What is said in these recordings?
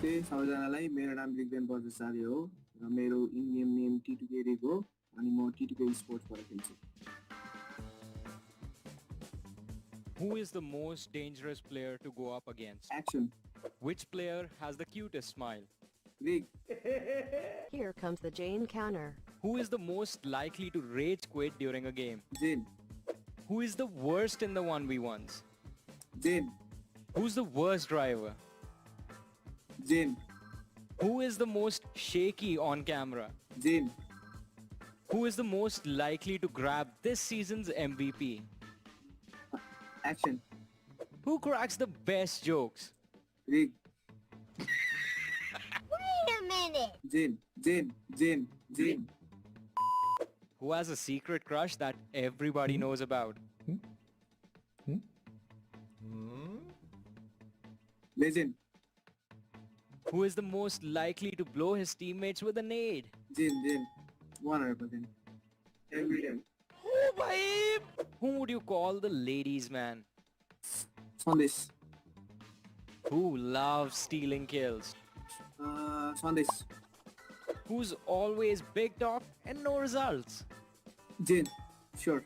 नमस्ते सबैजनालाई मेरो नाम रिग्देन बजाचार्य हो र मेरो इन-गेम नेम T2K Rig हो अनि म T2K Esports बाट खेल्छु Who is the most dangerous player to go up against? Action Which player has the cutest smile? Rig Here comes the Jane counter. Who is the most likely to rage quit during a game? Jane Who is the worst in the 1v1s? Jane Who's the worst driver? Jane Who is the most shaky on camera? Jane Who is the most likely to grab this season's MVP? Action Who cracks the best jokes? Rig Wait a minute! Jane Who has a secret crush that everybody knows about? Legend Who is the most likely to blow his teammates with a nade? Jane 100% every time Oh, bhai! Whom would you call the ladies' man? Sandesh Who loves stealing kills? Sandesh Who's always big talk and no results? Jane sure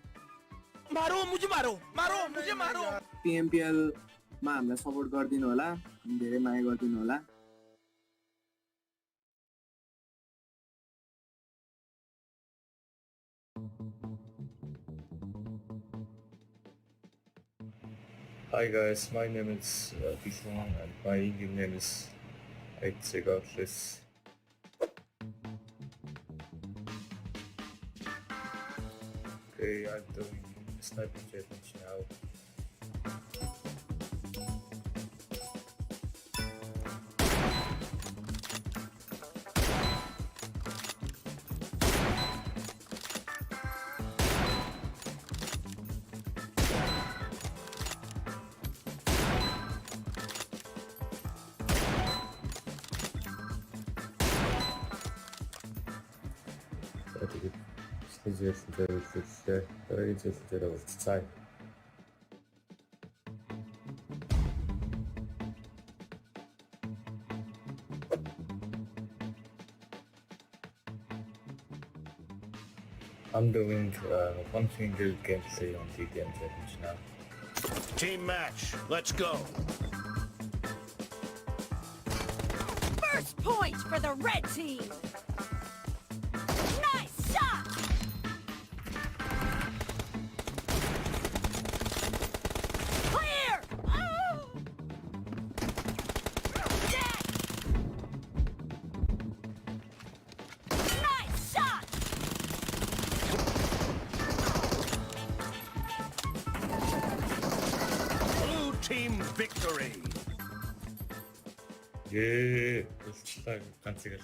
मारो मुझे मारो PMPL मा हामीलाई support गर्दिनु होला अनि धेरै माया गर्दिनु होला Hi guys, my name is Bishwan and my in-game name is ATRAX. Okay, I'm doing sniper challenge now. I'm doing one single gameplay on the game challenge now. Team match, let's go. First point for the red team! Nice shot! Clear! Oh! Dead! Nice shot! Blue team victory. Yeah, let's try to consider.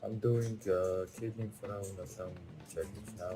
I'm doing killing for now and some challenge now.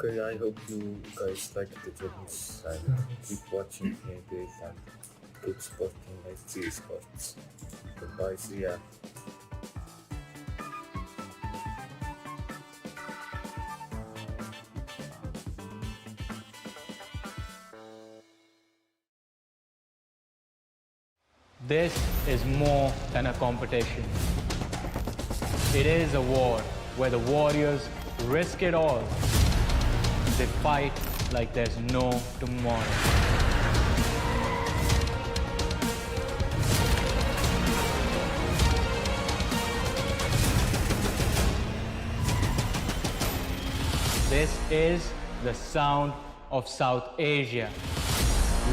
Okay, I hope you guys like the challenge and keep watching gameplays and keep supporting A+B+C+D. Goodbye, see ya. This is more than a competition. It is a war. where the Warriors risk it all. They fight like there's no tomorrow. This is the sound of South Asia,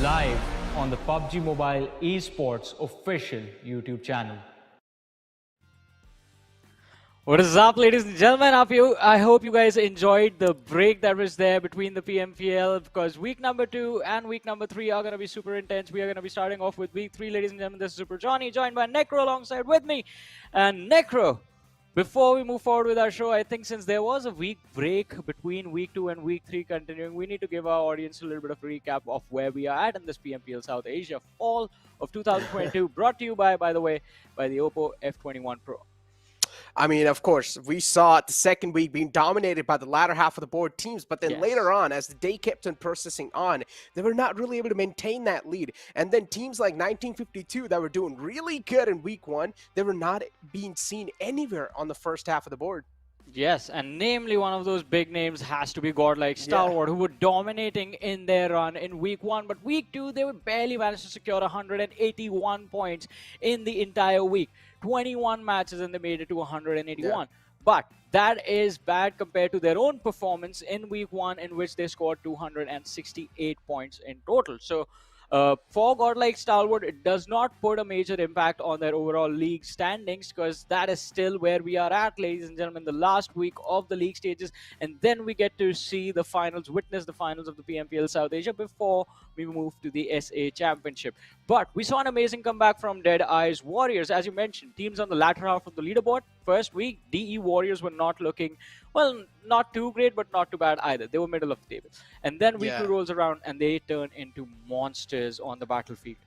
live on the PUBG Mobile Esports official YouTube channel. What is up, ladies and gentlemen? I hope you guys enjoyed the break that was there between the PMPL, because week number 2 and week number 3 are going to be super intense. We are going to be starting off with week 3, ladies and gentlemen. This is Super Johnny, joined by Necro alongside with me. And Necro, before we move forward with our show, I think since there was a week break between week 2 and week 3 continuing, we need to give our audience a little bit of a recap of where we are at in this PMPL South Asia fall of 2022, brought to you by the way, by the Oppo F21 Pro. I mean, of course, we saw the second week being dominated by the latter half of the board teams, but then later on, as the day kept on processing on, they were not really able to maintain that lead. And then teams like 1952 that were doing really good in week 1, they were not being seen anywhere on the first half of the board. Yes, and namely one of those big names has to be Godlike Stalwart, who were dominating in their run in week 1. But week 2, they would barely manage to secure 181 points in the entire week. 21 matches and they made it to 181. But that is bad compared to their own performance in week 1, in which they scored 268 points in total. So for Godlike Stalwart, it does not put a major impact on their overall league standings, because that is still where we are at, ladies and gentlemen, the last week of the league stages. And then we get to see the finals, witness the finals of the PMPL South Asia before we move to the SA Championship. But we saw an amazing comeback from Dead Eyes Warriors. As you mentioned, teams on the latter half of the leaderboard. First week, DE Warriors were not looking, well, not too great, but not too bad either. They were middle of the table. And then week 2 rolls around and they turn into monsters on the battlefield.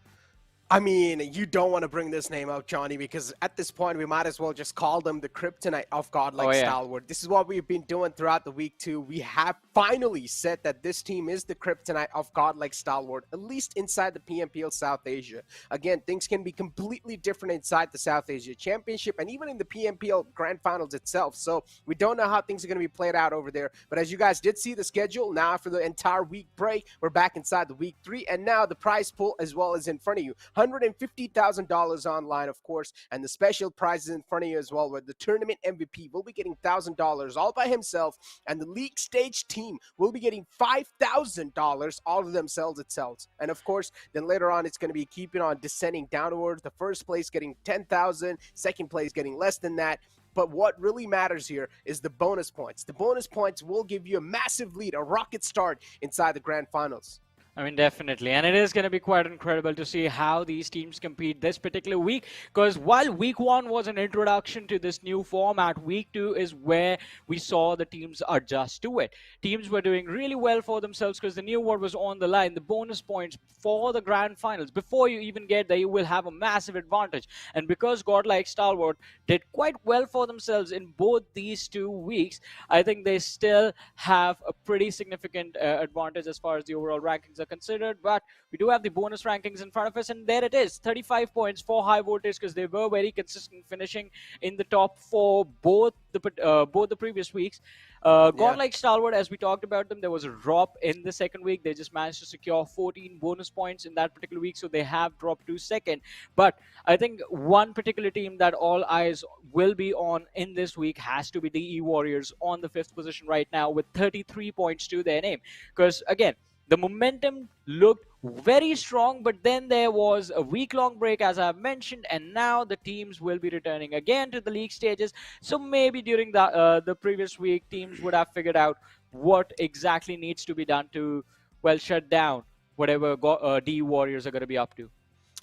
I mean, you don't want to bring this name out, Johnny, because at this point, we might as well just call them the kryptonite of Godlike Stalwart. This is what we've been doing throughout the week 2. We have finally said that this team is the kryptonite of Godlike Stalwart, at least inside the PMPL South Asia. Again, things can be completely different inside the South Asia Championship and even in the PMPL Grand Finals itself. So we don't know how things are going to be played out over there. But as you guys did see the schedule, now after the entire week break, we're back inside the week 3. And now the prize pool as well is in front of you. $150,000 online, of course, and the special prizes in front of you as well, where the tournament MVP will be getting $1,000 all by himself, and the league stage team will be getting $5,000 all of themselves itself. And of course, then later on, it's going to be keeping on descending downwards. The first place getting $10,000, second place getting less than that. But what really matters here is the bonus points. The bonus points will give you a massive lead, a rocket start inside the grand finals. I mean, definitely. And it is going to be quite incredible to see how these teams compete this particular week. Because while week 1 was an introduction to this new format, week 2 is where we saw the teams adjust to it. Teams were doing really well for themselves because the new award was on the line. The bonus points for the grand finals, before you even get there, you will have a massive advantage. And because Godlike Stalwart did quite well for themselves in both these 2 weeks, I think they still have a pretty significant advantage as far as the overall rankings are considered. But we do have the bonus rankings in front of us, and there it is, 35 points for High Voltage, because they were very consistent, finishing in the top 4 both the previous weeks. Godlike Stalwart, as we talked about them, there was a drop in the second week. They just managed to secure 14 bonus points in that particular week, so they have dropped to second. But I think one particular team that all eyes will be on in this week has to be the E Warriors on the 5th position right now with 33 points to their name. Because again, the momentum looked very strong, but then there was a week-long break, as I've mentioned, and now the teams will be returning again to the league stages. So maybe during the previous week, teams would have figured out what exactly needs to be done to, well, shut down whatever D Warriors are going to be up to.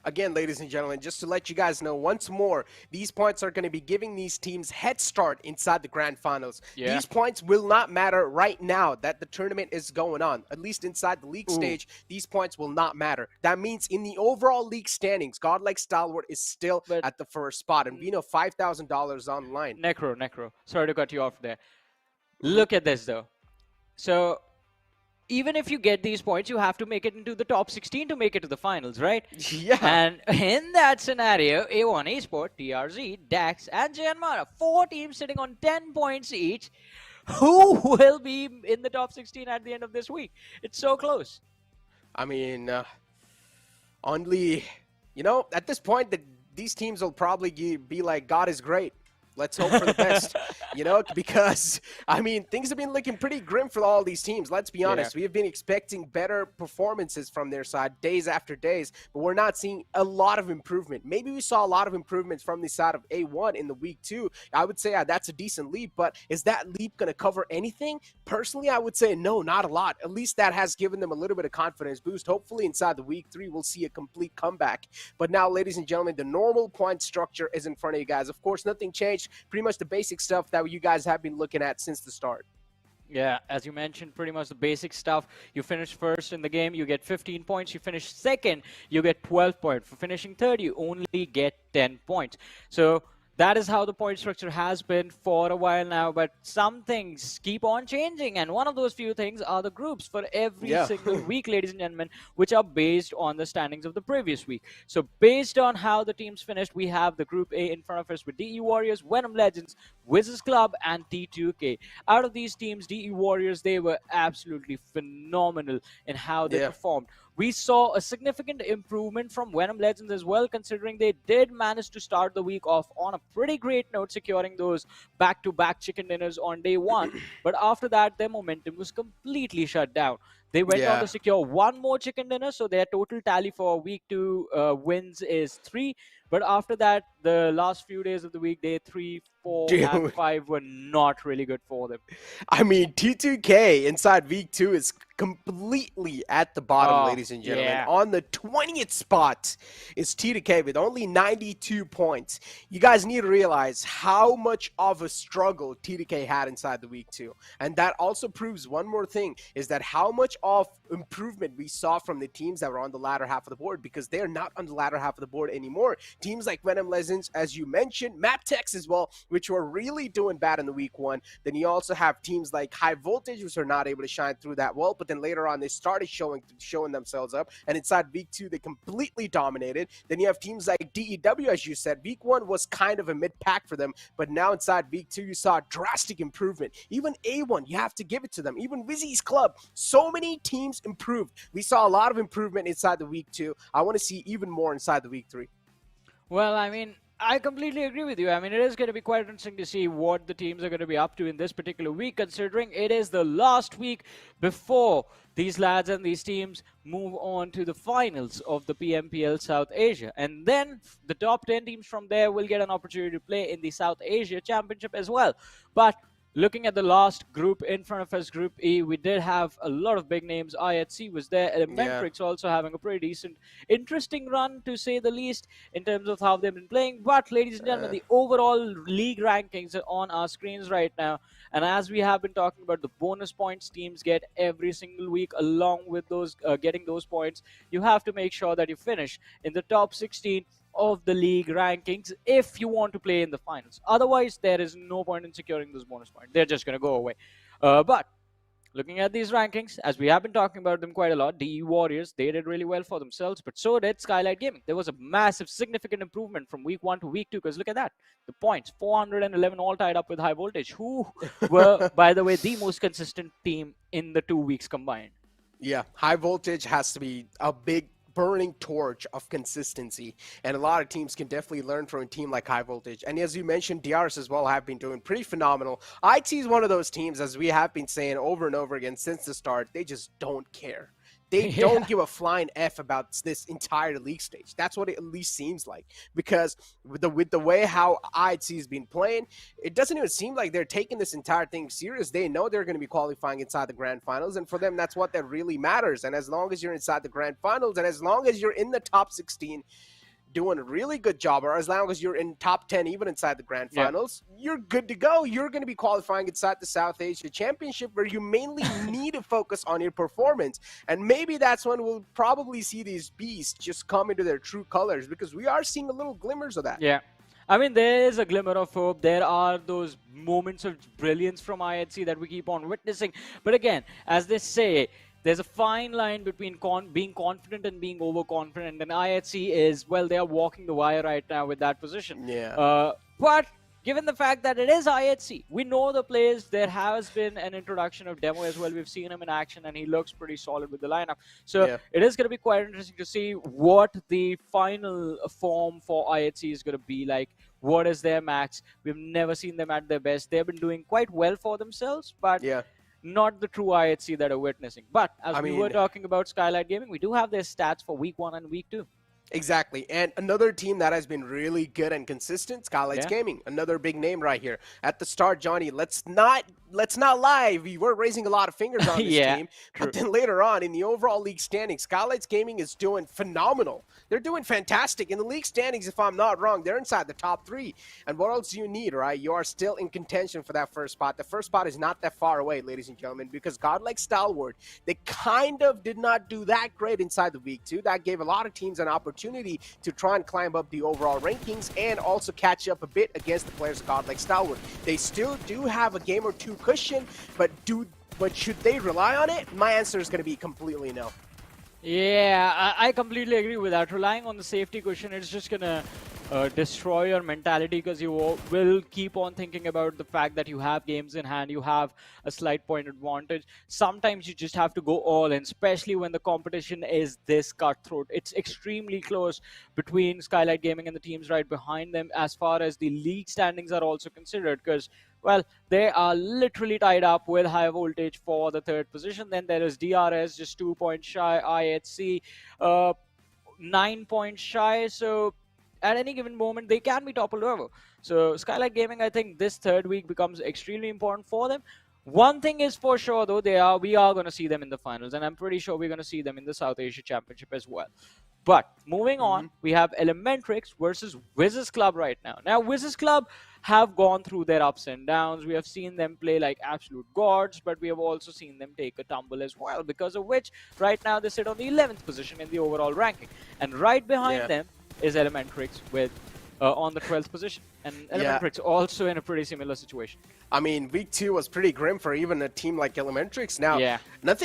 Again, ladies and gentlemen, just to let you guys know once more, these points are going to be giving these teams head start inside the grand finals. These points will not matter right now that the tournament is going on. At least inside the league stage, these points will not matter. That means in the overall league standings, Godlike Stalwart is still at the first spot, and we know $5,000 online. Necro, sorry to cut you off there. Look at this, though. So even if you get these points, you have to make it into the top 16 to make it to the finals, right? Yeah. And in that scenario, A1 Esports, TRZ, DAX, and Janmara, 4 teams sitting on 10 points each. Who will be in the top 16 at the end of this week? It's so close. I mean, only, at this point, these teams will probably be like, God is great. Let's hope for the best, because, I mean, things have been looking pretty grim for all these teams. Let's be honest. We have been expecting better performances from their side days after days, but we're not seeing a lot of improvement. Maybe we saw a lot of improvements from the side of A1 in the week 2. I would say that's a decent leap, but is that leap going to cover anything? Personally, I would say no, not a lot. At least that has given them a little bit of confidence boost. Hopefully inside the week 3, we'll see a complete comeback. But now, ladies and gentlemen, the normal point structure is in front of you guys. Of course, nothing changed. Pretty much the basic stuff that you guys have been looking at since the start. Yeah, as you mentioned, pretty much the basic stuff. You finish first in the game, you get 15 points. You finish second, you get 12 points. For finishing third, you only get 10 points. So that is how the point structure has been for a while now, but some things keep on changing, and one of those few things are the groups for every single week, ladies and gentlemen, which are based on the standings of the previous week. So based on how the teams finished, we have the Group A in front of us with DE Warriors, VENOM Legends, WIZZES Club, and T2K. Out of these teams, DE Warriors, they were absolutely phenomenal in how they performed. We saw a significant improvement from VENOM Legends as well, considering they did manage to start the week off on a pretty great note, securing those back-to-back chicken dinners on day 1. But after that, their momentum was completely shut down. They went on to secure 1 more chicken dinner, so their total tally for week 2 wins is 3. But after that, the last few days of the week, day 3, 4, and 5 were not really good for them. I mean, T2K inside week 2 is completely at the bottom, ladies and gentlemen. On the 20th spot is T2K with only 92 points. You guys need to realize how much of a struggle T2K had inside the week 2. And that also proves one more thing, is that how much of improvement we saw from the teams that were on the latter half of the board, because they're not on the latter half of the board anymore. Teams like VENOM Legends, as you mentioned, MABETEX as well, which were really doing bad in the week 1. Then you also have teams like High Voltage, which are not able to shine through that well, but then later on they started showing themselves up, and inside week 2 they completely dominated. Then you have teams like DEW, as you said. Week 1 was kind of a mid-pack for them, but now inside week 2 you saw drastic improvement. Even A1, you have to give it to them. Even WIZZES Club, so many teams improved. We saw a lot of improvement inside the week 2. I want to see even more inside the week 3. Well, I mean, I completely agree with you. I mean, it is going to be quite interesting to see what the teams are going to be up to in this particular week, considering it is the last week before these lads and these teams move on to the finals of the PMPL South Asia. And then the top 10 teams from there will get an opportunity to play in the South Asia Championship as well. But looking at the last group in front of us, Group E, we did have a lot of big names. IHC was there. Elementrix also having a pretty decent, interesting run, to say the least, in terms of how they've been playing. But, ladies and gentlemen, the overall league rankings are on our screens right now. And as we have been talking about, the bonus points teams get every single week, along with those getting those points, you have to make sure that you finish in the top 16 of the league rankings if you want to play in the finals. Otherwise, there is no point in securing those bonus points. They're just going to go away. But looking at these rankings, as we have been talking about them quite a lot, DE Warriors, they did really well for themselves, but so did Skylightz Gaming. There was a massive, significant improvement from week 1 to week 2, because look at that. The points, 411 all tied up with High Voltage, who were, by the way, the most consistent team in the 2 weeks combined. Yeah, High Voltage has to be a big burning torch of consistency, and a lot of teams can definitely learn from a team like High Voltage. And as you mentioned, DRS as well have been doing pretty phenomenal. IT is one of those teams, as we have been saying over and over again since the start, they just don't care. They don't give a flying F about this entire league stage. That's what it at least seems like. Because with the way how IHC has been playing, it doesn't even seem like they're taking this entire thing serious. They know they're going to be qualifying inside the grand finals, and for them, that's what that really matters. And as long as you're inside the grand finals, and as long as you're in the top 16, doing a really good job, or as long as you're in top 10, even inside the grand finals, you're good to go. You're going to be qualifying inside the South Asia Championship, where you mainly need to focus on your performance. And maybe that's when we'll probably see these beasts just come into their true colors, because we are seeing a little glimmers of that. Yeah. I mean, there is a glimmer of hope. There are those moments of brilliance from IHC that we keep on witnessing. But again, as they say, there's a fine line between being confident and being overconfident, and IHC is, well, they are walking the wire right now with that position. Yeah. But given the fact that it is IHC, we know the players. There has been an introduction of Demo as well. We've seen him in action, and he looks pretty solid with the lineup. So Yeah. it is going to be quite interesting to see what the final form for IHC is going to be like. What is their max? We've never seen them at their best. They've been doing quite well for themselves, but Yeah. not the true IHC that are witnessing. But as we were mean- talking about Skylightz Gaming, we do have their stats for week 1 and week 2. Exactly. And another team that has been really good and consistent, Skylightz Yeah. Gaming. Another big name right here. At the start, Johnny, let's not lie. We were raising a lot of fingers on this Yeah, team. true. But then later on in the overall league standings, Skylightz Gaming is doing phenomenal. They're doing fantastic. In the league standings, if I'm not wrong, they're inside the top 3. And what else do you need, right? You are still in contention for that first spot. The first spot is not that far away, ladies and gentlemen, because godlike Stalwart, they kind of did not do that great inside the week 2. That gave a lot of teams an opportunity to try and climb up the overall rankings and also catch up a bit against the players of godlike Stalwart. They still do have a game or 2 cushion, but should they rely on it? My answer is going to be completely no. Yeah, I completely agree with that. Relying on the safety cushion, it's just going to destroy your mentality, because you will keep on thinking about the fact that you have games in hand, you have a slight point advantage. Sometimes you just have to go all in, especially when the competition is this cutthroat. It's extremely close between Skylightz Gaming and the teams right behind them as far as the league standings are also considered, because, well, they are literally tied up with high voltage for the 3rd position. Then there is DRS, just 2 points shy, IHC 9 points shy. So at any given moment, they can be toppled over. So Skylightz Gaming, I think this 3rd week becomes extremely important for them. One thing is for sure, though, we are going to see them in the finals, and I'm pretty sure we're going to see them in the South Asia Championship as well. But moving on, we have Elementrix versus WIZZES Club right now. Now, WIZZES Club have gone through their ups and downs. We have seen them play like absolute gods, but we have also seen them take a tumble as well, because of which right now they sit on the 11th position in the overall ranking. And right behind them is Elementrix with on the 12th position. And Elementrix also in a pretty similar situation. I mean, week 2 was pretty grim for even a team like Elementrix. Now, Yeah.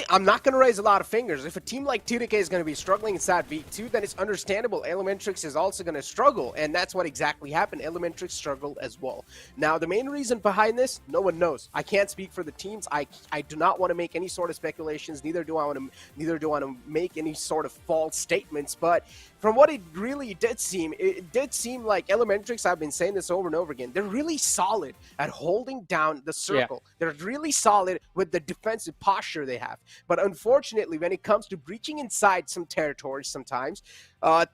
I'm not going to raise a lot of fingers. If a team like T2K is going to be struggling inside week 2, then it's understandable. Elementrix is also going to struggle, and that's what exactly happened. Elementrix struggled as well. Now, the main reason behind this, no one knows. I can't speak for the teams. I do not want to make any sort of speculations. Neither do I want to make any sort of false statements. But from what it really did seem, like Elementrix, I've been saying this over and over again, they're really solid at holding down the circle. They're really solid with the defensive posture they have. But unfortunately, when it comes to breaching inside some territories sometimes,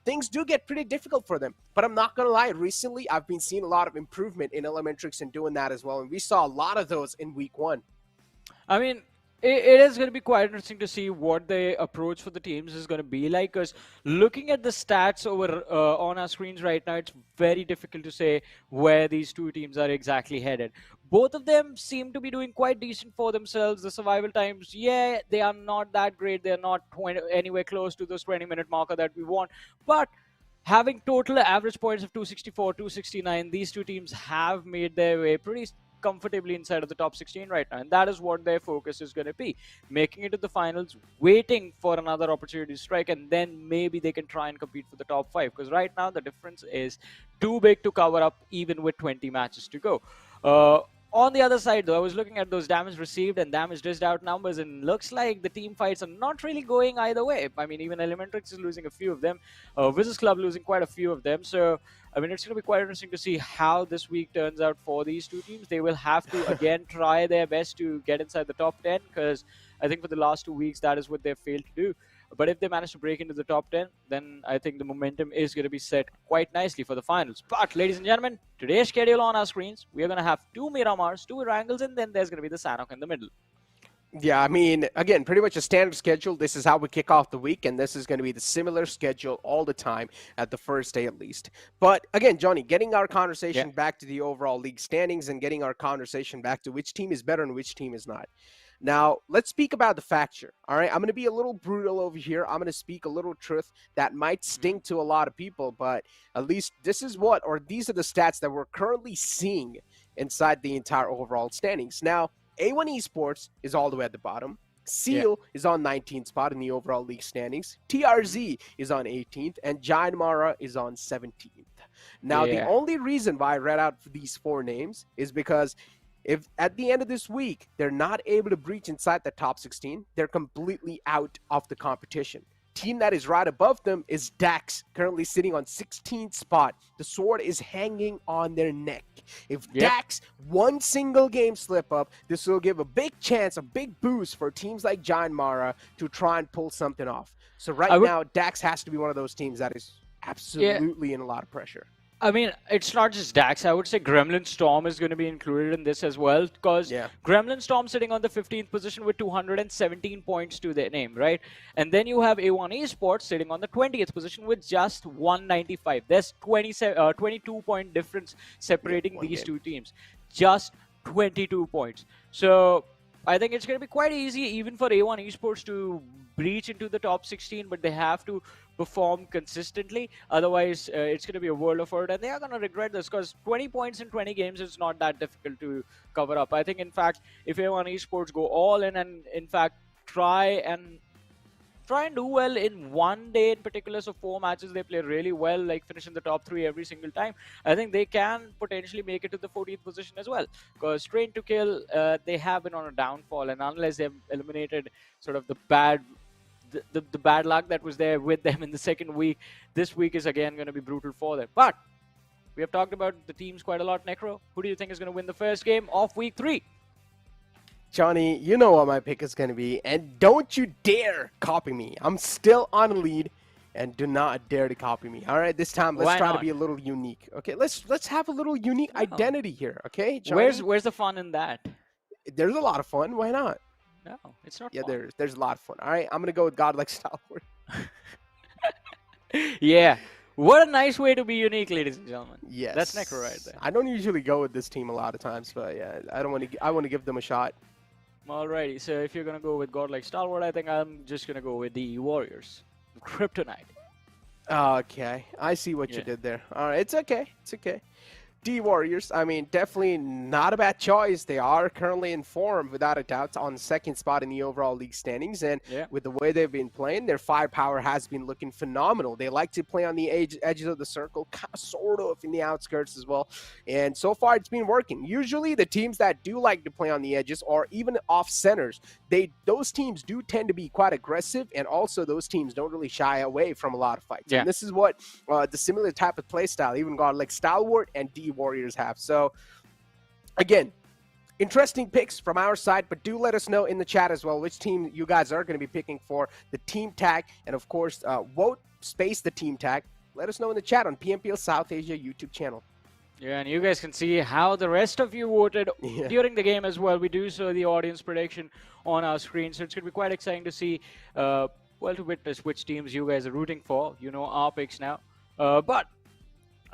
things do get pretty difficult for them. But I'm not going to lie, recently I've been seeing a lot of improvement in Elementrix in doing that as well. And we saw a lot of those in week 1. I mean, it is going to be quite interesting to see what the approach for the teams is going to be like, because looking at the stats over on our screens right now, it's very difficult to say where these two teams are exactly headed. Both of them seem to be doing quite decent for themselves. The survival times, they are not that great. They're not anywhere close to those 20-minute marker that we want. But having total average points of 264, 269, these two teams have made their way pretty comfortably inside of the top 16 right now, and that is what their focus is going to be, making it to the finals, waiting for another opportunity to strike, and then maybe they can try and compete for the top 5, because right now the difference is too big to cover up even with 20 matches to go. On the other side, though, I was looking at those damage received and damage dished out numbers, and looks like the team fights are not really going either way. I mean, even Elementrix is losing a few of them, WIZZES Club losing quite a few of them. So, I mean, it's going to be quite interesting to see how this week turns out for these two teams. They will have to, again, try their best to get inside the top 10, because I think for the last 2 weeks, that is what they've failed to do. But if they manage to break into the top 10, then I think the momentum is going to be set quite nicely for the finals. But, ladies and gentlemen, today's schedule on our screens, we are going to have 2 Miramars, 2 Erangels, and then there's going to be the Sanhok in the middle. Yeah, I mean, again, pretty much a standard schedule. This is how we kick off the week, and this is going to be the similar schedule all the time at the first day at least. But again, Johnny, getting our conversation back to the overall league standings and getting our conversation back to which team is better and which team is not. Now, let's speak about the factor, all right? I'm going to be a little brutal over here. I'm going to speak a little truth that might sting to a lot of people, but at least this is these are the stats that we're currently seeing inside the entire overall standings. Now, A1 Esports is all the way at the bottom. Seal is on 19th spot in the overall league standings. TRZ is on 18th, and Giant Mara is on 17th. Now, the only reason why I read out these 4 names is because if at the end of this week they're not able to breach inside the top 16, they're completely out of the competition. Team that is right above them is DAX, currently sitting on 16th spot. The sword is hanging on their neck. If DAX one single game slip up, this will give a big chance, a big boost for teams like Giant Mara to try and pull something off. So right now, DAX has to be one of those teams that is absolutely in a lot of pressure. I mean, it's not just DAX. I would say Gremlin Storm is going to be included in this as well, because Gremlin Storm sitting on the 15th position with 217 points to their name, right? And then you have A1 Esports sitting on the 20th position with just 195. There's 22-point difference separating these two teams. Just 22 points. So I think it's going to be quite easy even for A1 Esports to breach into the top 16, but they have to perform consistently. Otherwise, it's going to be a world of hurt, and they are going to regret this, because 20 points in 20 games is not that difficult to cover up. I think, in fact, if A1 Esports go all in and, in fact, try and do well in one day in particular, so 4 matches they play really well, like finish in the top 3 every single time, I think they can potentially make it to the 14th position as well. Because Train to Kill, they have been on a downfall, and unless they've eliminated sort of the bad luck that was there with them in the second week, this week is again going to be brutal for them. But we have talked about the teams quite a lot. Necro, who do you think is going to win the first game of week 3? Johnny, you know what my pick is going to be, and don't you dare copy me. I'm still on a lead, and do not dare to copy me. All right, this time let's try to be a little unique. Okay, let's have a little unique identity here. Okay, Johnny? Where's the fun in that? There's a lot of fun. Why not? No, it's not. Yeah, there's a lot of fun. All right, I'm gonna go with Godlike Stalwart. Yeah, what a nice way to be unique, ladies and gentlemen. Yes, that's Necro right there. I don't usually go with this team a lot of times, but yeah, I want to give them a shot. Alrighty, so if you're gonna go with Godlike Stalwart, I think I'm just gonna go with the Warriors, Kryptonite. Okay, I see what you did there. All right, it's okay. It's okay. D Warriors, I mean, definitely not a bad choice. They are currently in form, without a doubt, on second spot in the overall league standings. And with the way they've been playing, their firepower has been looking phenomenal. They like to play on the edges of the circle, sort of in the outskirts as well. And so far, it's been working. Usually, the teams that do like to play on the edges, or even off centers, those teams do tend to be quite aggressive. And also, those teams don't really shy away from a lot of fights. And this is what the similar type of play style, even Godlike Stalwart and D Warriors have. So again, interesting picks from our side, but do let us know in the chat as well which team you guys are going to be picking for the team tag, and of course vote space the team tag. Let us know in the chat on PMPL South Asia YouTube channel. Yeah, and you guys can see how the rest of you voted during the game as well. We do show the audience prediction on our screen, so it's going to be quite exciting to see, well, to witness which teams you guys are rooting for. You know our picks now. But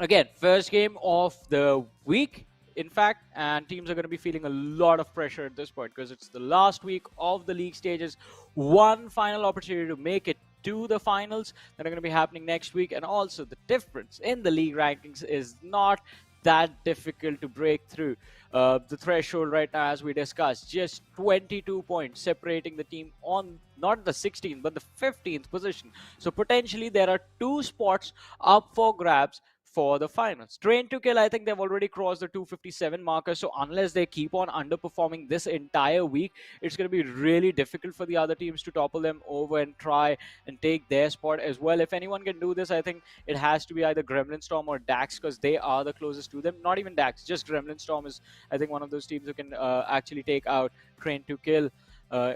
again, first game of the week, in fact, and teams are going to be feeling a lot of pressure at this point because it's the last week of the league stages. One final opportunity to make it to the finals that are going to be happening next week, and also the difference in the league rankings is not that difficult to break through. The threshold right now, as we discussed, just 22 points separating the team on not the 16th but the 15th position. So potentially there are 2 spots up for grabs for the finals. Train to Kill, I think they've already crossed the 257 marker, so unless they keep on underperforming this entire week, it's going to be really difficult for the other teams to topple them over and try and take their spot as well. If anyone can do this, I think it has to be either Gremlin Storm or DAX, because they are the closest to them. Not even DAX, just Gremlin Storm is, I think, one of those teams who can actually take out Train to Kill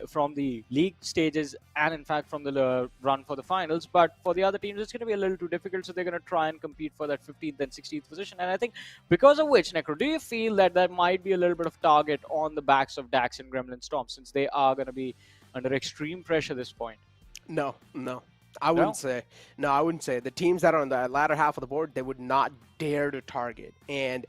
from the league stages and in fact from the run for the finals. But for the other teams, it's going to be a little too difficult, so they're going to try and compete for that 15th and 16th position. And I think because of which, Necro, do you feel that there might be a little bit of target on the backs of DAX and Gremlin Storm, since they are going to be under extreme pressure at this point? No. I wouldn't say. No, I wouldn't say. The teams that are on the latter half of the board, they would not dare to target. And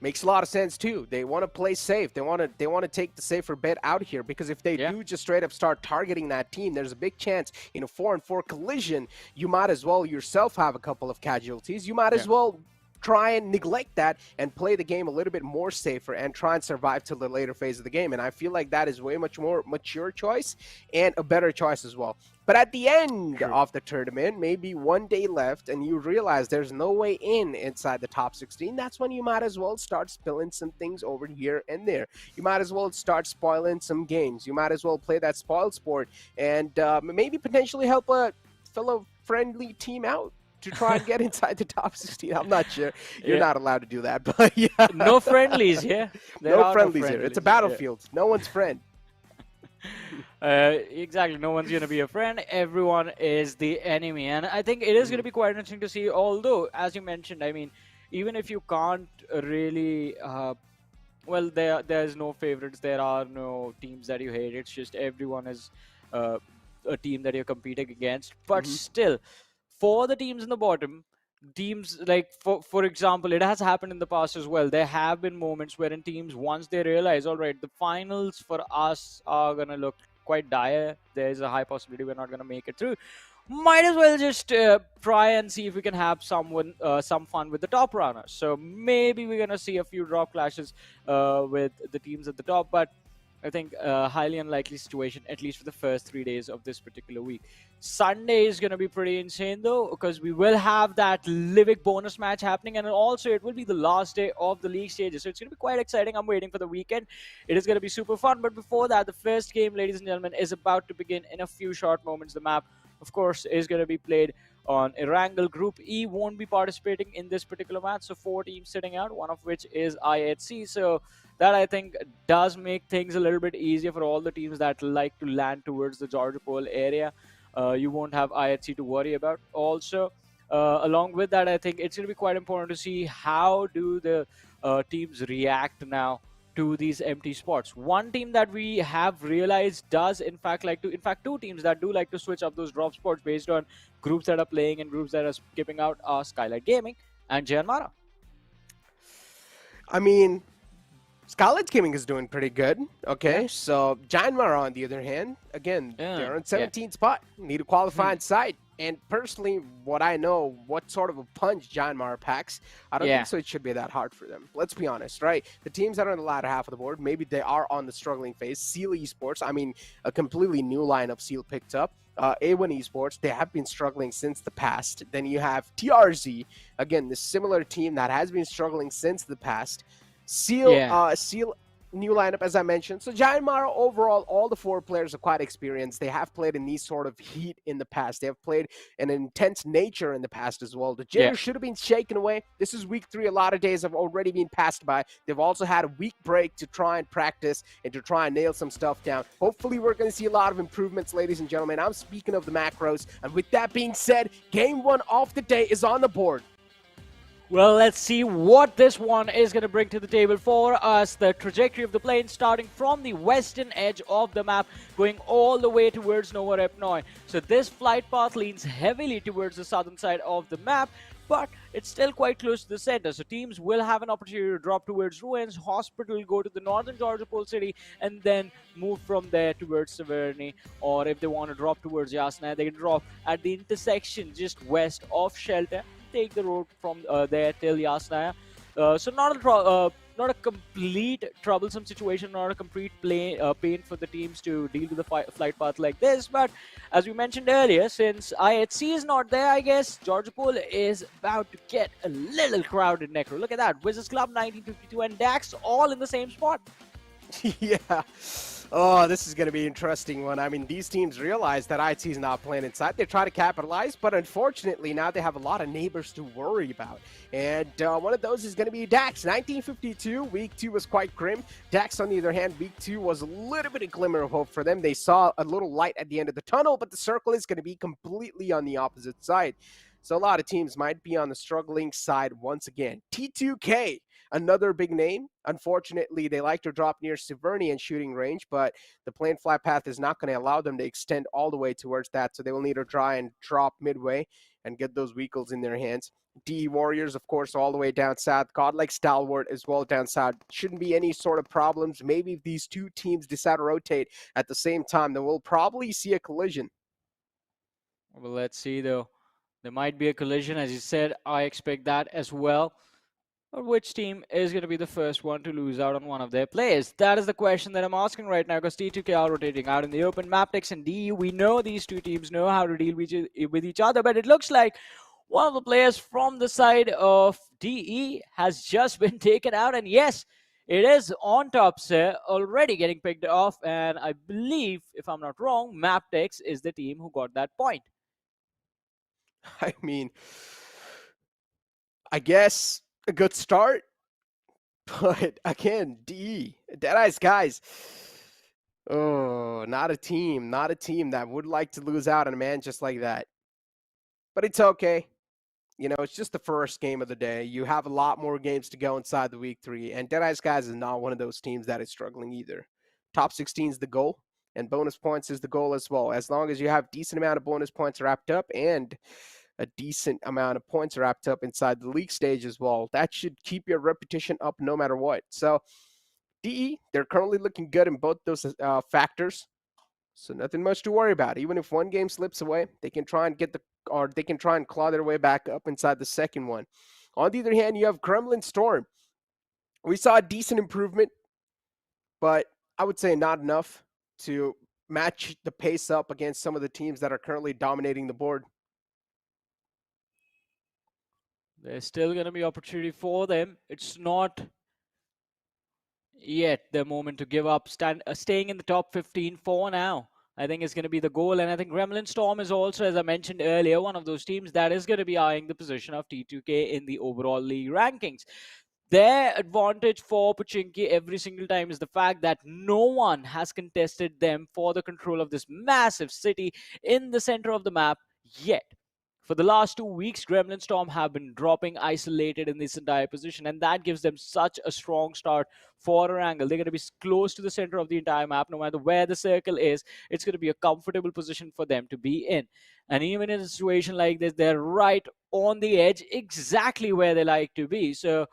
makes a lot of sense too. They want to play safe. They want to take the safer bet out here, because if they do just straight up start targeting that team, there's a big chance in a 4-on-4 collision, you might as well yourself have a couple of casualties. You might as well try and neglect that and play the game a little bit more safer and try and survive till the later phase of the game. And I feel like that is way much more mature choice and a better choice as well. But at the end of the tournament, maybe one day left, and you realize there's no way in inside the top 16, that's when you might as well start spilling some things over here and there. You might as well start spoiling some games. You might as well play that spoil sport and maybe potentially help a fellow friendly team out to try and get inside the top 16. I'm not sure. You're not allowed to do that, but yeah. No friendlies here. No friendlies here. It's a battlefield. No one's friend. Exactly, no one's going to be a friend, everyone is the enemy, and I think it is going to be quite interesting to see, although, as you mentioned, I mean, even if you can't really, well, there's no favorites, there are no teams that you hate, it's just everyone is a team that you're competing against, but still, for the teams in the bottom, teams like for example, it has happened in the past as well. There have been moments wherein teams, once they realize, all right, the finals for us are gonna look quite dire, there's a high possibility we're not gonna make it through, might as well just try and see if we can have some fun with the top runners. So maybe we're gonna see a few drop clashes with the teams at the top, but I think a highly unlikely situation, at least for the first 3 days of this particular week. Sunday is going to be pretty insane, though, because we will have that Livik bonus match happening, and also it will be the last day of the league stages. So it's going to be quite exciting. I'm waiting for the weekend. It is going to be super fun. But before that, the first game, ladies and gentlemen, is about to begin in a few short moments. The map, of course, is going to be played on Erangel. Group E won't be participating in this particular match. So 4 teams sitting out, one of which is IHC. So that, I think, does make things a little bit easier for all the teams that like to land towards the Georgia Pole area. You won't have IHC to worry about. Also, along with that, I think it's going to be quite important to see how do the teams react now to these empty spots. One team that we have realized does, in fact, two teams that do like to switch up those drop spots based on groups that are playing and groups that are skipping out are Skylightz Gaming and Miramar. I mean, Skylightz Gaming is doing pretty good. Okay, so Miramar, on the other hand, again, they're on 17th spot. Need a qualifying side. And personally, what I know, what sort of a punch Miramar packs, I don't think so it should be that hard for them. Let's be honest, right? The teams that are on the latter half of the board, maybe they are on the struggling phase. Seal Esports, I mean, a completely new lineup Seal picked up. A1 Esports, they have been struggling since the past. Then you have TRZ, again, the similar team that has been struggling since the past. Seal, Seal, new lineup, as I mentioned. So Miramar, overall, all the 4 players are quite experienced. They have played in these sort of heat in the past. They have played in an intense nature in the past as well. The jitter should have been shaken away. This is week 3. A lot of days have already been passed by. They've also had a week break to try and practice and to try and nail some stuff down. Hopefully, we're going to see a lot of improvements, ladies and gentlemen. I'm speaking of the macros. And with that being said, game 1 of the day is on the board. Well, let's see what this one is going to bring to the table for us. The trajectory of the plane starting from the western edge of the map, going all the way towards Nova Repnoi. So this flight path leans heavily towards the southern side of the map, but it's still quite close to the center. So teams will have an opportunity to drop towards Ruins, Hospital, go to the northern Georgia Pole City, and then move from there towards Severny. Or if they want to drop towards Yasnaya, they can drop at the intersection just west of Shelter. Take the road from there till Yasnaya. So not a complete troublesome situation, not a complete pain for the teams to deal with the flight path like this. But as we mentioned earlier, since IHC is not there, I guess Georgia Pole is about to get a little crowded. Necro, look at that. WIZZES Club 1952 and DAX all in the same spot. Yeah. Oh, this is going to be an interesting one. I mean, these teams realize that IHC is not playing inside. They try to capitalize, but unfortunately, now they have a lot of neighbors to worry about. And one of those is going to be DAX. 1952, week 2 was quite grim. DAX, on the other hand, week 2 was a little bit of glimmer of hope for them. They saw a little light at the end of the tunnel, but the circle is going to be completely on the opposite side. So a lot of teams might be on the struggling side once again. T2K, another big name. Unfortunately, they like to drop near Severny and shooting range, but the plane flight path is not going to allow them to extend all the way towards that, so they will need to try and drop midway and get those vehicles in their hands. DE Warriors, of course, all the way down south. Godlike Stalwart as well down south. Shouldn't be any sort of problems. Maybe if these two teams decide to rotate at the same time, then we'll probably see a collision. Well, let's see, though. There might be a collision, as you said. I expect that as well. Or which team is going to be the first one to lose out on one of their players? That is the question that I'm asking right now, because T2K are rotating out in the open. MABETEX and DE, we know these two teams know how to deal with each other, but it looks like one of the players from the side of DE has just been taken out, and yes, it is on top, sir, already getting picked off, and I believe, if I'm not wrong, MABETEX is the team who got that point. I mean, I guess a good start, but again, Deadeye's guys. Oh, not a team that would like to lose out on a man just like that. But it's okay. You know, it's just the first game of the day. You have a lot more games to go inside the week 3, and Deadeye's guys is not one of those teams that is struggling either. Top 16 is the goal, and bonus points is the goal as well. As long as you have decent amount of bonus points wrapped up and a decent amount of points wrapped up inside the league stage as well, that should keep your reputation up no matter what. So DE, they're currently looking good in both those factors. So nothing much to worry about. Even if one game slips away, they can try and they can try and claw their way back up inside the second one. On the other hand, you have Gremlin Storm. We saw a decent improvement, but I would say not enough to match the pace up against some of the teams that are currently dominating the board. There's still going to be opportunity for them. It's not yet the moment to give up. Staying in the top 15 for now, I think, is going to be the goal. And I think Gremlin Storm is also, as I mentioned earlier, one of those teams that is going to be eyeing the position of T2K in the overall league rankings. Their advantage for Pochinki every single time is the fact that no one has contested them for the control of this massive city in the center of the map yet. For the last 2 weeks, Gremlin Storm have been dropping isolated in this entire position, and that gives them such a strong start for Erangel. They're going to be close to the center of the entire map. No matter where the circle is, it's going to be a comfortable position for them to be in. And even in a situation like this, they're right on the edge, exactly where they like to be. So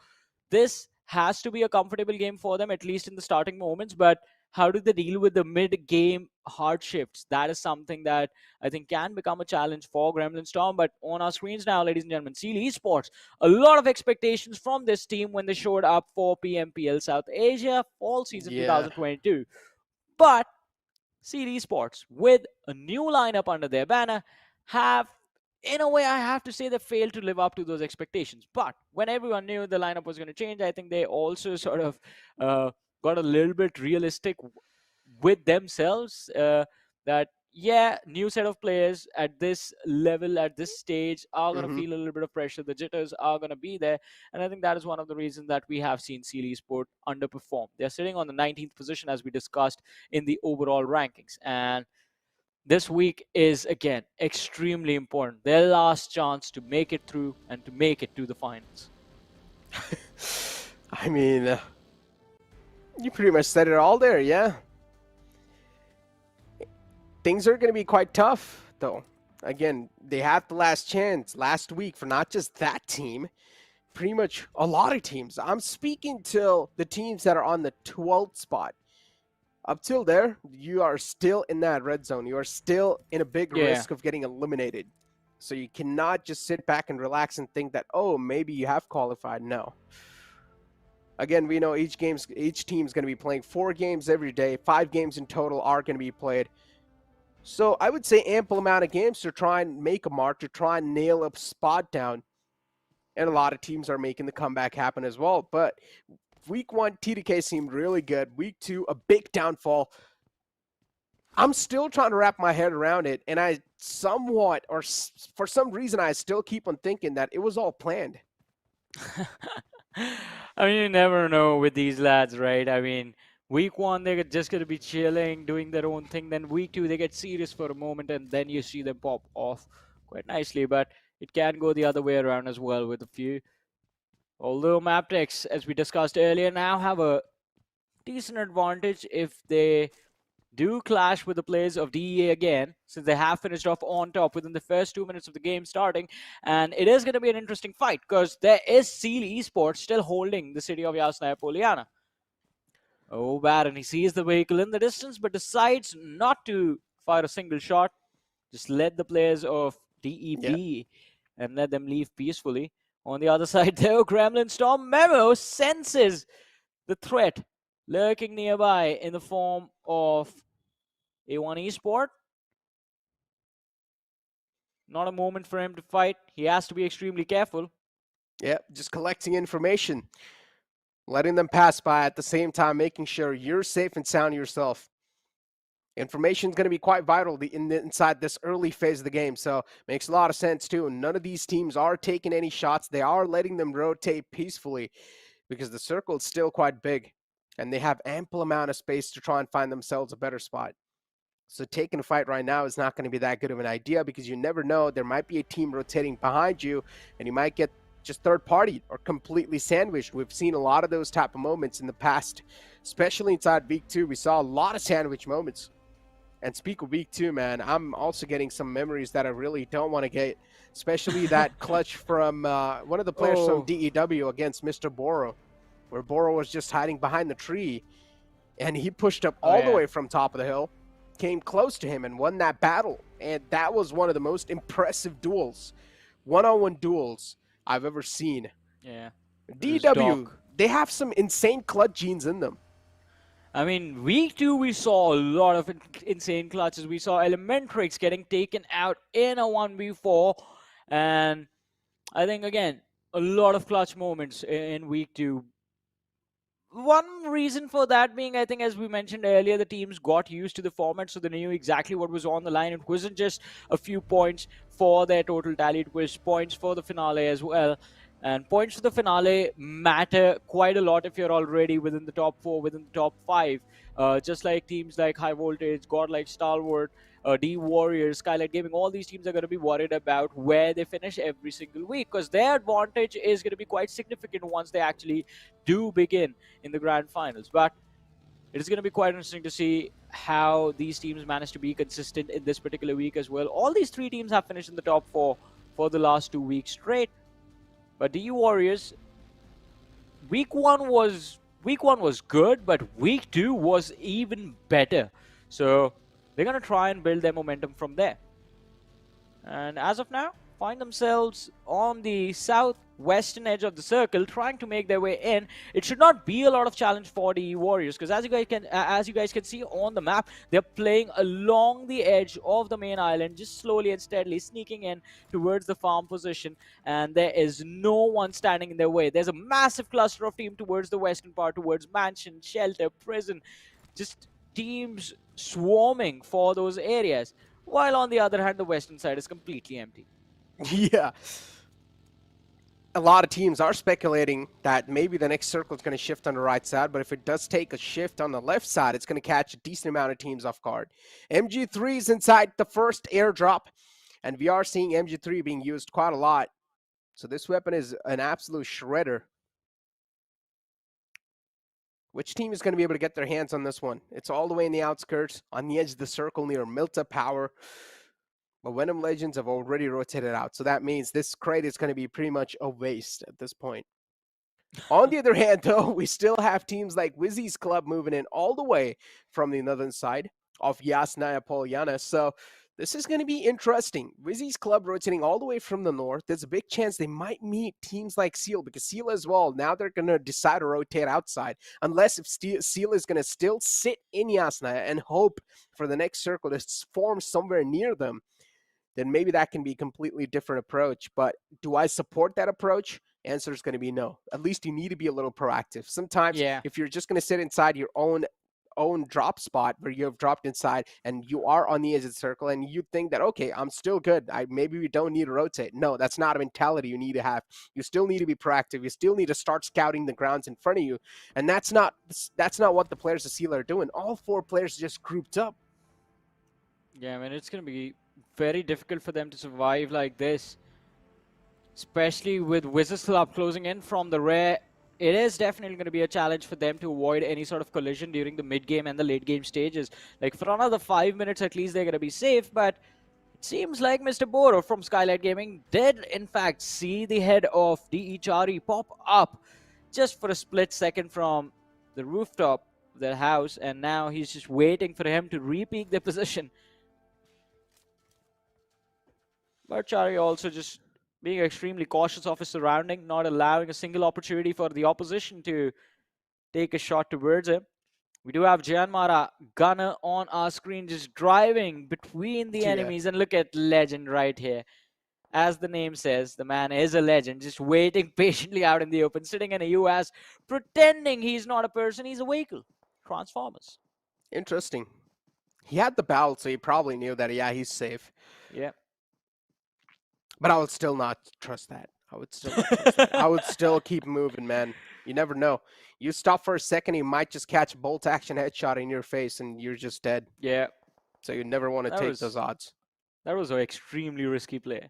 this has to be a comfortable game for them, at least in the starting moments. But how do they deal with the mid-game hard shifts? That is something that I think can become a challenge for Gremlin Storm. But on our screens now, ladies and gentlemen, Skylightz Esports, a lot of expectations from this team when they showed up for PMPL South Asia Fall Season 2022. But Skylightz Esports, with a new lineup under their banner, have, in a way, I have to say, they failed to live up to those expectations. But when everyone knew the lineup was going to change, I think they also sort of got a little bit realistic with themselves, that yeah, new set of players at this level, at this stage, are going to feel a little bit of pressure. The jitters are going to be there, and I think that is one of the reasons that we have seen Skylightz Esports underperform. They're sitting on the 19th position, as we discussed, in the overall rankings, and this week is, again, extremely important. Their last chance to make it through and to make it to the finals. I mean, you pretty much said it all there, yeah. Things are going to be quite tough, though. Again, they had the last chance last week for not just that team, pretty much a lot of teams. I'm speaking to the teams that are on the 12th spot. Up till there, you are still in that red zone. You are still in a big risk of getting eliminated. So you cannot just sit back and relax and think that, oh, maybe you have qualified. No. Again, we know each team is going to be playing 4 games every day. 5 games in total are going to be played. So I would say ample amount of games to try and make a mark, to try and nail a spot down. And a lot of teams are making the comeback happen as well. But Week 1, T2K seemed really good. Week 2, a big downfall. I'm still trying to wrap my head around it, and I somewhat, or for some reason, I still keep on thinking that it was all planned. I mean, you never know with these lads, right? I mean, week 1, they're just going to be chilling, doing their own thing. Then week 2, they get serious for a moment, and then you see them pop off quite nicely. But it can go the other way around as well with a few. Although MABETEX, as we discussed earlier, now have a decent advantage if they do clash with the players of DEA again, since they have finished off on top within the first 2 minutes of the game starting. And it is going to be an interesting fight, because there is Skylightz Esports still holding the city of Yasnaya Poliana. Oh, Baron, he sees the vehicle in the distance, but decides not to fire a single shot. Just let the players of DE be and let them leave peacefully. On the other side, though, Gremlin Storm Memo senses the threat lurking nearby in the form of A1 Esport. Not a moment for him to fight. He has to be extremely careful. Yeah, just collecting information, letting them pass by at the same time, making sure you're safe and sound yourself. Information is going to be quite vital inside this early phase of the game, so makes a lot of sense too. None of these teams are taking any shots. They are letting them rotate peacefully because the circle is still quite big, and they have ample amount of space to try and find themselves a better spot. So taking a fight right now is not going to be that good of an idea because you never know. There might be a team rotating behind you, and you might get just third-party or completely sandwiched. We've seen a lot of those type of moments in the past, especially inside Week 2. We saw a lot of sandwich moments. And speak of Week 2, man, I'm also getting some memories that I really don't want to get, especially that clutch from one of the players from DEW against Mr. Boro, where Boro was just hiding behind the tree, and he pushed up all the way from top of the hill, came close to him, and won that battle. And that was one of the most impressive duels, one-on-one duels I've ever seen. Yeah. DEW, they have some insane clutch genes in them. I mean, Week 2, we saw a lot of insane clutches. We saw Elementrix getting taken out in a 1v4. And I think, again, a lot of clutch moments in Week 2. One reason for that being, I think, as we mentioned earlier, the teams got used to the format, so they knew exactly what was on the line. It wasn't just a few points for their total tally. It was points for the finale as well. And points for the finale matter quite a lot if you're already within the top 4, within the top 5. Just like teams like High Voltage, Godlike Stalwart, D Warriors, Skylightz Gaming, all these teams are going to be worried about where they finish every single week because their advantage is going to be quite significant once they actually do begin in the grand finals. But it is going to be quite interesting to see how these teams manage to be consistent in this particular week as well. All these 3 teams have finished in the top 4 for the last 2 weeks straight. But the Warriors, week one was good, but week 2 was even better. So they're going to try and build their momentum from there. And as of now, find themselves on the southwestern edge of the circle, trying to make their way in. It should not be a lot of challenge for the Warriors, because as you guys can see on the map, they're playing along the edge of the main island, just slowly and steadily sneaking in towards the farm position, and there is no one standing in their way. There's a massive cluster of team towards the western part, towards Mansion, Shelter, Prison, just teams swarming for those areas, while on the other hand, the western side is completely empty. Yeah. A lot of teams are speculating that maybe the next circle is going to shift on the right side, but if it does take a shift on the left side, it's going to catch a decent amount of teams off guard. MG3 is inside the first airdrop, and we are seeing MG3 being used quite a lot. So this weapon is an absolute shredder. Which team is going to be able to get their hands on this one? It's all the way in the outskirts, on the edge of the circle near Milta Power. But VENOM Legends have already rotated out, so that means this crate is going to be pretty much a waste at this point. On the other hand, though, we still have teams like WIZZES Club moving in all the way from the northern side of Yasnaya Polyana. So this is going to be interesting. WIZZES Club rotating all the way from the north. There's a big chance they might meet teams like Seal, because Seal as well, now they're going to decide to rotate outside. Unless if Seal is going to still sit in Yasnaya and hope for the next circle to form somewhere near them, then maybe that can be a completely different approach. But do I support that approach? Answer is going to be no. At least you need to be a little proactive. Sometimes if you're just going to sit inside your own drop spot where you have dropped inside and you are on the edge of the circle and you think that, okay, I'm still good, maybe we don't need to rotate. No, that's not a mentality you need to have. You still need to be proactive. You still need to start scouting the grounds in front of you. And that's not what the players of Seal are doing. All 4 players just grouped up. Yeah, I mean, it's going to be very difficult for them to survive like this, especially with WIZZES Club closing in from the rear. It is definitely going to be a challenge for them to avoid any sort of collision during the mid-game and the late-game stages. Like, for another 5 minutes at least, they're going to be safe, but it seems like Mr. Boro from Skylightz Gaming did, in fact, see the head of DE Chari pop up just for a split second from the rooftop of their house, and now he's just waiting for him to re-peak their position. But Chari also just being extremely cautious of his surrounding, not allowing a single opportunity for the opposition to take a shot towards him. We do have Janmara Gunner on our screen, just driving between the enemies. And look at Legend right here. As the name says, the man is a legend, just waiting patiently out in the open, sitting in a US, pretending he's not a person, he's a vehicle. Transformers. Interesting. He had the belt, so he probably knew that, yeah, he's safe. Yeah. But I would still not trust that. I would still not trust that. I would still keep moving, man. You never know. You stop for a second, he might just catch a bolt action headshot in your face and you're just dead. Yeah. So you never want to That take was- those odds. That was an extremely risky play.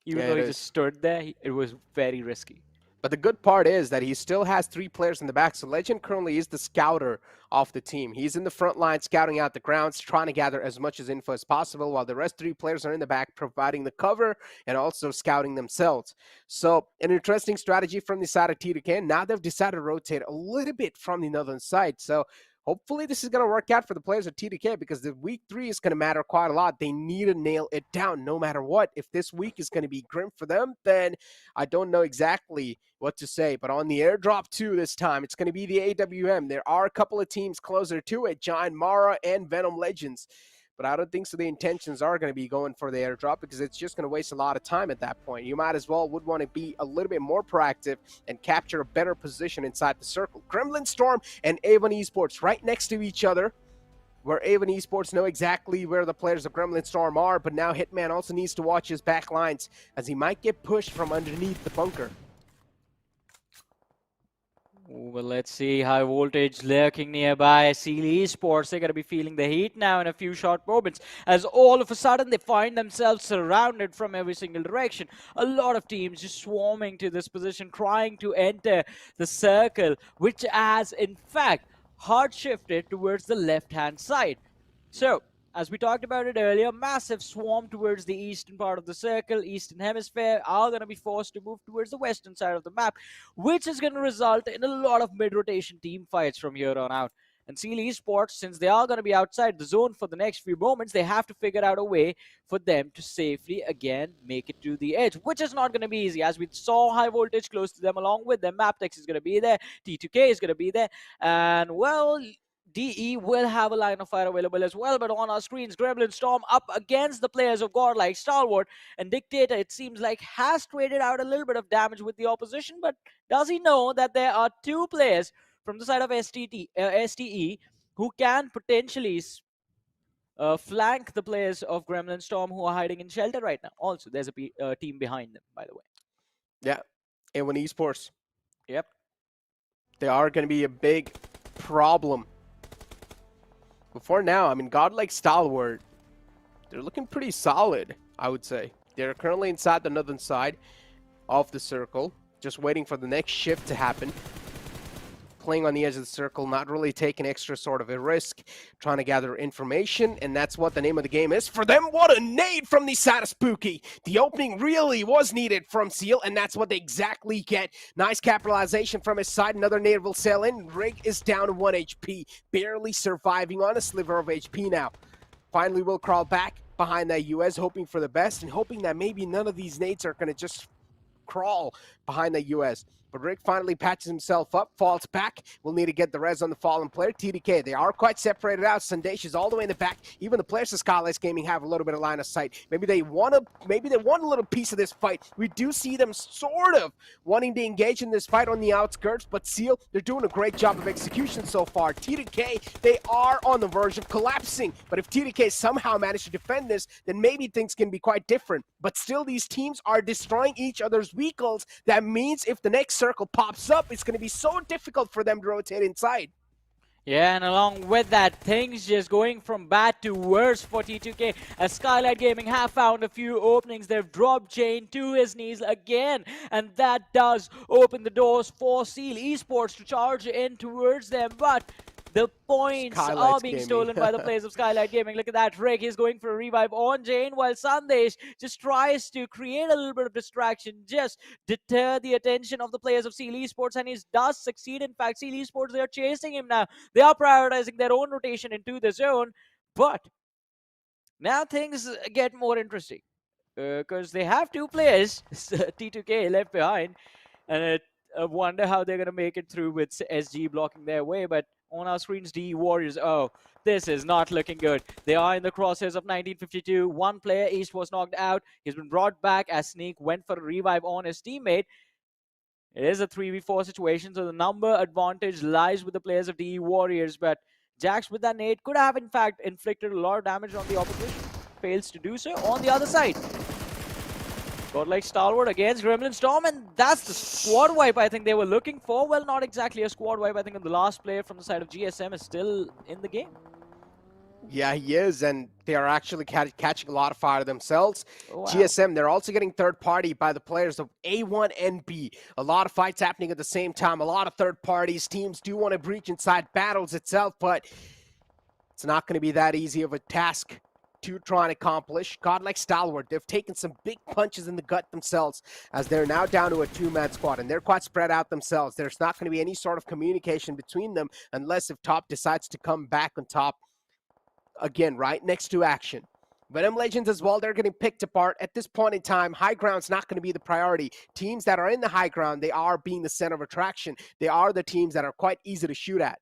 Even Yeah, though it he is. just stood there, it was very risky. But the good part is that he still has 3 players in the back. So Legend currently is the scouter of the team. He's in the front line scouting out the grounds, trying to gather as much as info as possible, while the rest 3 players are in the back providing the cover and also scouting themselves. So an interesting strategy from the side of T2K. Now they've decided to rotate a little bit from the northern side. So hopefully this is going to work out for the players of T2K, because the week 3 is going to matter quite a lot. They need to nail it down no matter what. If this week is going to be grim for them, then I don't know exactly what to say. But on the airdrop 2 this time, it's going to be the AWM. There are a couple of teams closer to it, Giant Mara and VENOM Legends. But I don't think so the intentions are going to be going for the airdrop, because it's just going to waste a lot of time at that point. You might as well would want to be a little bit more proactive and capture a better position inside the circle. Gremlin Storm and A+B+C+D Esports right next to each other, where A+B+C Esports know exactly where the players of Gremlin Storm are, but now Hitman also needs to watch his back lines, as he might get pushed from underneath the bunker. Well, let's see. High voltage lurking nearby. Seal Esports, they're going to be feeling the heat now in a few short moments, as all of a sudden they find themselves surrounded from every single direction. A lot of teams just swarming to this position, trying to enter the circle, which has in fact hard shifted towards the left-hand side. So, as we talked about it earlier, massive swarm towards the eastern part of the circle. Eastern hemisphere are going to be forced to move towards the western side of the map, which is going to result in a lot of mid-rotation team fights from here on out. And Seal Esports, since they are going to be outside the zone for the next few moments, they have to figure out a way for them to safely, again, make it to the edge, which is not going to be easy. As we saw, High Voltage close to them, along with them, MABETEX is going to be there, T2K is going to be there, and, well, DE will have a line of fire available as well. But on our screens, Gremlin Storm up against the players of Godlike Stalwart, and Dictator, it seems like, has traded out a little bit of damage with the opposition. But does he know that there are 2 players from the side of STE who can potentially flank the players of Gremlin Storm, who are hiding in shelter right now? Also, there's a team behind them, by the way. Yeah, A+B Esports. Yep. They are going to be a big problem. Before now, I mean, Godlike Stalwart, they're looking pretty solid, I would say. They're currently inside the northern side of the circle, just waiting for the next shift to happen. Playing on the edge of the circle, not really taking extra sort of a risk, trying to gather information, and that's what the name of the game is for them. What a nade from the side of Spooky. The opening really was needed from Seal, and that's what they exactly get. Nice capitalization from his side. Another nade will sail in. Rig is down to 1 HP, barely surviving on a sliver of HP now. Finally will crawl back behind that US, hoping for the best, and hoping that maybe none of these nades are going to just crawl behind the US. But Rick finally patches himself up, falls back. We'll need to get the res on the fallen player. T2K, they are quite separated out. Sandesh is all the way in the back. Even the players of Skylightz Gaming have a little bit of line of sight. Maybe they want a little piece of this fight. We do see them sort of wanting to engage in this fight on the outskirts, but Seal, they're doing a great job of execution so far. T2K, they are on the verge of collapsing. But if T2K somehow manage to defend this, then maybe things can be quite different. But still, these teams are destroying each other's vehicles. That means if the next circle pops up, it's going to be so difficult for them to rotate inside. Yeah, and along with that, things just going from bad to worse for T2K, as Skylightz Gaming have found a few openings. They've dropped Jane to his knees again, and that does open the doors for Seal Esports to charge in towards them. But the points Skylightz are being Gaming. stolen by the players of Skylightz Gaming. Look at that. Rick is going for a revive on Jane, while Sandesh just tries to create a little bit of distraction, just deter the attention of the players of Seal Esports, and he does succeed. In fact, Seal Esports, they are chasing him now. They are prioritizing their own rotation into the zone, but now things get more interesting. because they have 2 players, T2K left behind, and I wonder how they're going to make it through with SG blocking their way. But on our screens, DE Warriors, oh, this is not looking good. They are in the crosshairs of 1952. One player, East, was knocked out. He's been brought back as Sneak went for a revive on his teammate. It is a 3v4 situation, so the number advantage lies with the players of DE Warriors. But Jax with that nade could have, in fact, inflicted a lot of damage on the opposition. Fails to do so on the other side. Godlike Stalwart against Gremlin Storm, and that's the squad wipe I think they were looking for. Well, not exactly a squad wipe. I think the last player from the side of GSM is still in the game. Yeah, he is, and they are actually catching a lot of fire themselves. Oh, wow. GSM, they're also getting third party by the players of A1 and B. A lot of fights happening at the same time, a lot of third parties. Teams do want to breach inside battles itself, but it's not going to be that easy of a task to try and accomplish. Godlike Stalwart, they've taken some big punches in the gut themselves as they're now down to a 2-man squad, and they're quite spread out themselves. There's not going to be any sort of communication between them unless if top decides to come back on top again, right next to action. VENOM Legends as well, they're getting picked apart. At this point in time, high ground's not going to be the priority. Teams that are in the high ground, they are being the center of attraction. They are the teams that are quite easy to shoot at.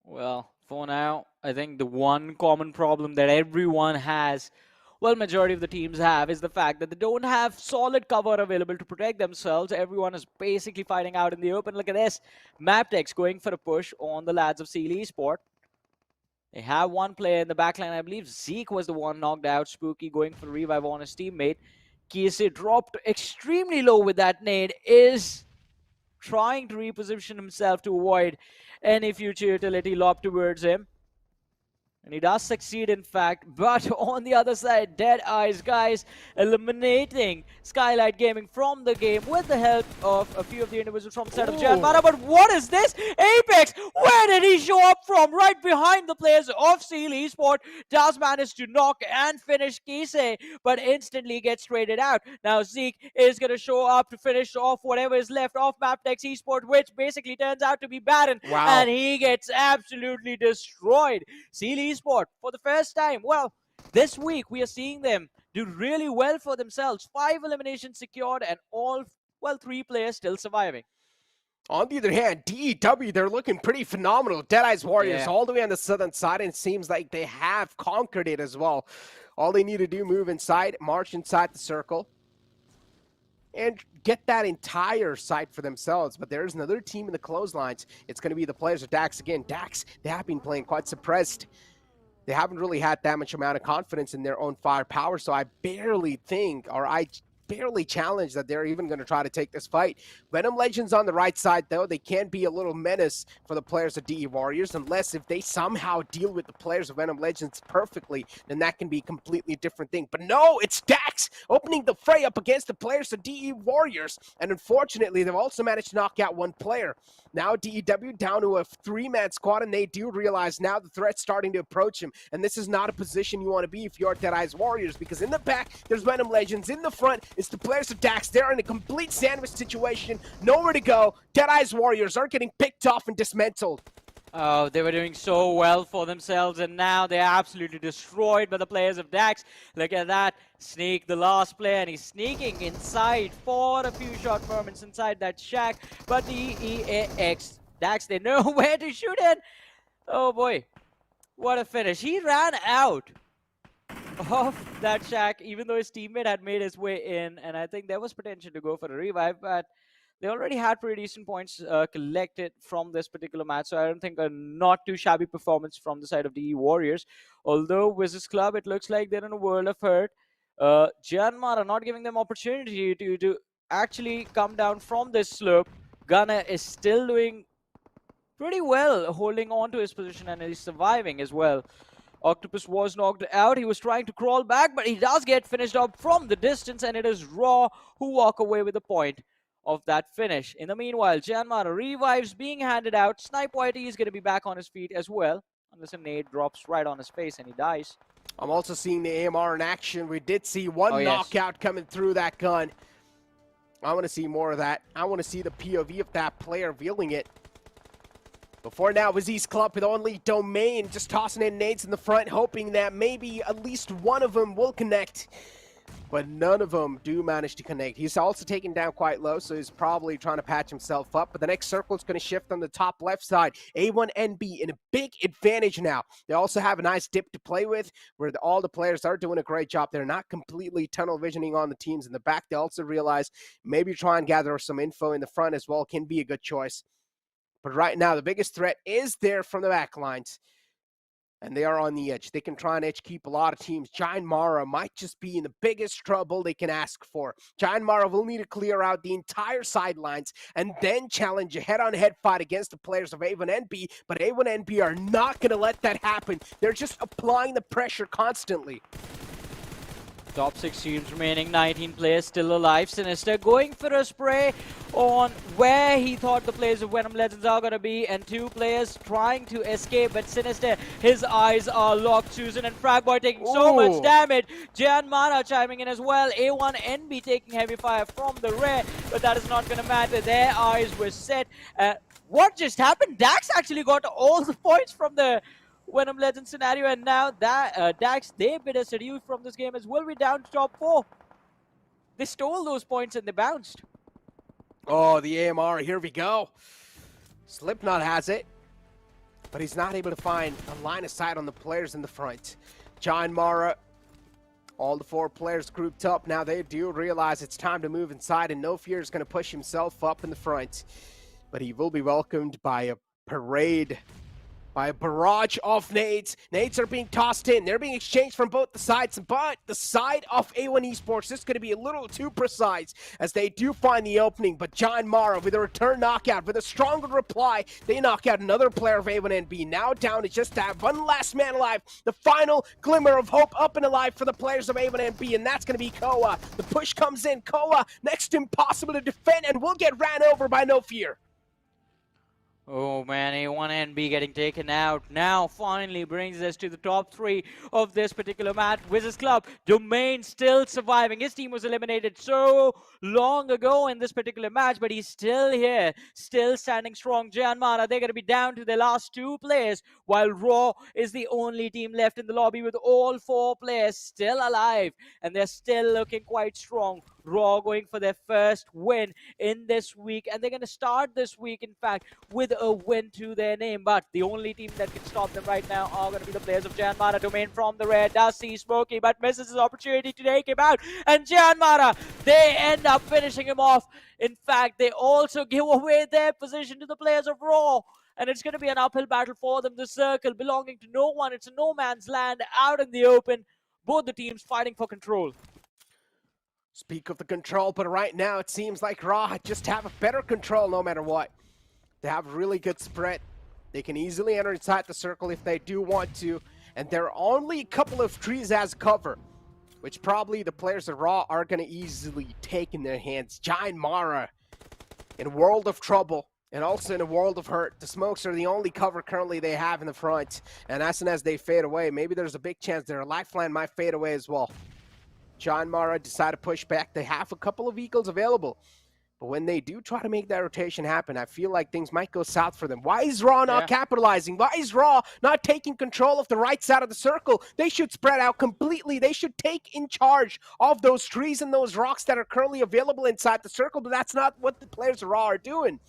Well, for now, I think the one common problem that everyone has, well, majority of the teams have, is the fact that they don't have solid cover available to protect themselves. Everyone is basically fighting out in the open. Look at this. MABETEX going for a push on the lads of Skylightz Esports. They have one player in the backline. I believe Zeke was the one knocked out. Spooky going for a revive on his teammate. Kiese dropped extremely low with that nade. Is trying to reposition himself to avoid any future utility lob towards him. And he does succeed, in fact. But on the other side, Dead Eyes, guys, eliminating Skylightz Gaming from the game with the help of a few of the individuals from the side of Janmara. But what is this? Apex, where did he show up from? Right behind the players of Skylightz Esports. Does manage to knock and finish Kiese, but instantly gets traded out. Now Zeke is going to show up to finish off whatever is left of MABETEX Esports, which basically turns out to be Baron. Wow. And he gets absolutely destroyed. Skylightz Esports, for the first time, well, this week we are seeing them do really well for themselves. 5 eliminations secured and all, well, 3 players still surviving. On the other hand, DEW, they're looking pretty phenomenal. Dead Eyes Warriors all the way on the southern side, and it seems like they have conquered it as well. All they need to do, move inside, march inside the circle, and get that entire site for themselves. But there's another team in the clotheslines. It's going to be the players of DAX again. DAX, they have been playing quite suppressed. They haven't really had that much amount of confidence in their own firepower, so I barely think, or I barely challenge that they're even going to try to take this fight. VENOM Legends on the right side, though, they can be a little menace for the players of DE Warriors, unless if they somehow deal with the players of VENOM Legends perfectly, then that can be a completely different thing. But no, it's Dax opening the fray up against the players of DE Warriors, and unfortunately, they've also managed to knock out one player. Now DEW down to a 3-man squad, and they do realize now the threat's starting to approach him, and this is not a position you want to be if you're Dead Eyes Warriors, because in the back, there's VENOM Legends. In the front, it's the players of Dax. They're in a complete sandwich situation, nowhere to go. Dead Eyes Warriors are getting picked off and dismantled. Oh, they were doing so well for themselves, and now they're absolutely destroyed by the players of Dax. Look at that. Sneak, the last player, and he's sneaking inside for a few short moments inside that shack. But the EAX, Dax, they know where to shoot in. Oh boy, what a finish. He ran out of that shack, even though his teammate had made his way in, and I think there was potential to go for a revive, but they already had pretty decent points collected from this particular match, so I don't think a not too shabby performance from the side of the Warriors. Although WIZZES Club, it looks like they're in a world of hurt. Janmar are not giving them opportunity to actually come down from this slope. Gunner is still doing pretty well, holding on to his position, and he's surviving as well. Octopus was knocked out. He was trying to crawl back, but he does get finished up from the distance, and it is Raw who walk away with the point of that finish. In the meanwhile, Janmar revives being handed out. Snipe Whitey is going to be back on his feet as well, unless a nade drops right on his face and he dies. I'm also seeing the AMR in action. We did see one knockout coming through that gun. I want to see more of that. I want to see the POV of that player wielding it. But for now, WIZZES Club with only Domain just tossing in nades in the front, hoping that maybe at least one of them will connect. But none of them do manage to connect. He's also taken down quite low, so he's probably trying to patch himself up. But the next circle is going to shift on the top left side. A1NB in a big advantage now. They also have a nice dip to play with, where all the players are doing a great job. They're not completely tunnel visioning on the teams in the back. They also realize maybe try and gather some info in the front as well can be a good choice. But right now, the biggest threat is there from the back lines. And they are on the edge. They can try and edge keep a lot of teams. Giant Mara might just be in the biggest trouble they can ask for. Giant Mara will need to clear out the entire sidelines and then challenge a head-on-head fight against the players of A1NB. But A1NB are not going to let that happen. They're just applying the pressure constantly. Top 6 teams remaining, 19 players still alive. Sinister going for a spray on where he thought the players of Venom Legends are going to be, and 2 players trying to escape, but Sinister, his eyes are locked. Susan and Fragboy taking so much damage. Jan Mara chiming in as well. A1NB taking heavy fire from the rear, but that is not going to matter. Their eyes were set. What just happened? Dax actually got all the points from the Venom Legends scenario, and now that Dax, they bit a seduce from this game as well. We're down to top 4. They stole those points and they bounced. Oh, the AMR, here we go. Slipknot has it, but he's not able to find a line of sight on the players in the front. Giant Mara, all the 4 players grouped up. Now they do realize it's time to move inside, and No Fear is going to push himself up in the front. But he will be welcomed by a parade, by a barrage of nades. Nades are being tossed in. They're being exchanged from both the sides, but the side of A1 Esports is going to be a little too precise as they do find the opening. But Giant Mara with a return knockout, with a stronger reply, they knock out another player of A1NB. Now down to just that one last man alive. The final glimmer of hope up and alive for the players of A1NB, and that's going to be Koa. The push comes in. Koa next to impossible to defend and will get ran over by No Fear. Oh man, A1NB getting taken out now finally brings us to the top 3 of this particular match. WIZZES Club, Domain still surviving. His team was eliminated so long ago in this particular match, but he's still here, still standing strong. Janmana, they're going to be down to their last 2 players, while Raw is the only team left in the lobby with all 4 players still alive, and they're still looking quite strong. Raw going for their first win in this week, and they're going to start this week, in fact, with a win to their name. But the only team that can stop them right now are going to be the players of Janmara. Domain from the rear does see Smokey, but misses his opportunity to take him out. And Janmara, they end up finishing him off. In fact, they also give away their position to the players of Raw. And it's going to be an uphill battle for them. The circle belonging to no one. It's a no man's land out in the open. Both the teams fighting for control. Speak of the control, but right now it seems like Raw just have a better control no matter what. They have really good spread. They can easily enter inside the circle if they do want to, and there are only a couple of trees as cover, which probably the players of Raw are going to easily take in their hands. Giant Mara in a world of trouble, and also in a world of hurt. The smokes are the only cover currently they have in the front, and as soon as they fade away, maybe there's a big chance their lifeline might fade away as well. Giant Mara decide to push back. They have a couple of vehicles available. But when they do try to make that rotation happen, I feel like things might go south for them. Why is Raw not capitalizing? Why is Raw not taking control of the right side of the circle? They should spread out completely. They should take in charge of those trees and those rocks that are currently available inside the circle, but that's not what the players of Raw are doing.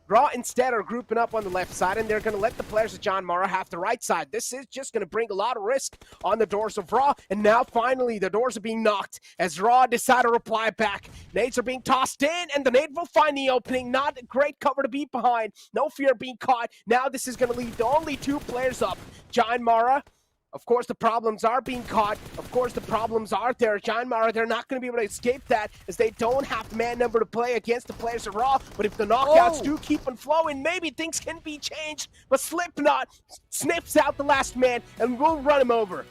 Raw instead are grouping up on the left side, and they're going to let the players of Giant Mara have the right side. This is just going to bring a lot of risk on the doors of Raw, and now finally the doors are being knocked as Raw decide to reply back. Nades are being tossed in, and the nade will find the opening. Not a great cover to be behind. No Fear being caught. Now this is going to leave the only 2 players up. Giant Mara. Of course, the problems are being caught. Of course, the problems are there. Giant Mara, they're not going to be able to escape that as they don't have the man number to play against the players of Raw. But if the knockouts do keep on flowing, maybe things can be changed. But Slipknot snips out the last man and will run him over.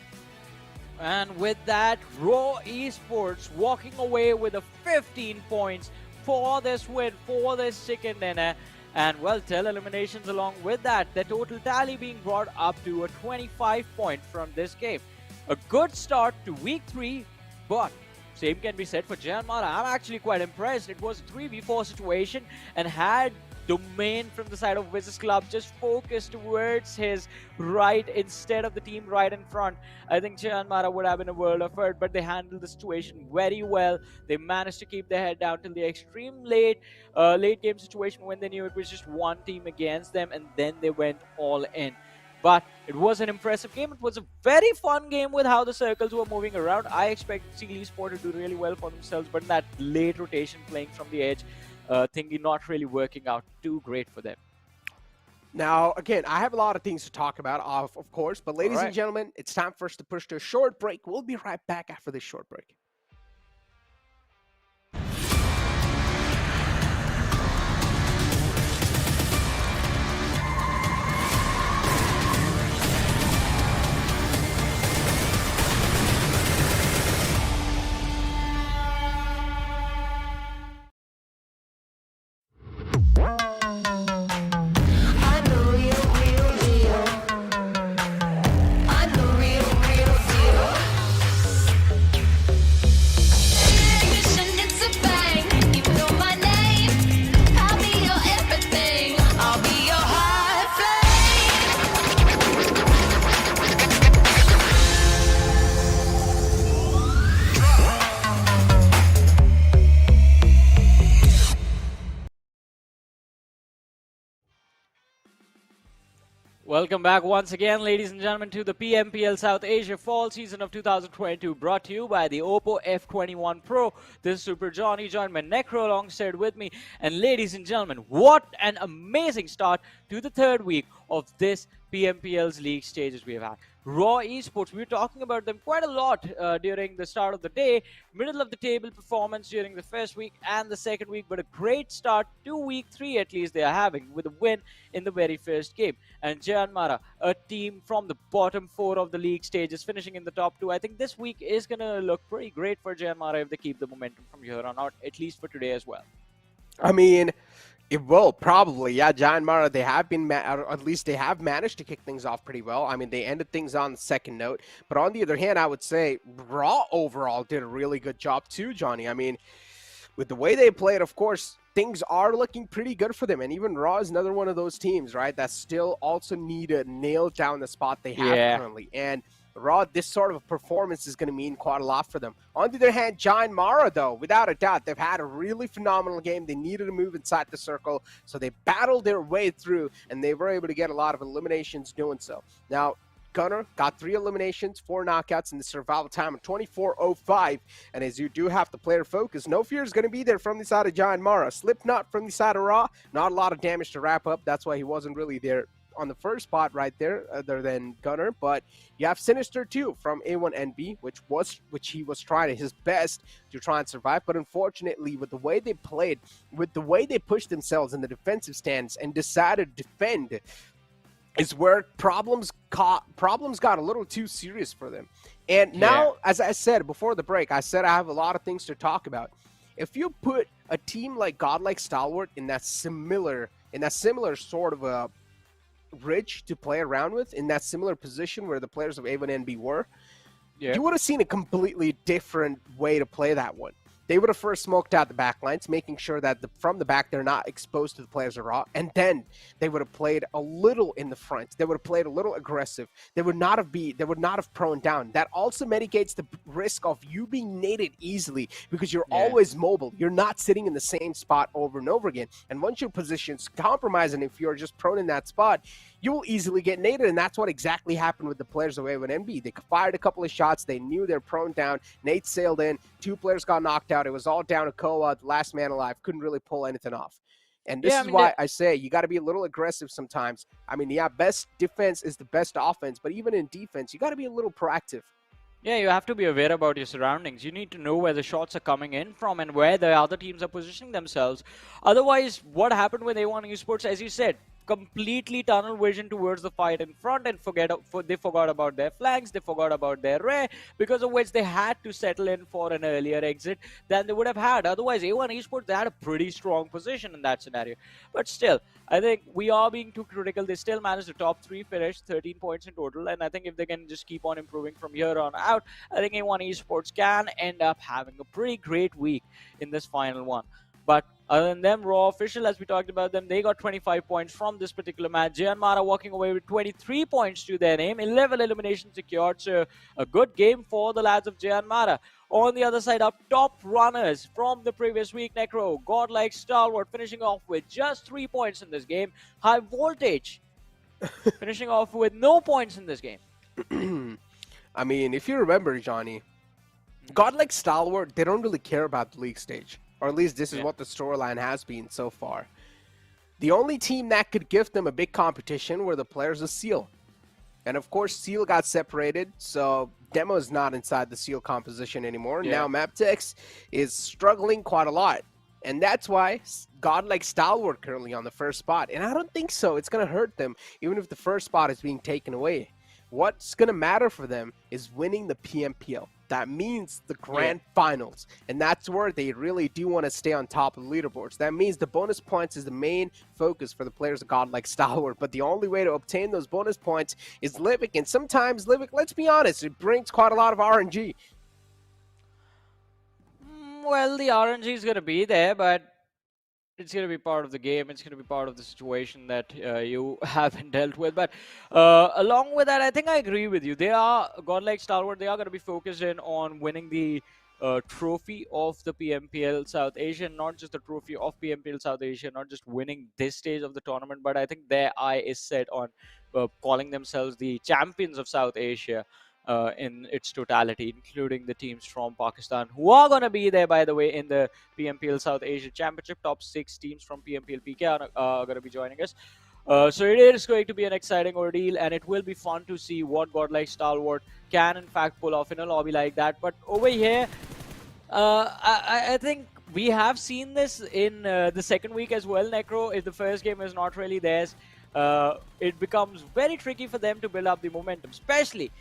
And with that, Raw Esports walking away with a 15 points for this win, for this chicken dinner. And well, 10 eliminations along with that. The total tally being brought up to a 25 point from this game. A good start to week 3, but same can be said for Janmara. I'm actually quite impressed. It was a 3v4 situation, and had domain from the side of WIZZES Club, just focused towards his right instead of the team right in front. I think Mara would have been a world of hurt, but they handled the situation very well. They managed to keep their head down till the extreme late game situation when they knew it was just one team against them, and then they went all in. But it was an impressive game. It was a very fun game with how the circles were moving around. I expected Seal Esports to do really well for themselves, but that late rotation playing from the edge, thingy not really working out too great for them. Now, again, I have a lot of things to talk about, of course, but ladies and gentlemen, it's time for us to push to a short break. We'll be right back after this short break. Welcome back once again, ladies and gentlemen, to the PMPL South Asia Fall Season of 2022, brought to you by the Oppo F21 Pro. This is Super Johnny, joined by Necro alongside with me. And ladies and gentlemen, what an amazing start to the third week of this PMPL's league stages we have had. Raw Esports, we were talking about them quite a lot during the start of the day, middle of the table performance during the first week and the second week, but a great start to week 3 at least they are having with a win in the very first game. And Mara, a team from the bottom 4 of the league stages, finishing in the top 2. I think this week is going to look pretty great for Mara if they keep the momentum from here on out, at least for today as well. I mean, it will probably, yeah. Mara, they have been, or at least they have managed to kick things off pretty well. I mean, they ended things on the second note. But on the other hand, I would say Raw overall did a really good job too, Johnny. I mean, with the way they played, of course, things are looking pretty good for them. And even Raw is another one of those teams, right, that still also need to nail down the spot they have currently. And Raw, this sort of a performance is going to mean quite a lot for them. On the other hand, Mara, though, without a doubt, they've had a really phenomenal game. They needed to move inside the circle, so they battled their way through, and they were able to get a lot of eliminations doing so. Now, Gunner got 3 eliminations, 4 knockouts in the survival time of 24:05. And as you do have to player focus, no fear is going to be there from the side of Mara. Slipknot from the side of Raw, not a lot of damage to wrap up. That's why he wasn't really there on the first spot right there, other than Gunner. But you have Sinister too from A1NB, which he was trying his best to try and survive. But unfortunately, with the way they played, with the way they pushed themselves in the defensive stance and decided to defend, is where problems got a little too serious for them. And now, as I said before the break, I said I have a lot of things to talk about. If you put a team like Godlike Stalwart in that similar sort of a bridge to play around with, in that similar position where the players of A1NB were, you would have seen a completely different way to play that one. They would have first smoked out the back lines, making sure that from the back they're not exposed to the players of Raw, and then they would have played a little in the front. They would have played a little aggressive. They would not have prone down. That also mitigates the risk of you being naded easily because you're always mobile. You're not sitting in the same spot over and over again. And once your position's compromised, and if you're just prone in that spot, you will easily get naded, and that's what exactly happened with the players of A1NB. They fired a couple of shots. They knew they're prone down. Nate sailed in. 2 players got knocked out. It was all down to Koa, the last man alive. Couldn't really pull anything off. And this is why I say you got to be a little aggressive sometimes. I mean, best defense is the best offense, but even in defense, you got to be a little proactive. Yeah, you have to be aware about your surroundings. You need to know where the shots are coming in from and where the other teams are positioning themselves. Otherwise, what happened with A1 Esports, as you said, completely tunnel vision towards the fight in front and they forgot about their flanks, they forgot about their rear, because of which they had to settle in for an earlier exit than they would have had. Otherwise, A1 Esports, they had a pretty strong position in that scenario. But still, I think we are being too critical. They still managed the top 3 finish, 13 points in total, and I think if they can just keep on improving from here on out, I think A1 Esports can end up having a pretty great week in this final one. But other than them, Raw Official, as we talked about them, they got 25 points from this particular match. Janmara walking away with 23 points to their name, 11 eliminations secured. So a good game for the lads of Janmara. On the other side, our top runners from the previous week, Necro, Godlike Stalwart, finishing off with just 3 points in this game. High Voltage finishing off with no points in this game. I mean, if you remember, Johnny, Godlike Stalwart, they don't really care about the league stage. Or at least this is what the storyline has been so far. The only team that could give them a big competition were the players of Seal. And of course, Seal got separated, so Demo is not inside the Seal composition anymore. Now MABETEX is struggling quite a lot. And that's why Godlike Stalwart currently on the first spot. And I don't think so. It's going to hurt them, even if the first spot is being taken away. What's going to matter for them is winning the PMPL. That means the grand finals. And that's where they really do want to stay on top of the leaderboards. That means the bonus points is the main focus for the players of Godlike Stalwart. But the only way to obtain those bonus points is Livic. And sometimes Livic, let's be honest, it brings quite a lot of RNG. Well, the RNG is going to be there, but it's going to be part of the game. It's going to be part of the situation that you haven't dealt with. But along with that, I think I agree with you. They are, Godlike Stalwart, they are going to be focused in on winning the trophy of the PMPL South Asia, not just the trophy of PMPL South Asia, not just winning this stage of the tournament, but I think their eye is set on calling themselves the champions of South Asia. In its totality, including the teams from Pakistan, who are going to be there, by the way, in the PMPL South Asia Championship. Top 6 teams from PMPL PK are going to be joining us. So it is going to be an exciting ordeal, and it will be fun to see what Godlike Stalwart can, in fact, pull off in a lobby like that. But over here, I think we have seen this in the second week as well, Necro. If the first game is not really theirs, it becomes very tricky for them to build up the momentum, especially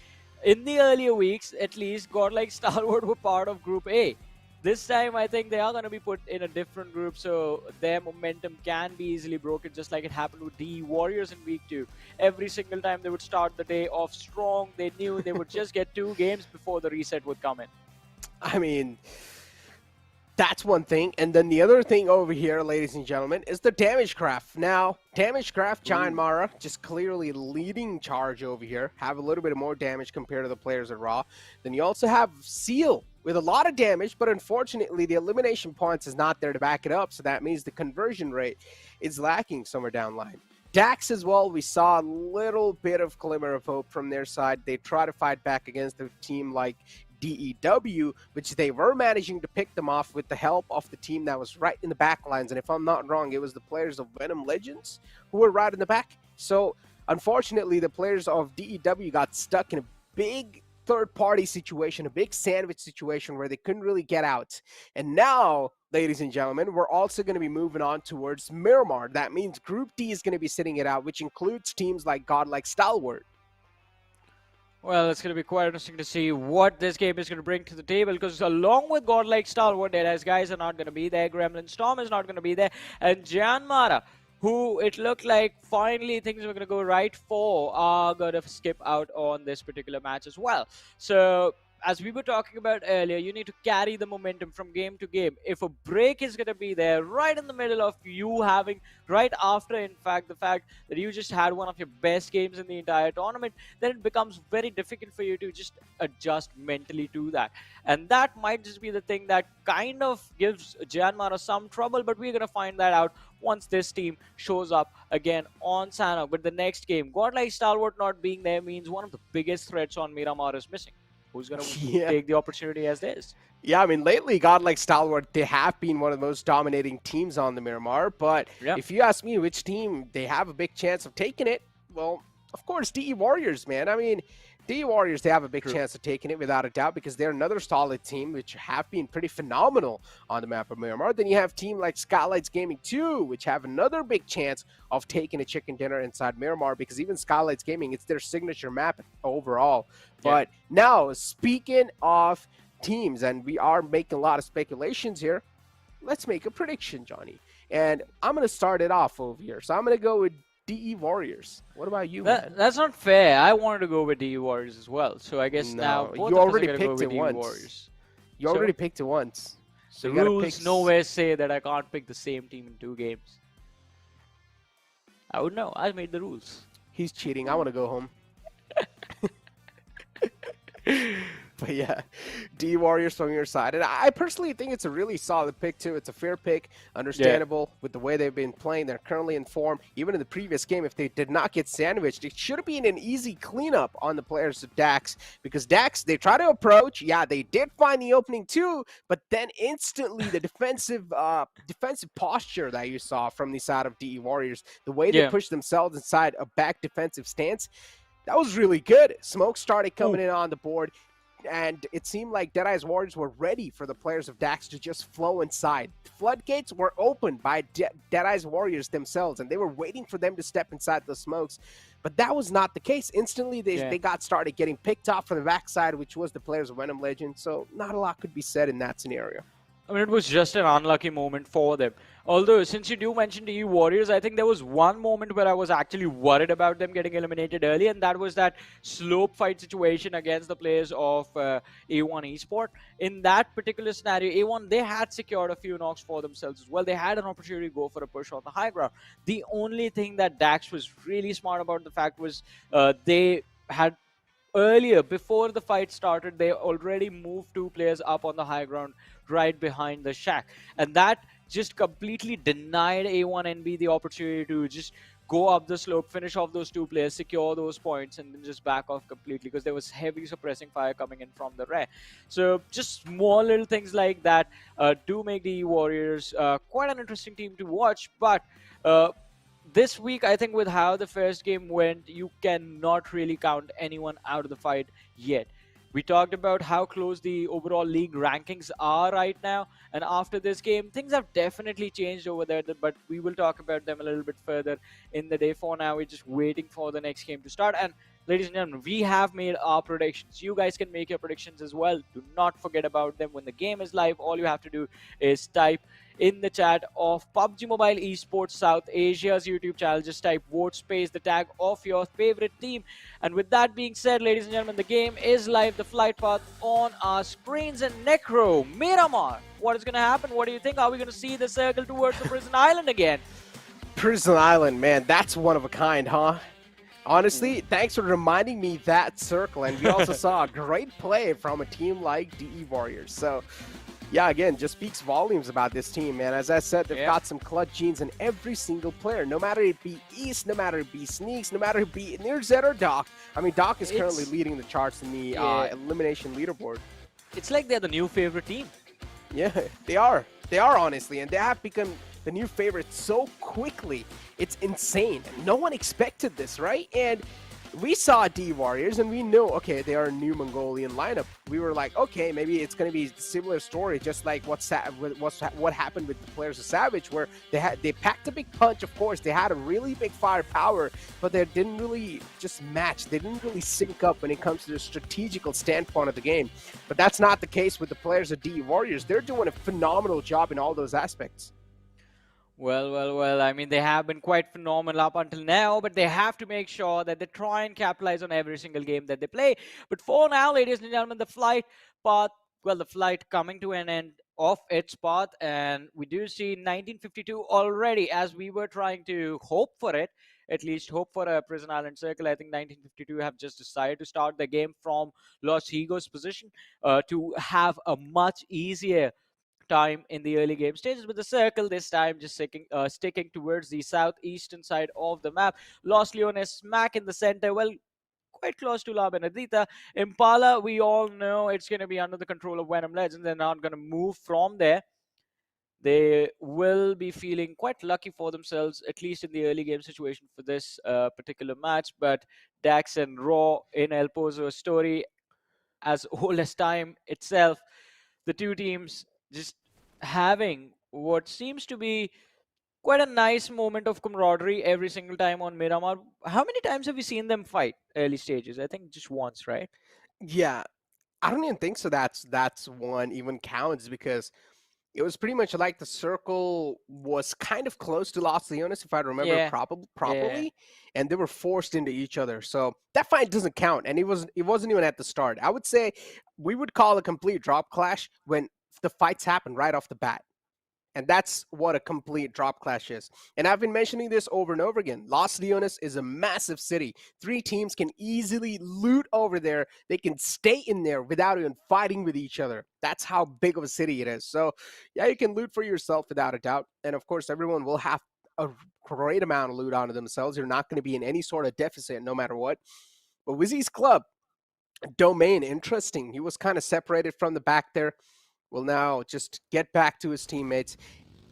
in the earlier weeks. At least Godlike Stalwart were part of Group A. This time, I think they are going to be put in a different group, so their momentum can be easily broken, just like it happened with DE Warriors in Week 2. Every single time they would start the day off strong, they knew they would just get 2 games before the reset would come in. I mean, that's one thing. And then the other thing over here, ladies and gentlemen, is the Damage Craft. Now, Damage Craft, Janmara, just clearly leading charge over here. Have a little bit more damage compared to the players at Raw. Then you also have Seal with a lot of damage, but unfortunately, the elimination points is not there to back it up. So that means the conversion rate is lacking somewhere down the line. Dax as well, we saw a little bit of glimmer of hope from their side. They try to fight back against a team like DEW, which they were managing to pick them off with the help of the team that was right in the back lines. And if I'm not wrong, it was the players of VENOM Legends who were right in the back. So unfortunately, the players of DEW got stuck in a big third-party situation, a big sandwich situation where they couldn't really get out. And now, ladies and gentlemen, we're also going to be moving on towards Miramar. That means Group D is going to be sitting it out, which includes teams like Godlike Stalwart. Well, it's going to be quite interesting to see what this game is going to bring to the table, because along with Godlike Stalwart, their guys are not going to be there. Gremlin Storm is not going to be there. And Janmara, who it looked like finally things were going to go right for, are going to skip out on this particular match as well. So, as we were talking about earlier, you need to carry the momentum from game to game. If a break is going to be there right in the middle of you having, right after, in fact, the fact that you just had one of your best games in the entire tournament, then it becomes very difficult for you to just adjust mentally to that. And that might just be the thing that kind of gives Janmara some trouble, but we're going to find that out once this team shows up again on Sanhok. But the next game, Godlike Stalwart not being there means one of the biggest threats on Miramar is missing. Who's going to take the opportunity as this? Yeah, I mean, lately, Godlike Stalwart, they have been one of the most dominating teams on the Miramar. But if you ask me which team they have a big chance of taking it, well, of course, DE Warriors, man. I mean, DE Warriors, they have a big chance of taking it without a doubt, because they're another solid team which have been pretty phenomenal on the map of Miramar. Then you have team like Skylightz Gaming too, which have another big chance of taking a chicken dinner inside Miramar, because even Skylightz Gaming, it's their signature map overall. But now, speaking of teams, and we are making a lot of speculations here, let's make a prediction, Johnny. And I'm going to start it off over here. So I'm going to go with DE Warriors. What about you, man? That's not fair. I wanted to go with DE Warriors as well. So I guess now both you of already us are picked go it with DE once. Warriors. You already picked it once. The you gotta rules pick nowhere say that I can't pick the same team in 2 games. I would know. I made the rules. He's cheating. I want to go home. But yeah, D Warriors from your side. And I personally think it's a really solid pick, too. It's a fair pick, understandable with the way they've been playing. They're currently in form. Even in the previous game, if they did not get sandwiched, it should have been an easy cleanup on the players of Dax. Because Dax, they try to approach. Yeah, they did find the opening, too. But then instantly, the defensive posture that you saw from the side of DE Warriors, the way they pushed themselves inside a back defensive stance, that was really good. Smoke started coming in on the board. And it seemed like Deadeye's Warriors were ready for the players of Dax to just flow inside. The floodgates were opened by Deadeye's Warriors themselves, and they were waiting for them to step inside the smokes. But that was not the case. Instantly, they got started getting picked off from the backside, which was the players of VENOM Legends. So not a lot could be said in that scenario. I mean, it was just an unlucky moment for them. Although, since you do mention the Warriors, I think there was one moment where I was actually worried about them getting eliminated early, and that was that slope fight situation against the players of A1 Esports. In that particular scenario, A1, they had secured a few knocks for themselves as well. They had an opportunity to go for a push on the high ground. The only thing that Dax was really smart about the fact was they had earlier, before the fight started, they already moved 2 players up on the high ground right behind the shack. And that just completely denied A1NB the opportunity to just go up the slope, finish off those 2 players, secure those points, and then just back off completely because there was heavy suppressing fire coming in from the rear. So just small little things like that do make the Warriors quite an interesting team to watch. But this week, I think with how the first game went, you cannot really count anyone out of the fight yet. We talked about how close the overall league rankings are right now. And after this game, things have definitely changed over there. But we will talk about them a little bit further in the day. For now, we're just waiting for the next game to start. And ladies and gentlemen, we have made our predictions. You guys can make your predictions as well. Do not forget about them. When the game is live, all you have to do is type in the chat of PUBG Mobile Esports South Asia's YouTube channel. Just type vote space the tag of your favorite team. And with that being said, ladies and gentlemen, the game is live. The flight path on our screens. And Necro, Miramar, what is going to happen? What do you think? Are we going to see the circle towards the Prison Island again? Prison Island, man, that's one of a kind, huh? Honestly, thanks for reminding me that circle. And we also saw a great play from a team like DE Warriors. So yeah, again, just speaks volumes about this team, man. As I said, they've got some clutch genes in every single player. No matter it be East, no matter it be Sneaks, no matter it be near Zed or Doc. I mean, Doc is currently leading the charts in the elimination leaderboard. It's like they're the new favorite team. Yeah, they are. They are, honestly. And they have become the new favorite so quickly. It's insane. No one expected this, right? And we saw D Warriors and we knew, okay, they are a new Mongolian lineup. We were like, okay, maybe it's going to be a similar story, just like what happened with the players of Savage, where they packed a big punch. Of course, they had a really big firepower, but they didn't really just match. They didn't really sync up when it comes to the strategical standpoint of the game. But that's not the case with the players of D Warriors. They're doing a phenomenal job in all those aspects. Well, I mean, they have been quite phenomenal up until now, but they have to make sure that they try and capitalize on every single game that they play. But for now, ladies and gentlemen, the flight path, well, the flight coming to an end of its path, and we do see 1952 already, as we were trying to hope for it, at least hope for a Prison Island circle. I think 1952 have just decided to start the game from Los Higos position to have a much easier time in the early game stages, with the circle this time just sticking towards the southeastern side of the map. Los Leones smack in the center, well, quite close to La Benedita. Impala, we all know it's going to be under the control of VENOM Legends. They're not going to move from there. They will be feeling quite lucky for themselves, at least in the early game situation for this particular match. But Dax and Raw in El Pozo, story as old as time itself. The two teams just having what seems to be quite a nice moment of camaraderie every single time on Miramar. How many times have we seen them fight early stages? I think just once, right? Yeah, I don't even think so. That's one even counts, because it was pretty much like the circle was kind of close to Los Leones, if I remember properly, and they were forced into each other. So that fight doesn't count, and it wasn't even at the start. I would say we would call a complete drop clash when the fights happen right off the bat. And that's what a complete drop clash is. And I've been mentioning this over and over again. Los Leones is a massive city. 3 teams can easily loot over there. They can stay in there without even fighting with each other. That's how big of a city it is. So, yeah, you can loot for yourself without a doubt. And, of course, everyone will have a great amount of loot onto themselves. You're not going to be in any sort of deficit no matter what. But WIZZES club, Domain, interesting. He was kind of separated from the back there. Will now just get back to his teammates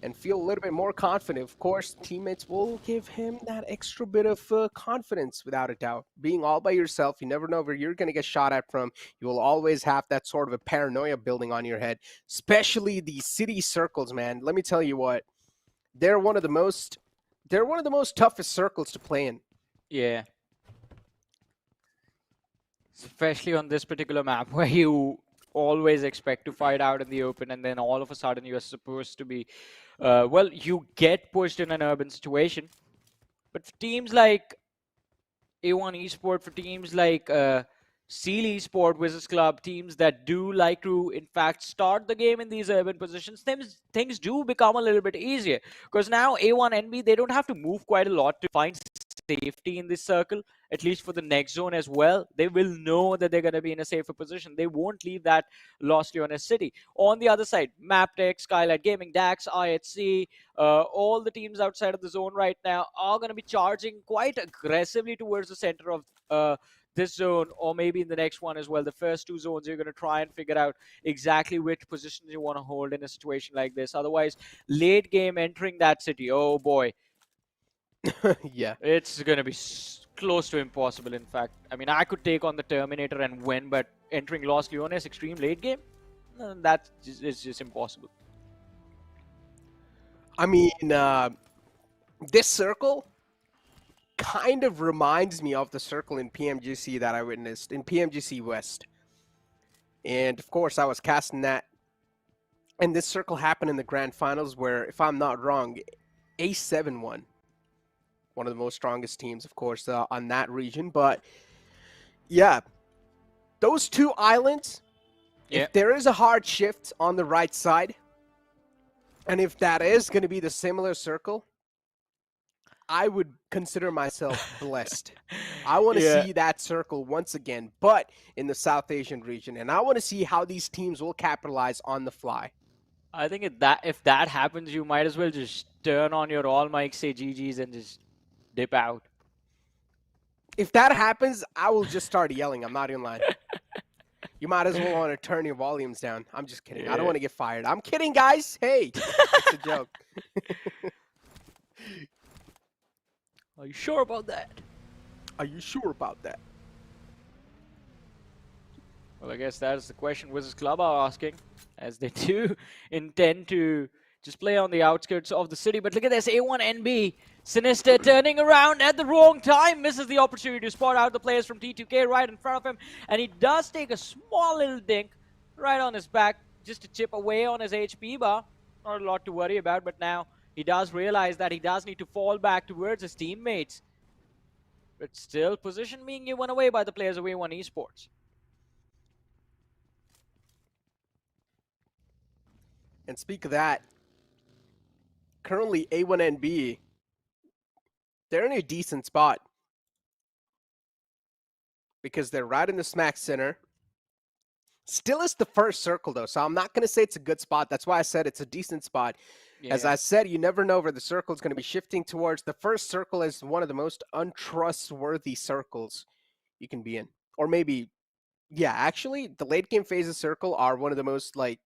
and feel a little bit more confident. Of course, teammates will give him that extra bit of confidence without a doubt. Being all by yourself, you never know where you're going to get shot at from. You will always have that sort of a paranoia building on your head, especially the city circles, man. Let me tell you what, they're one of the most toughest circles to play in. Yeah. Especially on this particular map where you always expect to fight out in the open, and then all of a sudden you are supposed to be well, you get pushed in an urban situation. But for teams like A1 Esport, for teams like Seal Esport, WIZZES Club, teams that do like to in fact start the game in these urban positions, things do become a little bit easier, because now A1NB, they don't have to move quite a lot to find safety in this circle, at least for the next zone as well. They will know that they're going to be in a safer position. They won't leave that Los Leones city. On the other side, MABETEX, Skylightz Gaming, DAX, IHC, all the teams outside of the zone right now are going to be charging quite aggressively towards the center of this zone, or maybe in the next one as well. The first 2 zones, you're going to try and figure out exactly which positions you want to hold in a situation like this. Otherwise, late game entering that city, oh boy. Yeah. It's going to be close to impossible, in fact. I mean, I could take on the Terminator and win, but entering Los Leones extreme late game, that is just impossible. I mean, this circle kind of reminds me of the circle in PMGC that I witnessed, in PMGC West. And, of course, I was casting that. And this circle happened in the grand finals where, if I'm not wrong, A7 won. One of the most strongest teams, of course, on that region. But, yeah, those 2 islands, if there is a hard shift on the right side, and if that is going to be the similar circle, I would consider myself blessed. I want to see that circle once again, but in the South Asian region. And I want to see how these teams will capitalize on the fly. I think if that happens, you might as well just turn on your all mics, say GG's, and just dip out. If that happens, I will just start yelling. I'm not even lying. You might as well want to turn your volumes down. I'm just kidding. I don't want to get fired. I'm kidding, guys. Hey, it's a joke. Are you sure about that? Are you sure about that? Well, I guess that is the question WIZZES Club are asking, as they do intend to just play on the outskirts of the city. But look at this, A1NB, Sinister turning around at the wrong time, misses the opportunity to spot out the players from T2K right in front of him, and he does take a small little dink right on his back just to chip away on his HP bar. Not a lot to worry about, but now he does realize that he does need to fall back towards his teammates. But still, position being given away by the players of A1 Esports. And speak of that, currently A1NB, they're in a decent spot because they're right in the smack center. Still is the first circle though, so I'm not going to say it's a good spot. That's why I said it's a decent spot. Yeah. As I said, you never know where the circle is going to be shifting towards. The first circle is one of the most untrustworthy circles you can be in. Or maybe, yeah, actually, the late game phases circle are one of the most, like,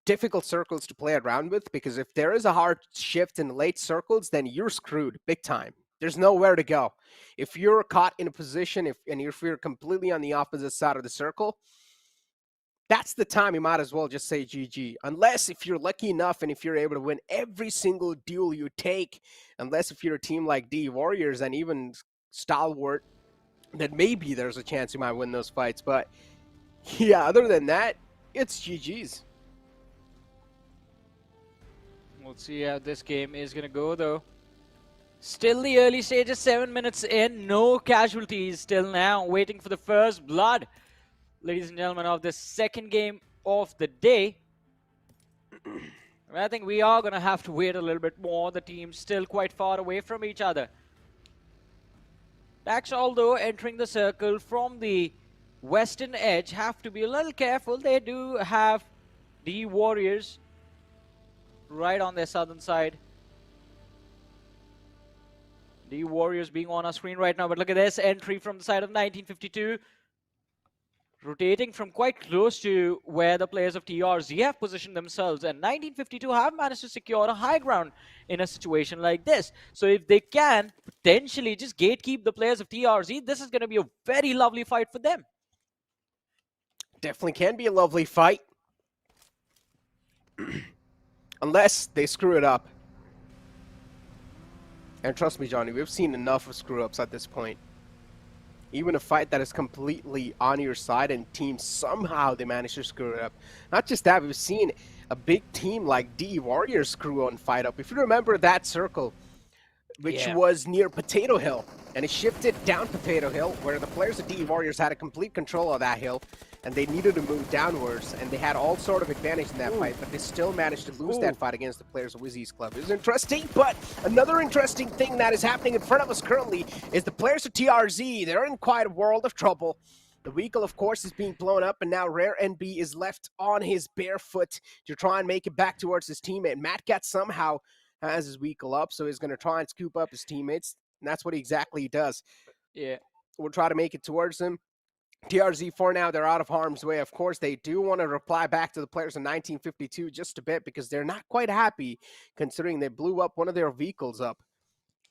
difficult circles to play around with, because if there is a hard shift in the late circles, then you're screwed big time. There's nowhere to go. If you're caught in a position, if you're completely on the opposite side of the circle, that's the time you might as well just say GG. Unless if you're lucky enough and if you're able to win every single duel you take, unless if you're a team like D Warriors and even Stalwart, then maybe there's a chance you might win those fights. But yeah, other than that, it's GG's. We'll see how this game is going to go, though. Still the early stages, 7 minutes in. No casualties still now. Waiting for the first blood, ladies and gentlemen, of the second game of the day. I think we are going to have to wait a little bit more. The team's still quite far away from each other. Dax, although entering the circle from the western edge, have to be a little careful. They do have the Warriors right on their southern side. The Warriors being on our screen right now, but look at this entry from the side of 1952. Rotating from quite close to where the players of TRZ have positioned themselves, and 1952 have managed to secure a high ground in a situation like this. So if they can potentially just gatekeep the players of TRZ, this is going to be a very lovely fight for them. Definitely can be a lovely fight. Unless they screw it up. And trust me, Johnny, we've seen enough of screw-ups at this point. Even a fight that is completely on your side and teams somehow they manage to screw it up. Not just that, we've seen a big team like D Warriors screw on fight up. If you remember that circle, which was near Potato Hill, and it shifted down Potato Hill, where the players of D Warriors had a complete control of that hill, and they needed to move downwards, and they had all sort of advantage in that fight, but they still managed to lose that fight against the players of WIZZES Club. It was interesting, but another interesting thing that is happening in front of us currently is the players of TRZ. They're in quite a world of trouble. The vehicle, of course, is being blown up, and now Rare NB is left on his bare foot to try and make it back towards his teammate. Matcat somehow has his vehicle up, so he's going to try and scoop up his teammates, and that's what exactly he does. Yeah. We'll try to make it towards him. TRZ, for now, they're out of harm's way. Of course, they do want to reply back to the players in 1952 just a bit because they're not quite happy considering they blew up one of their vehicles up.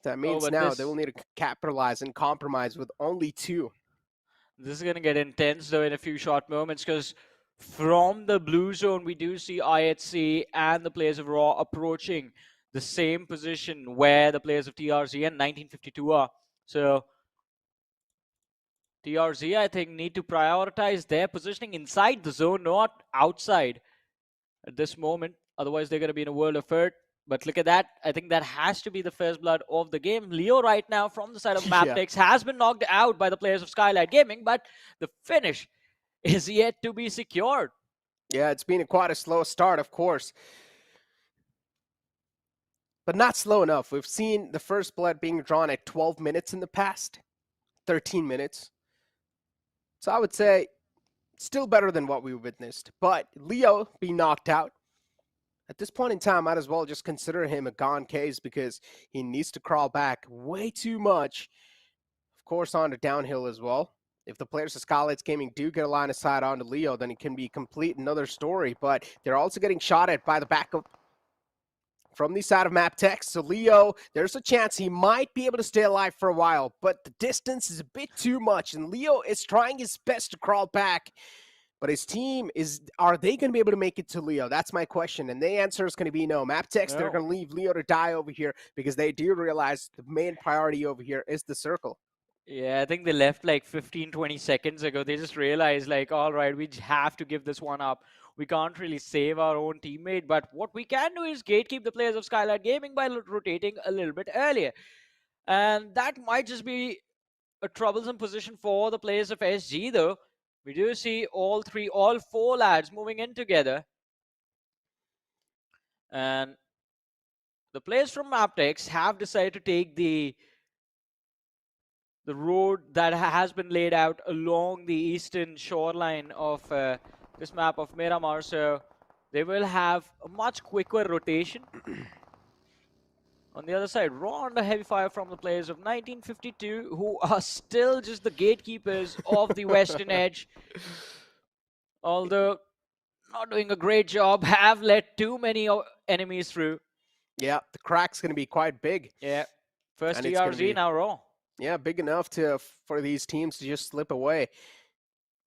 That means now they will need to capitalize and compromise with only 2. This is going to get intense, though, in a few short moments because from the blue zone, we do see IHC and the players of Raw approaching the same position where the players of TRZ and 1952 are. So TRZ, I think, need to prioritize their positioning inside the zone, not outside at this moment. Otherwise, they're going to be in a world of hurt. But look at that. I think that has to be the first blood of the game. Leo right now from the side of MABETEX has been knocked out by the players of Skylightz Gaming, but the finish is yet to be secured. Yeah, it's been quite a slow start, of course. But not slow enough. We've seen the first blood being drawn at 12 minutes in the past. 13 minutes. So I would say still better than what we witnessed. But Leo being knocked out, at this point in time, might as well just consider him a gone case because he needs to crawl back way too much. Of course, on the downhill as well. If the players of Skylightz Gaming do get a line of sight onto Leo, then it can be complete another story. But they're also getting shot at by the backup from the side of MABETEX. So Leo, there's a chance he might be able to stay alive for a while, but the distance is a bit too much, and Leo is trying his best to crawl back. But his team are they going to be able to make it to Leo? That's my question. And the answer is going to be no. MABETEX, they're going to leave Leo to die over here because they do realize the main priority over here is the circle. Yeah, I think they left like 15, 20 seconds ago. They just realized like, all right, we have to give this one up. We can't really save our own teammate, but what we can do is gatekeep the players of Skylightz Gaming by rotating a little bit earlier. And that might just be a troublesome position for the players of SG, though. We do see all 4 lads moving in together. And the players from MABETEX have decided to take the road that has been laid out along the eastern shoreline of this map of Miramar. So they will have a much quicker rotation. On the other side, Raw under heavy fire from the players of 1952, who are still just the gatekeepers of the western edge. Although not doing a great job, have let too many enemies through. Yeah, the crack's going to be quite big. Yeah, first TRZ, now Raw. Yeah, big enough for these teams to just slip away.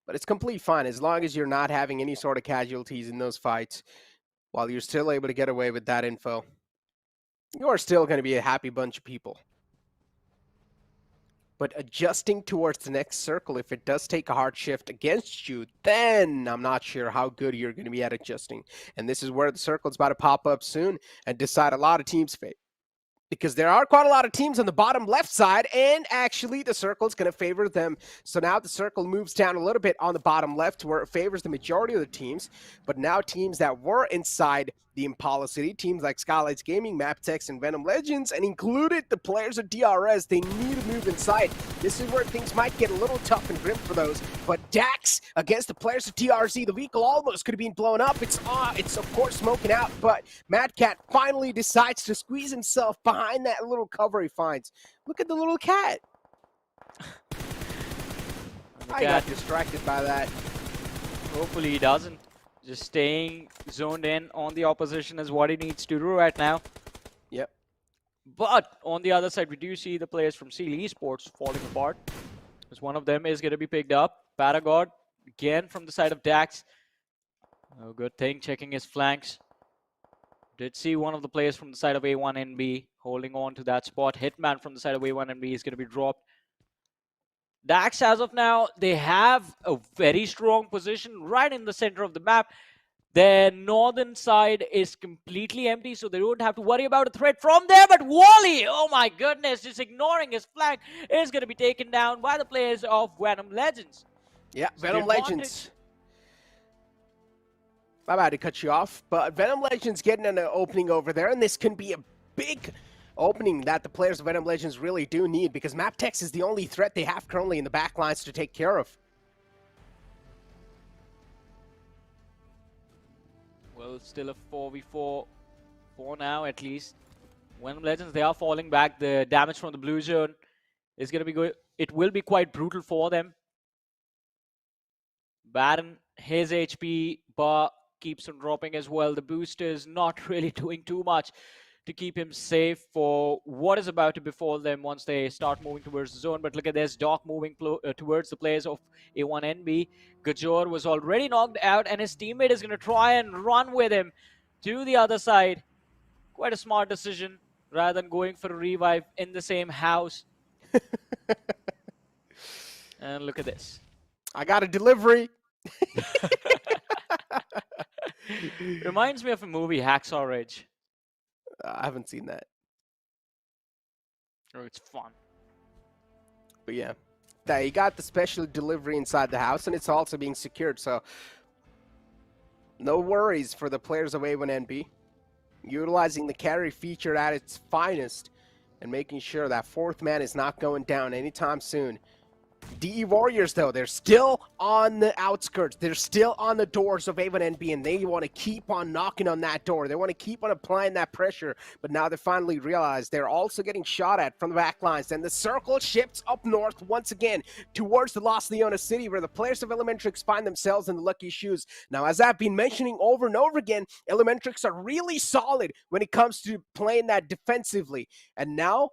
But it's completely fine as long as you're not having any sort of casualties in those fights while you're still able to get away with that info. You are still going to be a happy bunch of people. But adjusting towards the next circle, if it does take a hard shift against you, then I'm not sure how good you're going to be at adjusting. And this is where the circle is about to pop up soon and decide a lot of teams' fate. Because there are quite a lot of teams on the bottom left side, and actually the circle is going to favor them. So now the circle moves down a little bit on the bottom left where it favors the majority of the teams. But now teams that were inside the Impala City, teams like Skylightz Gaming, MABETEX, and VENOM Legends, and included the players of DRS. They need to move inside. This is where things might get a little tough and grim for those. But Dax against the players of TRZ, the vehicle almost could have been blown up. It's of course smoking out, but Mad Cat finally decides to squeeze himself behind that little cover he finds. Look at the little cat. I got distracted by that. Hopefully he doesn't. Just staying zoned in on the opposition is what he needs to do right now. Yep. But on the other side, we do see the players from Seal Esports falling apart. Because one of them is going to be picked up. Paragod, again from the side of Dax. Oh, good thing, checking his flanks. Did see one of the players from the side of A1NB holding on to that spot. Hitman from the side of A1NB is going to be dropped. Dax, as of now, they have a very strong position right in the center of the map. Their northern side is completely empty, so they don't have to worry about a threat from there. But Wally, oh my goodness, just ignoring his flank, is going to be taken down by the players of VENOM Legends. Yeah, So VENOM Legends. My bad to cut you off, but VENOM Legends getting an opening over there, and this can be a big opening that the players of VENOM Legends really do need, because MABETEX is the only threat they have currently in the backlines to take care of. Well, still a 4v4 for now, at least. VENOM Legends, they are falling back. The damage from the blue zone is going to be good. It will be quite brutal for them. Baron, his HP bar keeps on dropping as well. The booster is not really doing too much to keep him safe for what is about to befall them once they start moving towards the zone. But look at this, Doc moving towards the players of A1NB. Gajor was already knocked out, and his teammate is going to try and run with him to the other side. Quite a smart decision, rather than going for a revive in the same house. And look at this. I got a delivery. Reminds me of a movie, Hacksaw Ridge. I haven't seen that. Oh, it's fun. But yeah, you got the special delivery inside the house, and it's also being secured, so no worries for the players of A1NB. Utilizing the carry feature at its finest and making sure that fourth man is not going down anytime soon. DE Warriors, though, they're still on the outskirts. They're still on the doors of A1NB, and they want to keep on knocking on that door. They want to keep on applying that pressure, but now they finally realize they're also getting shot at from the back lines, and the circle shifts up north once again towards the Los Leones city, where the players of Elementrix find themselves in the lucky shoes. Now, as I've been mentioning over and over again, Elementrix are really solid when it comes to playing that defensively, and now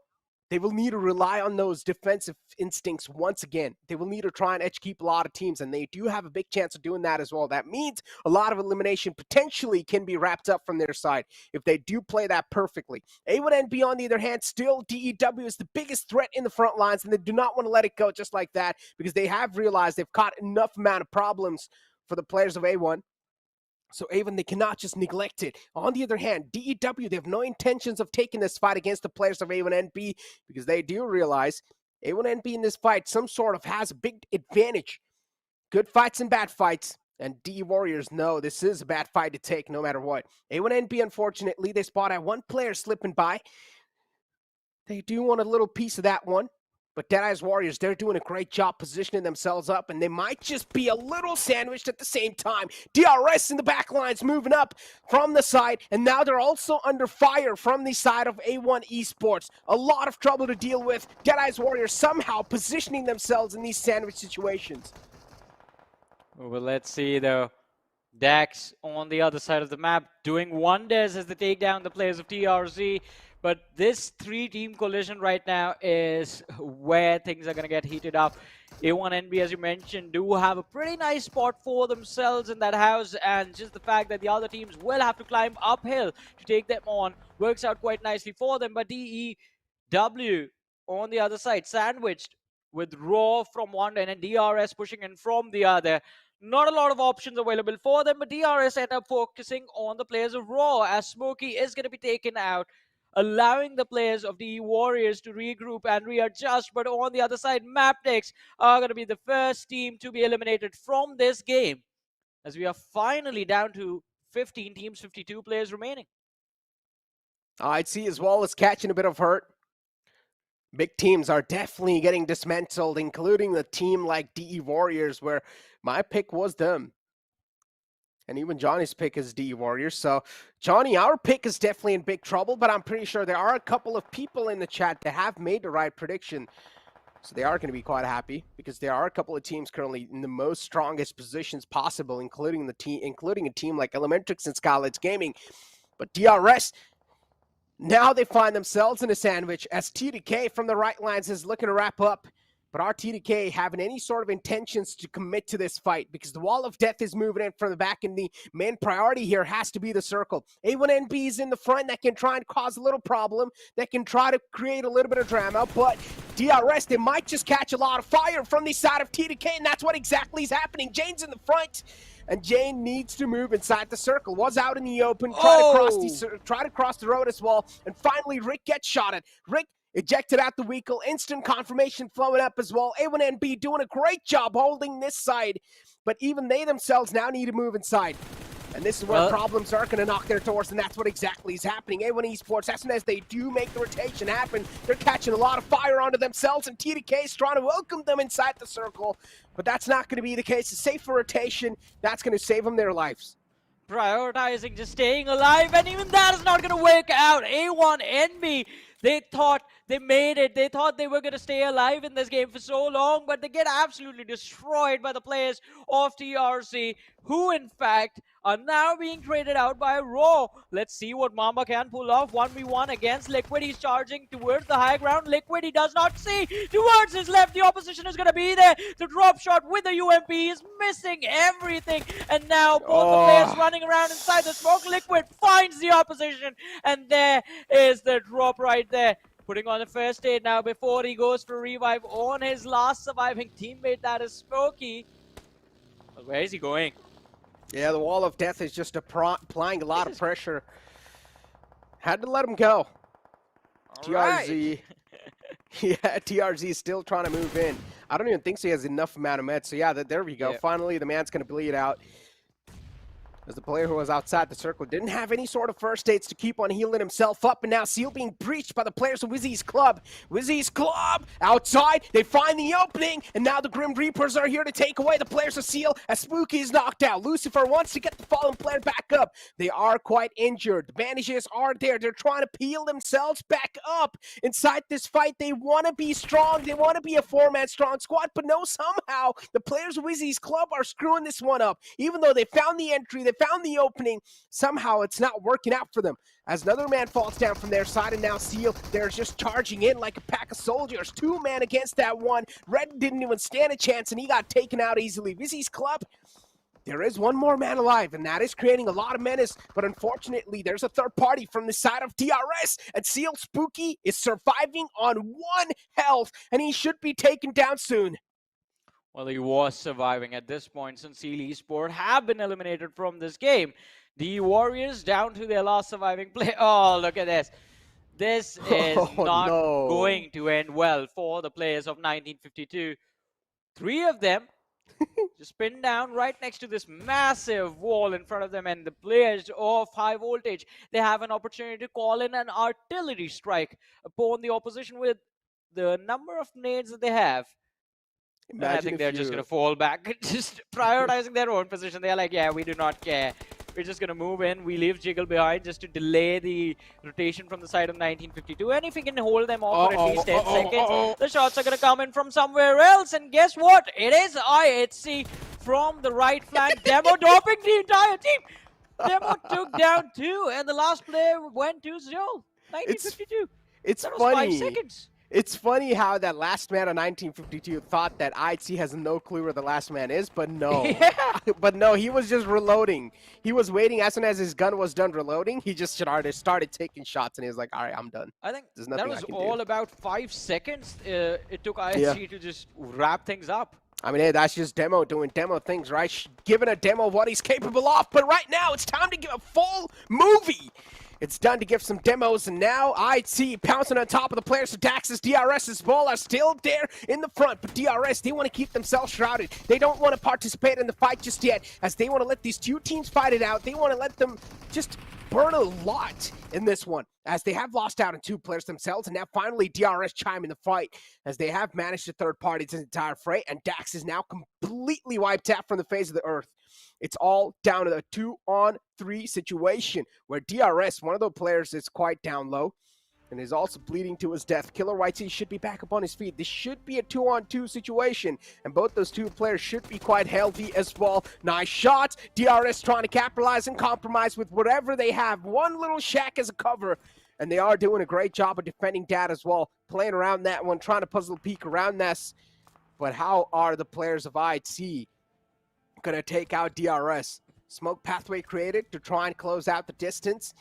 they will need to rely on those defensive instincts once again. They will need to try and edge keep a lot of teams, and they do have a big chance of doing that as well. That means a lot of elimination potentially can be wrapped up from their side if they do play that perfectly. A1NB, on the other hand, still DEW is the biggest threat in the front lines, and they do not want to let it go just like that, because they have realized they've caught enough amount of problems for the players of A1. So Avon, they cannot just neglect it. On the other hand, DEW, they have no intentions of taking this fight against the players of A1NB, because they do realize A1NB in this fight some sort of has a big advantage. Good fights and bad fights, and DE Warriors know this is a bad fight to take no matter what. A1NB, unfortunately, they spot at one player slipping by. They do want a little piece of that one. But Deadeye's Warriors, they're doing a great job positioning themselves up, and they might just be a little sandwiched at the same time. DRS in the back lines moving up from the side, and now they're also under fire from the side of A1 Esports. A lot of trouble to deal with. Deadeye's Warriors somehow positioning themselves in these sandwich situations. Well, let's see though. Dax on the other side of the map doing wonders as they take down the players of TRZ. But this three-team collision right now is where things are going to get heated up. A1NB, as you mentioned, do have a pretty nice spot for themselves in that house, and just the fact that the other teams will have to climb uphill to take them on works out quite nicely for them. But DEW on the other side, sandwiched with Raw from one end and DRS pushing in from the other. Not a lot of options available for them, but DRS end up focusing on the players of Raw, as Smokey is going to be taken out, allowing the players of the Warriors to regroup and readjust. But on the other side, MABETEX are going to be the first team to be eliminated from this game, as we are finally down to 15 teams, 52 players remaining. I'd see as well as catching a bit of hurt. Big teams are definitely getting dismantled, including a team like DE Warriors, where my pick was them. And even Johnny's pick is DE Warriors. So, Johnny, our pick is definitely in big trouble, but I'm pretty sure there are a couple of people in the chat that have made the right prediction. So they are going to be quite happy because there are a couple of teams currently in the most strongest positions possible, including a team like Elementrix and Skylightz Gaming. But DRS, now they find themselves in a sandwich as T2K from the right lines is looking to wrap up. But are T2K having any sort of intentions to commit to this fight? Because the wall of death is moving in from the back, and the main priority here has to be the circle. A1NB is in the front that can try and cause a little problem, that can try to create a little bit of drama, but DRS, they might just catch a lot of fire from the side of T2K, and that's what exactly is happening. Jane's in the front, and Jane needs to move inside the circle. Was out in the open, try to cross the road as well, and finally Rick gets shot at. Rick ejected out the vehicle, instant confirmation flowing up as well. A1NB doing a great job holding this side, but even they themselves now need to move inside. And this is where problems are going to knock their doors, and that's what exactly is happening. A1 Esports, as soon as they do make the rotation happen, they're catching a lot of fire onto themselves, and T2K is trying to welcome them inside the circle. But that's not going to be the case. A safer rotation, that's going to save them their lives. Prioritizing just staying alive, and even that is not going to work out. A1NB, they thought they made it. They thought they were going to stay alive in this game for so long, but they get absolutely destroyed by the players of TRC, who in fact are now being traded out by Raw. Let's see what Mamba can pull off. 1v1 against Liquid. He's charging towards the high ground. Liquid, he does not see. Towards his left, the opposition is going to be there. The drop shot with the UMP is missing everything. And now both the players running around inside the smoke. Liquid finds the opposition. And there is the drop right there. Putting on the first aid now before he goes for revive on his last surviving teammate. That is Smokey. But where is he going? Yeah, the wall of death is just applying a lot of pressure. Had to let him go. TRZ. Yeah, TRZ is still trying to move in. I don't even think he has enough amount of meds. So yeah, there we go. Yeah. Finally, the man's going to bleed out. As the player who was outside the circle didn't have any sort of first aids to keep on healing himself up, and now Seal being breached by the players of WIZZES Club. WIZZES Club outside, they find the opening, and now the Grim Reapers are here to take away the players of Seal as Spooky is knocked out. Lucifer wants to get the fallen player back up. They are quite injured. The bandages are there. They're trying to peel themselves back up inside this fight. They want to be strong. They want to be a four-man strong squad, but no, somehow the players of WIZZES Club are screwing this one up. Even though they found the entry, they found the opening, somehow it's not working out for them as another man falls down from their side, and now Seal, they're just charging in like a pack of soldiers. Two men against that one. Red didn't even stand a chance, and he got taken out easily. WIZZES Club, there is one more man alive, and that is creating a lot of menace, but unfortunately there's a third party from the side of DRS, and Seal Spooky is surviving on 1 health, and he should be taken down soon. Well, he was surviving at this point since Seal Esports have been eliminated from this game. The Warriors down to their last surviving player. Oh, look at this. This is not going to end well for the players of 1952. 3 of them just pinned down right next to this massive wall in front of them, and the players of high voltage, they have an opportunity to call in an artillery strike upon the opposition with the number of nades that they have. I think they're just going to fall back, just prioritizing their own position. They're like, yeah, we do not care. We're just going to move in. We leave Jiggle behind just to delay the rotation from the side of 1952. And if we can hold them off for at least 10 seconds, the shots are going to come in from somewhere else. And guess what? It is IHC from the right flank. Demo dropping the entire team. Demo took down 2, and the last player went 2-0. 1952. It's that was funny. 5 seconds. It's funny how that last man of 1952 thought that IHC has no clue where the last man is, but no. Yeah. But no, he was just reloading. He was waiting. As soon as his gun was done reloading, he just started taking shots, and he was like, all right, I'm done. I think that was all about 5 seconds. It took IHC to just wrap things up. I mean, hey, that's just Demo doing Demo things, right? Giving a Demo what he's capable of. But right now, it's time to give a full movie. It's done to give some demos, and now IC pouncing on top of the players. So Dax's DRS as well are still there in the front, but DRS, they want to keep themselves shrouded. They don't want to participate in the fight just yet, as they want to let these two teams fight it out. They want to let them just burn a lot in this one, as they have lost out on 2 players themselves, and now finally DRS chime in the fight, as they have managed to third party this entire fray, and Dax is now completely wiped out from the face of the earth. It's all down to a 2-on-3 situation where DRS, one of the players, is quite down low and is also bleeding to his death. Killer YT should be back up on his feet. This should be a 2-on-2 situation, and both those 2 players should be quite healthy as well. Nice shot. DRS trying to capitalize and compromise with whatever they have. One little shack as a cover, and they are doing a great job of defending that as well. Playing around that one, trying to puzzle peek around this. But how are the players of IC gonna take out DRS? Smoke pathway created to try and close out the distance.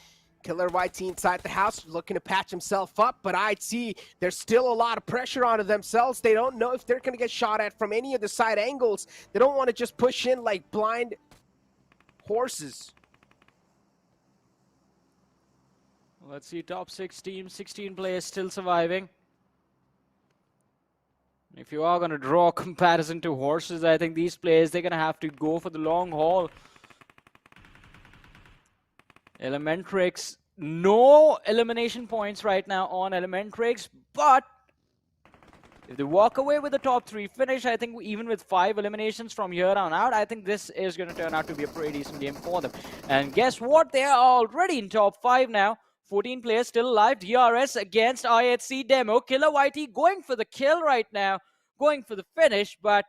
Killer YT inside the house looking to patch himself up, but IC, there's still a lot of pressure onto themselves. They don't know if they're gonna get shot at from any of the side angles. They don't want to just push in like blind horses. Let's see, top 6 teams, 16 players still surviving. If you are going to draw a comparison to horses, I think these players, they're going to have to go for the long haul. Elementrix, no elimination points right now on Elementrix, but if they walk away with the top 3 finish, I think even with 5 eliminations from here on out, I think this is going to turn out to be a pretty decent game for them. And guess what? They are already in top 5 now. 14 players still alive. DRS against IHC Demo. Killer YT going for the kill right now. Going for the finish, but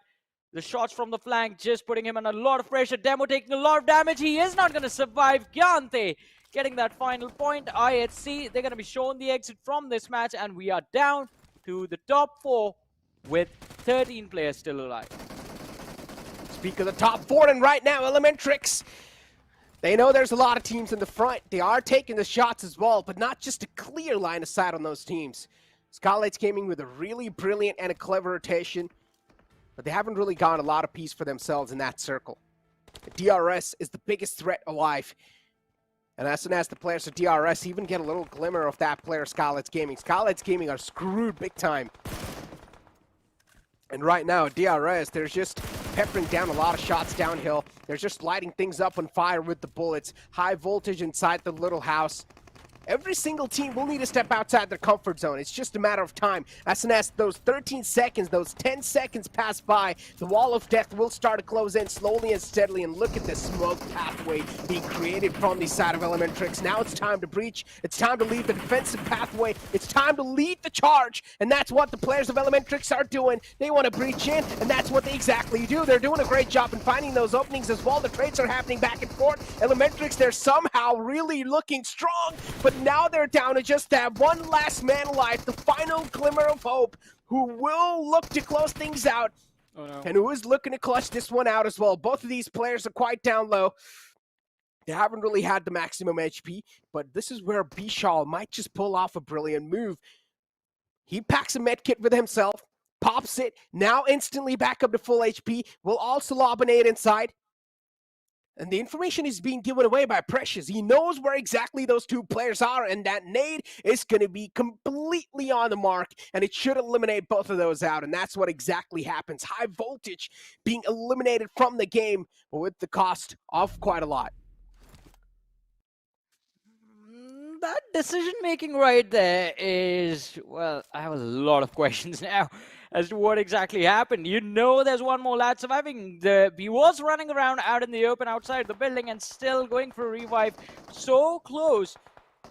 the shots from the flank just putting him under a lot of pressure. Demo taking a lot of damage. He is not going to survive. Gyante getting that final point. IHC, they're going to be shown the exit from this match, and we are down to the top 4 with 13 players still alive. Speak of the top 4, and right now, Elementrix, they know there's a lot of teams in the front. They are taking the shots as well, but not just a clear line of sight on those teams. Skylightz Gaming with a really brilliant and a clever rotation, but they haven't really gotten a lot of peace for themselves in that circle. DRS is the biggest threat alive. And as soon as the players of DRS even get a little glimmer of that player, Skylightz Gaming are screwed big time. And right now, DRS, they're just peppering down a lot of shots downhill. They're just lighting things up on fire with the bullets. High voltage inside the little house. Every single team will need to step outside their comfort zone. It's just a matter of time. As soon as those 13 seconds, those 10 seconds pass by, the wall of death will start to close in slowly and steadily. And look at this smoke pathway being created from the side of Elementrix. Now it's time to breach. It's time to leave the defensive pathway. It's time to lead the charge. And that's what the players of Elementrix are doing. They want to breach in, and that's what they exactly do. They're doing a great job in finding those openings as well. The trades are happening back and forth. Elementrix, they're somehow really looking strong, but now they're down to just that one last man alive, the final glimmer of hope, who will look to close things out, and who is looking to clutch this one out as well. Both of these players are quite down low. They haven't really had the maximum HP, but this is where Bishal might just pull off a brilliant move. He packs a medkit with himself, pops it, now instantly back up to full HP, will also lob a nade inside. And the information is being given away by Precious. He knows where exactly those 2 players are, and that nade is going to be completely on the mark, and it should eliminate both of those out, and that's what exactly happens. High voltage being eliminated from the game, but with the cost of quite a lot. That decision-making right there is, well, I have a lot of questions now as to what exactly happened. You know there's one more lad surviving. He was running around out in the open outside the building and still going for a revive. So close.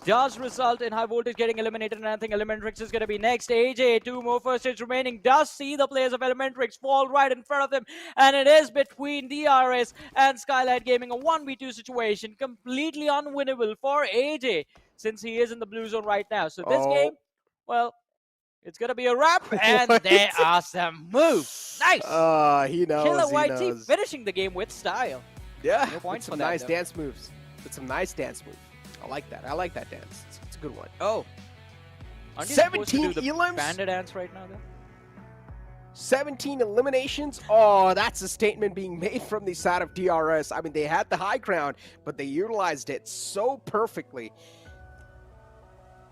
Does result in High Voltage getting eliminated, and I think Elementrix is going to be next. AJ, 2 more first hits remaining, does see the players of Elementrix fall right in front of them, and it is between DRS and Skylightz Gaming, a 1v2 situation, completely unwinnable for AJ, since he is in the blue zone right now. So this game, well, it's going to be a wrap, and there are some moves. Nice! He knows, Killer YT knows. finishing the game with style. Yeah, no points some for that, nice though. dance moves. It's some nice dance moves. I like that. I like that dance. It's a good one. Oh. Aren't you supposed to 17 do the elims? Panda dance right now, though? 17 eliminations. Oh, that's a statement being made from the side of DRS. I mean, they had the high ground, but they utilized it so perfectly.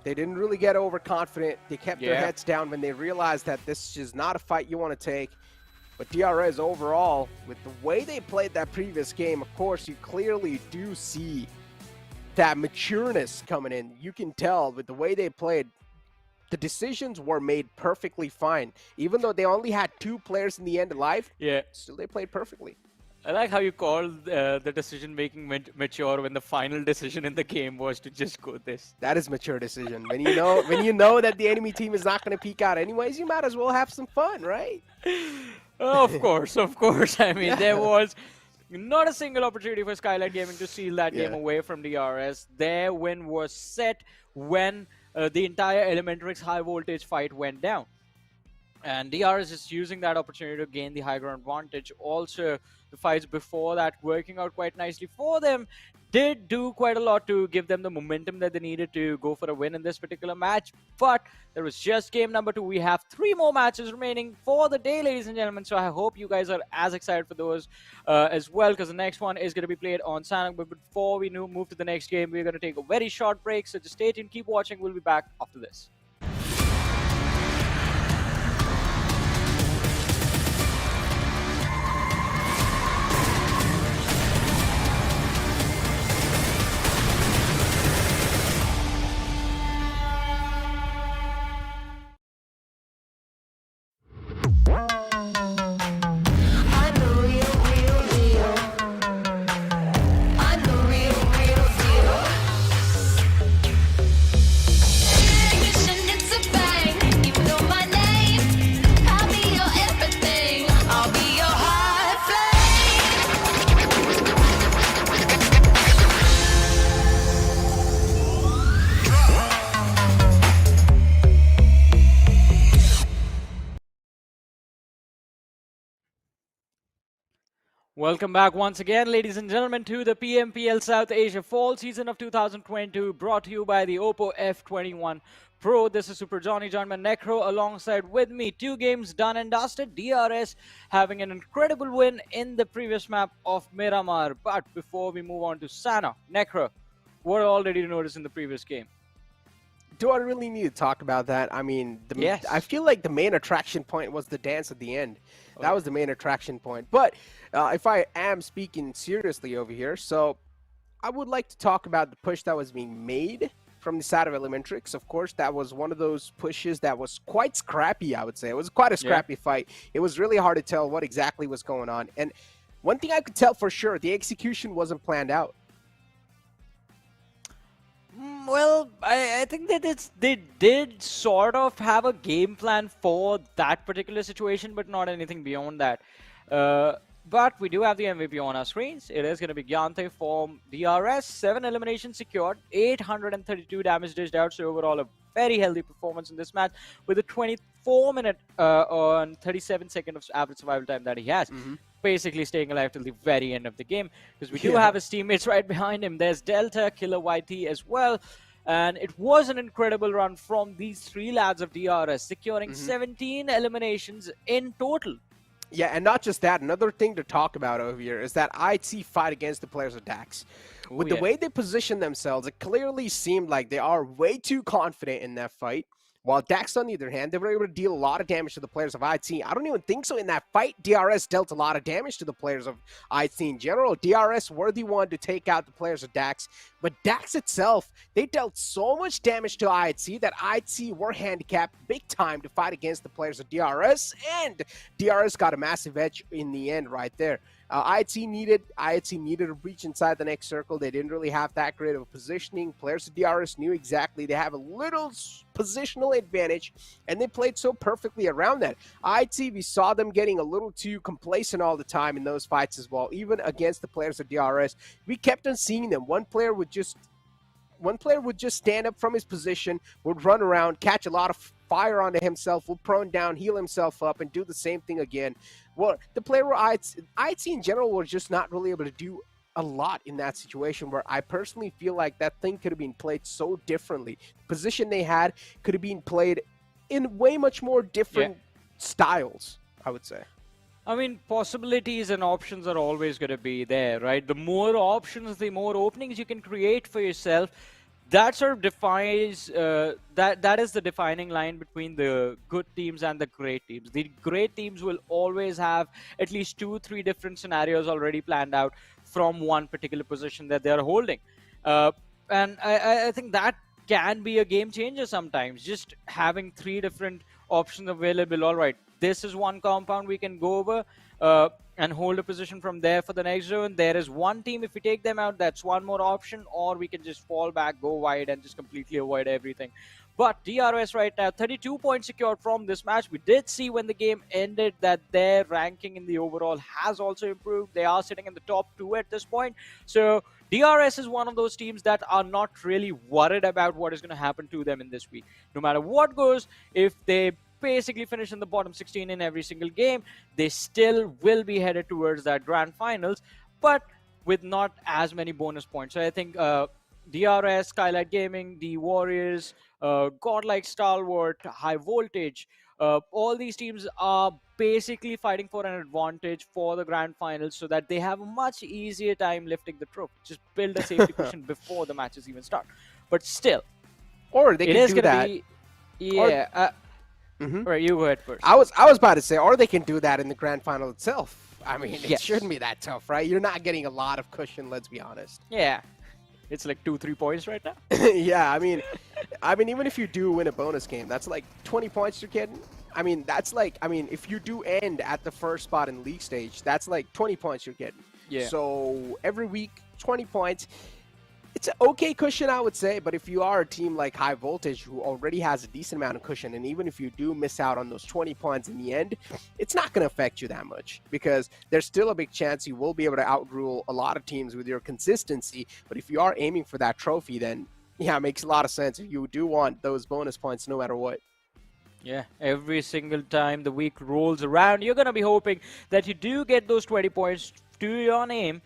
They didn't really get overconfident. They kept their Yeah. heads down when they realized that this is not a fight you want to take. But DRS overall, with the way they played that previous game, of course, you clearly do see that matureness coming in. You can tell with the way they played, the decisions were made perfectly fine. Even though they only had 2 players in the end of life, Yeah. still they played perfectly. I like how you called the decision making mature when the final decision in the game was to just go this. That is mature decision. When you know that the enemy team is not going to peek out anyways, you might as well have some fun, right? Of course, of course. I mean, there was not a single opportunity for Skylightz Gaming to steal that game away from DRS. Their win was set when the entire Elementrix high voltage fight went down. And DRS is using that opportunity to gain the high ground advantage. Also, the fights before that working out quite nicely for them did do quite a lot to give them the momentum that they needed to go for a win in this particular match. But there was just game number 2. We have 3 more matches remaining for the day, ladies and gentlemen. So I hope you guys are as excited for those as well, because the next one is going to be played on Sanhok. But before we move to the next game, we're going to take a very short break. So just stay tuned, keep watching. We'll be back after this. Welcome back once again, ladies and gentlemen, to the PMPL South Asia Fall Season of 2022, brought to you by the Oppo F21 Pro. This is Super Johnny Johnman Necro alongside with me. 2 games done and dusted. DRS having an incredible win in the previous map of Miramar. But before we move on to Sanhok, Necro, what all did you notice in the previous game? Do I really need to talk about that? I mean, Yes. I feel like the main attraction point was the dance at the end. That was the main attraction point. But if I am speaking seriously over here, so I would like to talk about the push that was being made from the side of Elementrix. Of course, that was one of those pushes that was quite scrappy, I would say. It was quite a scrappy fight. It was really hard to tell what exactly was going on. And one thing I could tell for sure, the execution wasn't planned out. Well, I think that they did sort of have a game plan for that particular situation, but not anything beyond that. But we do have the MVP on our screens. It is going to be Gyanthe from DRS. 7 eliminations secured, 832 damage dished out. So overall, a very healthy performance in this match with a 24-minute on 37-second of average survival time that he has. Basically staying alive till the very end of the game, because we do have his teammates right behind him. There's Delta, Killer YT as well. And it was an incredible run from these 3 lads of DRS, securing 17 eliminations in total. Yeah, and not just that, another thing to talk about over here is that IC fight against the players of DAX. With the way they position themselves, it clearly seemed like they are way too confident in that fight. While DAX, on the other hand, they were able to deal a lot of damage to the players of IT. I don't even think so in that fight. DRS dealt a lot of damage to the players of IT in general. DRS were the one to take out the players of DAX. But DAX itself, they dealt so much damage to IT that IT were handicapped big time to fight against the players of DRS. And DRS got a massive edge in the end right there. IT needed a breach inside the next circle. They didn't really have that great of a positioning. Players of DRS knew exactly they have a little positional advantage, and they played so perfectly around that. IT, we saw them getting a little too complacent all the time in those fights as well, even against the players of DRS. We kept on seeing them. One player would just stand up from his position, would run around, catch a lot of fire onto himself, will prone down, heal himself up, and do the same thing again. Well, the player IT in general was just not really able to do a lot in that situation, where I personally feel like that thing could have been played so differently. The position they had could have been played in way much more different styles, I would say. I mean, possibilities and options are always going to be there, right? The more options, the more openings you can create for yourself, that sort of defines that is the defining line between the good teams and the great teams. The great teams will always have at least 2-3 different scenarios already planned out from one particular position that they are holding, and I think that can be a game changer sometimes. Just having 3 different options available. All right, this is one compound we can go over and hold a position from there for the next zone. There is one team, if we take them out, that's one more option, or we can just fall back, go wide, and just completely avoid everything. But DRS right now, 32 points secured from this match. We did see when the game ended that their ranking in the overall has also improved. They are sitting in the top 2 at this point. So DRS is one of those teams that are not really worried about what is going to happen to them in this week. No matter what goes, if they basically finish in the bottom 16 in every single game, they still will be headed towards that grand finals, but with not as many bonus points. So I think DRS, Skylightz Gaming, the Warriors, Godlike Stalwart, High Voltage, all these teams are basically fighting for an advantage for the grand finals so that they have a much easier time lifting the trophy. Just build a safety cushion before the matches even start. But still, or they can do that. Right, you go ahead first. I was about to say, or they can do that in the grand final itself. I mean, it shouldn't be that tough, right? You're not getting a lot of cushion, let's be honest. Yeah, it's like 2-3 points right now. Yeah, I mean, even if you do win a bonus game, that's like 20 points you're getting. I mean, that's like, if you do end at the first spot in league stage, that's like 20 points you're getting. Yeah. So every week, 20 points. It's an okay cushion, I would say, but if you are a team like High Voltage who already has a decent amount of cushion, and even if you do miss out on those 20 points in the end, it's not going to affect you that much because there's still a big chance you will be able to outrule a lot of teams with your consistency. But if you are aiming for that trophy, then yeah, it makes a lot of sense if you do want those bonus points no matter what. Yeah, every single time the week rolls around, you're going to be hoping that you do get those 20 points to your name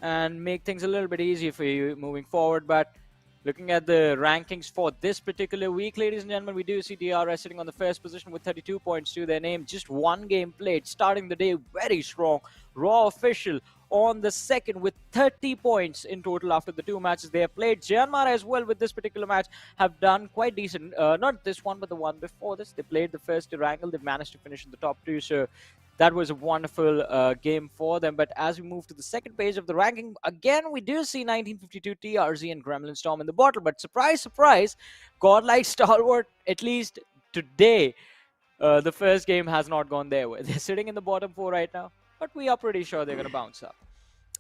and make things a little bit easier for you moving forward. But looking at the rankings for this particular week, ladies and gentlemen, we do see DRS sitting on the first position with 32 points to their name. Just one game played, starting the day very strong. Raw Official on the second with 30 points in total after the 2 matches they have played. Myanmar as well with this particular match have done quite decent. Not this one, but the one before this. They played the first Erangel. They managed to finish in the top 2. So that was a wonderful game for them. But as we move to the second page of the ranking, again, we do see 1952 TRZ and Gremlin Storm in the bottle. But surprise, surprise, Godlike Stalwart, at least today, the first game has not gone their way. They're sitting in the bottom 4 right now, but we are pretty sure they're going to bounce up.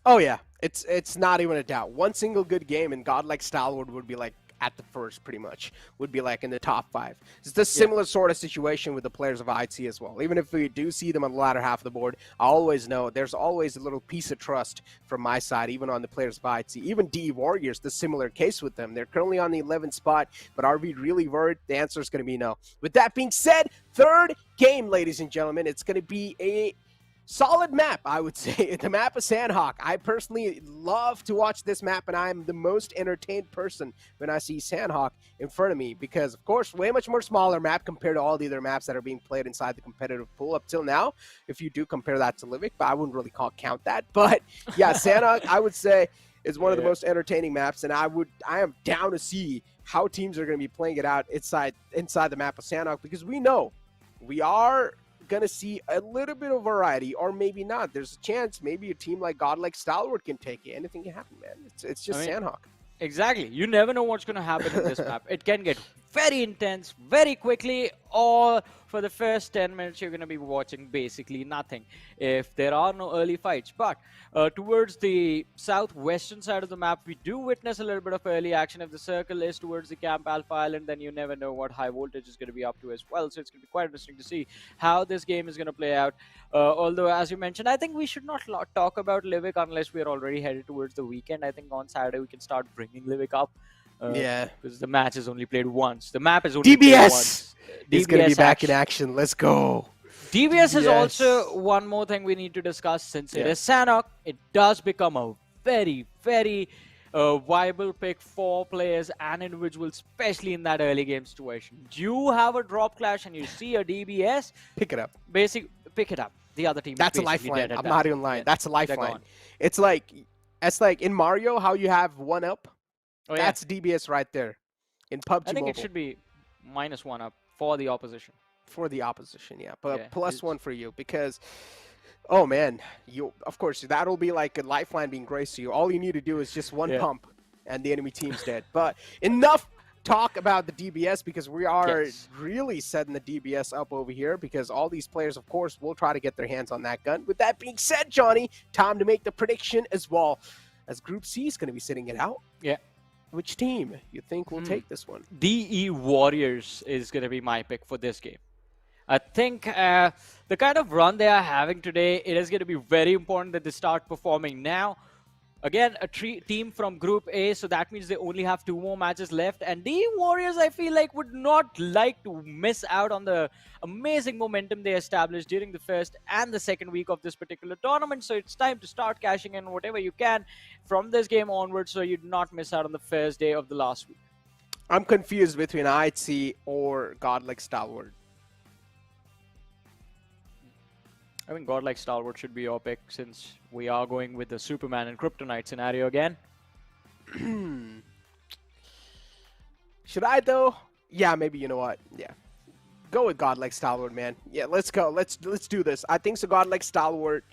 Oh, yeah. It's not even a doubt. One single good game and Godlike Stalwart would be like at the first, pretty much. Would be like in the top 5. It's a similar sort of situation with the players of IT as well. Even if we do see them on the latter half of the board, I always know there's always a little piece of trust from my side, even on the players of IT. Even DE Warriors, the similar case with them. They're currently on the 11th spot, but are we really worried? The answer is going to be no. With that being said, third game, ladies and gentlemen, it's going to be a solid map, I would say. The map of Sanhok. I personally love to watch this map, and I'm the most entertained person when I see Sanhok in front of me because, of course, way much more smaller map compared to all the other maps that are being played inside the competitive pool up till now. If you do compare that to Livik, but I wouldn't really count that. But yeah, Sanhok, I would say, is one of the most entertaining maps, and I am down to see how teams are going to be playing it out inside the map of Sanhok because we know we are gonna see a little bit of variety, or maybe not. There's a chance maybe a team like Godlike Stalwart can take it. Anything can happen, man. It's just Sanhok. Exactly. You never know what's going to happen in this map. It can get very intense very quickly, or for the first 10 minutes you're going to be watching basically nothing if there are no early fights. But towards the southwestern side of the map, we do witness a little bit of early action. If the circle is towards the Camp Alpha Island, then you never know what High Voltage is going to be up to as well. So it's going to be quite interesting to see how this game is going to play out. Although, as you mentioned, I think we should not talk about Livik unless we are already headed towards the weekend. I think on Saturday we can start bringing Livik up. Because the match is only played once. The map is only played once. Is going to be back in action. Let's go. DBS is also one more thing we need to discuss. Since it is Sanhok, it does become a very, very viable pick for players and individuals, especially in that early game situation. You have a drop clash and you see a DBS, pick it up. Pick it up. The other team. That's a lifeline. I'm not even lying. That's a lifeline. It's like in Mario, how you have 1-up. Oh, yeah. That's DBS right there in PUBG I think Mobile. it should be -1 up for the opposition. For the opposition, yeah. But Yeah, +1 for you because, oh man, of course, that'll be like a lifeline being graced to you. All you need to do is just one Yeah. pump and the enemy team's dead. But enough talk about the DBS because we are really setting the DBS up over here because all these players, of course, will try to get their hands on that gun. With that being said, Johnny, time to make the prediction as well, as Group C is going to be sitting it out. Yeah. Which team you think will take this one? DE Warriors is going to be my pick for this game. I think the kind of run they are having today, it is going to be very important that they start performing now. Again, a team from Group A, so that means they only have 2 more matches left. And the Warriors, I feel like, would not like to miss out on the amazing momentum they established during the first and the second week of this particular tournament. So it's time to start cashing in whatever you can from this game onwards so you do not miss out on the first day of the last week. I'm confused between IHC or Godlike Stalwart. I think Godlike Stalwart should be your pick since we are going with the Superman and Kryptonite scenario again. Should I though? Yeah, maybe. You know what? Yeah, go with Godlike Stalwart, man. Yeah, let's go. Let's do this. I think so. Godlike Stalwart,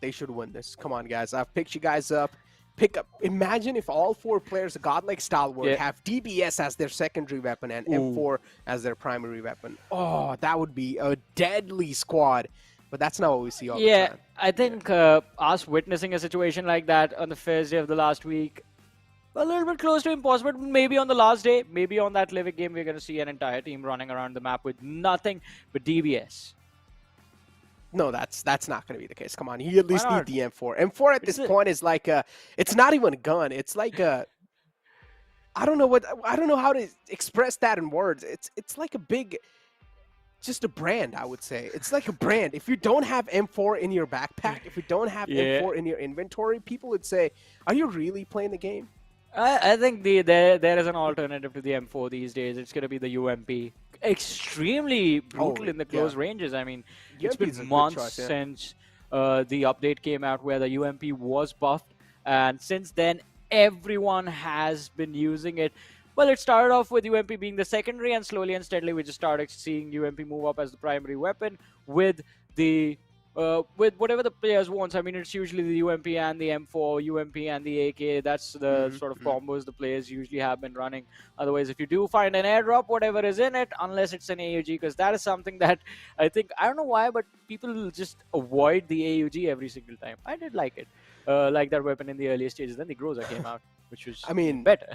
they should win this. Come on, guys. I've picked you guys up. Pick up. Imagine if all 4 players of Godlike Stalwart have DBS as their secondary weapon and M4 as their primary weapon. Oh, that would be a deadly squad. But that's not what we see all the time. Yeah, I think us witnessing a situation like that on the first day of the last week, a little bit close to impossible. But maybe on the last day, maybe on that Livic game, we're going to see an entire team running around the map with nothing but DBS. No, that's not going to be the case. Come on, you at least need the M4. M4 at this point is like a, it's not even a gun. It's like a, I don't know how to express that in words. It's like a big, just a brand, I would say. It's like a brand. If you don't have M4 in your backpack, if you don't have M4 in your inventory, people would say, are you really playing the game? I think there is an alternative to the M4 these days. It's going to be the UMP. Extremely brutal in the close ranges. I mean, it's been months since the update came out where the UMP was buffed. And since then, everyone has been using it. Well, it started off with UMP being the secondary, and slowly and steadily we just started seeing UMP move up as the primary weapon with the with whatever the players wants. I mean, it's usually the UMP and the M4, UMP and the AK. That's the sort of combos the players usually have been running. Otherwise, if you do find an airdrop, whatever is in it, unless it's an AUG, because that is something that I think, I don't know why, but people just avoid the AUG every single time. I did like it. Like that weapon in the earlier stages. Then the Groza came out, which was better.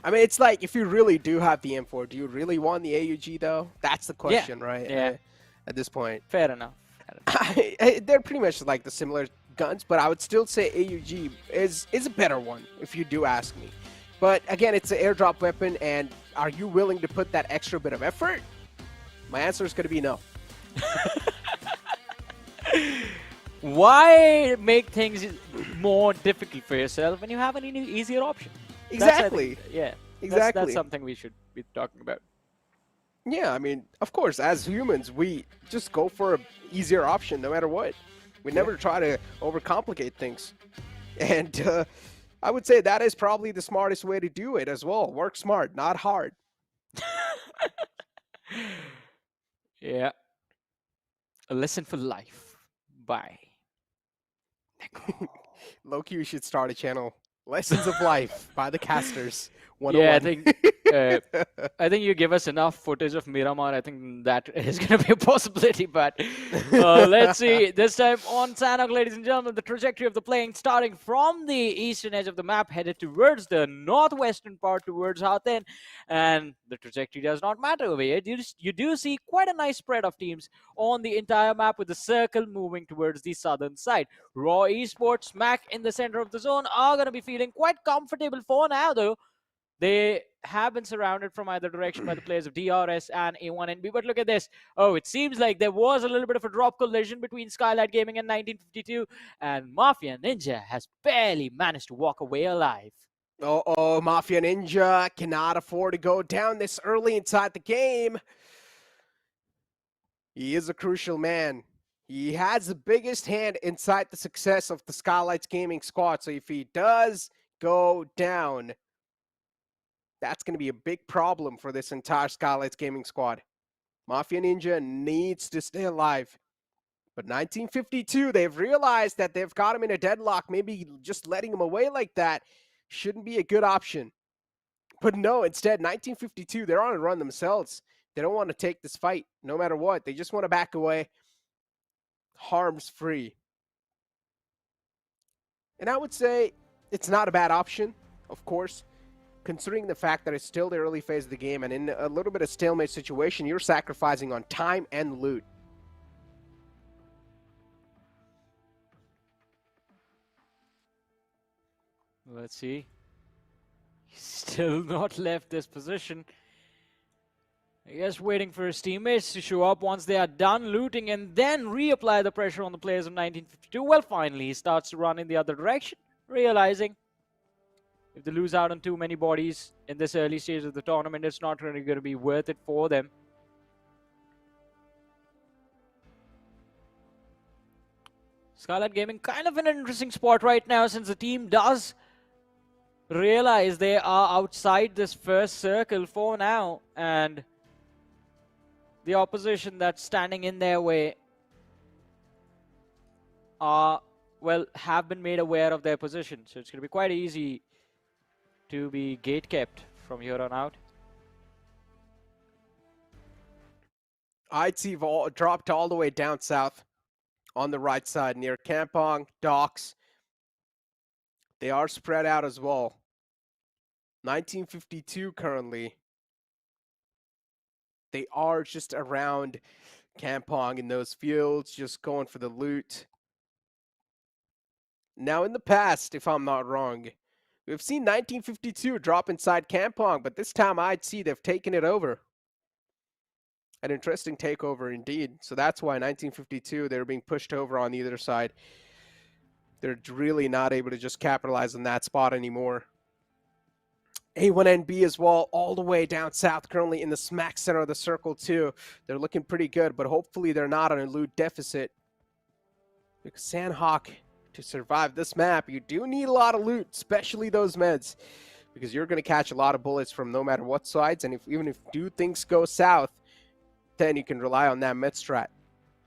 I mean, it's like, if you really do have the M4, do you really want the AUG, though? That's the question, right? Yeah. At this point. Fair enough. They're pretty much like the similar guns, but I would still say AUG is a better one, if you do ask me. But again, it's an airdrop weapon, and are you willing to put that extra bit of effort? My answer is going to be no. Why make things more difficult for yourself when you have an easier option? Exactly. Exactly. That's something we should be talking about. Yeah, I mean, of course, as humans, we just go for an easier option no matter what. We never try to overcomplicate things. And I would say that is probably the smartest way to do it as well. Work smart, not hard. Yeah. A lesson for life. Bye. Loki, you should start a channel. Lessons of Life by the Casters. 101. Yeah, I think you give us enough footage of Miramar. I think that is going to be a possibility. But let's see. This time on Sanhok, ladies and gentlemen, the trajectory of the plane starting from the eastern edge of the map, headed towards the northwestern part, towards Houghton. And the trajectory does not matter over here. You do see quite a nice spread of teams on the entire map, with the circle moving towards the southern side. Raw Esports, smack in the center of the zone, are going to be feeling quite comfortable for now, though. They have been surrounded from either direction by the players of DRS and A1NB. But look at this. Oh, it seems like there was a little bit of a drop collision between Skylightz Gaming and 1952. And Mafia Ninja has barely managed to walk away alive. Uh-oh, Mafia Ninja cannot afford to go down this early inside the game. He is a crucial man. He has the biggest hand inside the success of the Skylightz Gaming squad. So if he does go down, that's going to be a big problem for this entire Skylightz Gaming squad. Mafia Ninja needs to stay alive. But 1952, they've realized that they've got him in a deadlock. Maybe just letting him away like that shouldn't be a good option. But no, instead, 1952, they're on a run themselves. They don't want to take this fight, no matter what. They just want to back away, harms free. And I would say it's not a bad option, of course, considering the fact that it's still the early phase of the game, and in a little bit of stalemate situation, you're sacrificing on time and loot. Let's see. He's still not left this position. I guess waiting for his teammates to show up once they are done looting and then reapply the pressure on the players of 1952. Well, finally, he starts to run in the other direction, realizing if they lose out on too many bodies in this early stage of the tournament, it's not really going to be worth it for them. Skylightz Gaming kind of in an interesting spot right now, since the team does realize they are outside this first circle for now, and the opposition that's standing in their way are, well, have been made aware of their position. So it's going to be quite easy to be gate kept from here on out. IT's dropped all the way down south on the right side near Kampong, Docks. They are spread out as well. 1952 currently. They are just around Kampong in those fields, just going for the loot. Now in the past, if I'm not wrong, we've seen 1952 drop inside Kampong, but this time I'd see they've taken it over. An interesting takeover indeed. So that's why 1952, they're being pushed over on either side. They're really not able to just capitalize on that spot anymore. A1NB as well, all the way down south, currently in the smack center of the circle too. They're looking pretty good, but hopefully they're not on a loot deficit. Because Sanhok, to survive this map, you do need a lot of loot, especially those meds. Because you're going to catch a lot of bullets from no matter what sides, and even if things go south, then you can rely on that med strat,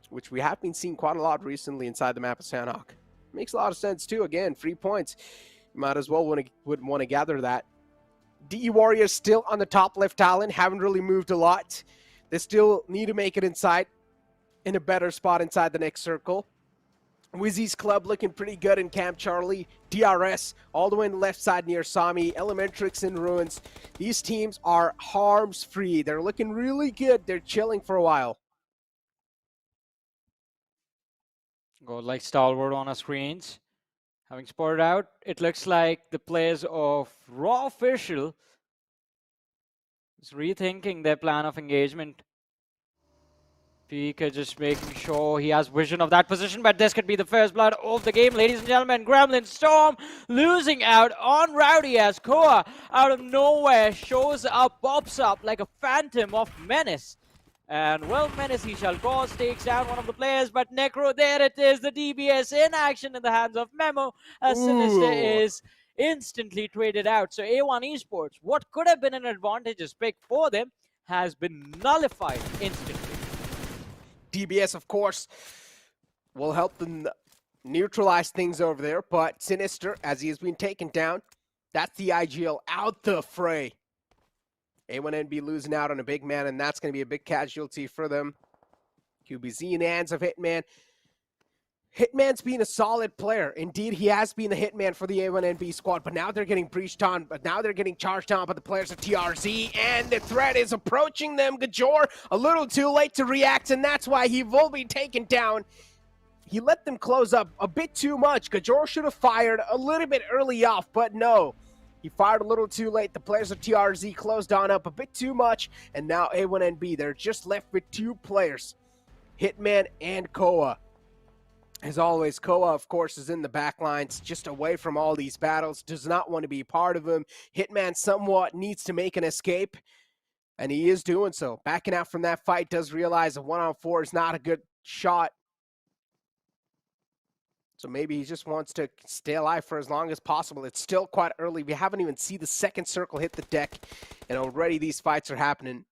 which we have been seeing quite a lot recently inside the map of Sanhok. Makes a lot of sense too. Again, free points. You might as well would want to gather that. DE Warriors still on the top left island, haven't really moved a lot. They still need to make it inside, in a better spot inside the next circle. WIZZES Club looking pretty good in Camp Charlie. DRS all the way on the left side near Sami. Elementrix in Ruins. These teams are harms free. They're looking really good. They're chilling for a while. Go like stalwart on our screens. Having spotted out, it looks like the players of Raw Official is rethinking their plan of engagement. Pika just making sure he has vision of that position, but this could be the first blood of the game, ladies and gentlemen. Gremlin Storm losing out on Rowdy as Koa out of nowhere shows up, pops up like a phantom of menace. And well, Menace he shall cause, takes down one of the players, but Necro, there it is, the DBS in action in the hands of Memo, as Sinister is instantly traded out. So A1 Esports, what could have been an advantageous pick for them, has been nullified instantly. DBS, of course, will help them neutralize things over there, but Sinister, as he has been taken down, that's the IGL out the fray. A1NB losing out on a big man, and that's going to be a big casualty for them. QBZ in the hands of Hitman. Hitman's been a solid player. Indeed, he has been the Hitman for the A1NB squad, but now they're getting breached on, but now they're getting charged on by the players of TRZ, and the threat is approaching them. Gajor, a little too late to react, and that's why he will be taken down. He let them close up a bit too much. Gajor should have fired a little bit early off, but no. He fired a little too late. The players of TRZ closed on up a bit too much, and now A1NB, they're just left with two players, Hitman and Koa. As always, Koa, of course, is in the back lines, just away from all these battles, does not want to be a part of them. Hitman somewhat needs to make an escape, and he is doing so. Backing out from that fight, does realize a 1-on-4 is not a good shot. So maybe he just wants to stay alive for as long as possible. It's still quite early. We haven't even seen the second circle hit the deck, and already these fights are happening.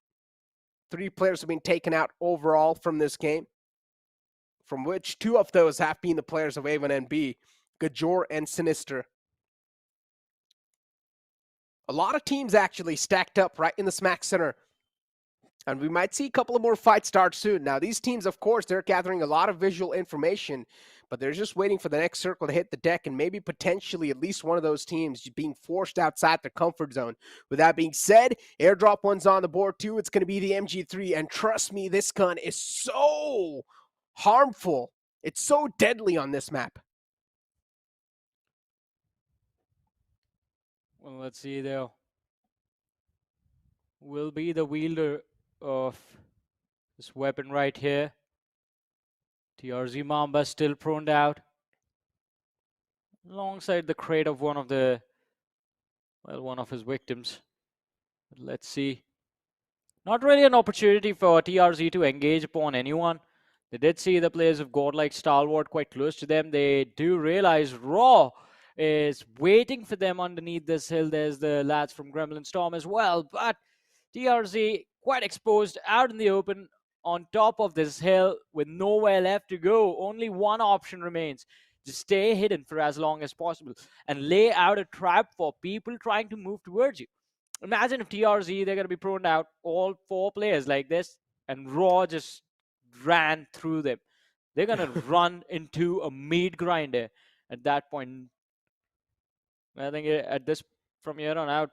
3 players have been taken out overall from this game, from which 2 of those have been the players of A1NB, Gajor and Sinister. A lot of teams actually stacked up right in the smack center. And we might see a couple of more fights start soon. Now, these teams, of course, they're gathering a lot of visual information, but they're just waiting for the next circle to hit the deck and maybe potentially at least one of those teams being forced outside their comfort zone. With that being said, airdrop 1's on the board too. It's going to be the MG3, and trust me, this gun is so harmful. It's so deadly on this map. Well, let's see though. Will be the wielder of this weapon right here. TRZ Mamba still pruned out. Alongside the crate of one of his victims. But let's see. Not really an opportunity for TRZ to engage upon anyone. They did see the players of Godlike Stalwart quite close to them. They do realize Raw is waiting for them underneath this hill. There's the lads from Gremlin Storm as well. But TRZ quite exposed out in the open on top of this hill with nowhere left to go. Only one option remains. Just stay hidden for as long as possible and lay out a trap for people trying to move towards you. Imagine if TRZ, they're going to be prone out all 4 players like this, and Raw just ran through them. They're going to run into a meat grinder at that point. I think from here on out,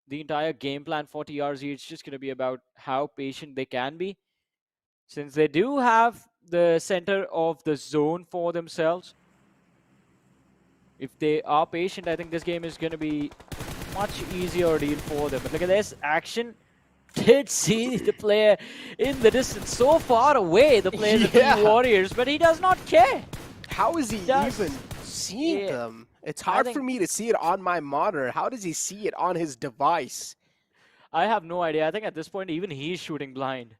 the entire game plan for TRZ, it's just going to be about how patient they can be. Since they do have the center of the zone for themselves, if they are patient, I think this game is going to be much easier deal for them. But look at this action. Did see the player in the distance, so far away, the players of the Warriors, but he does not care. How is he even seeing them? It's hard for me to see it on my monitor. How does he see it on his device? I have no idea. I think at this point, even he's shooting blind.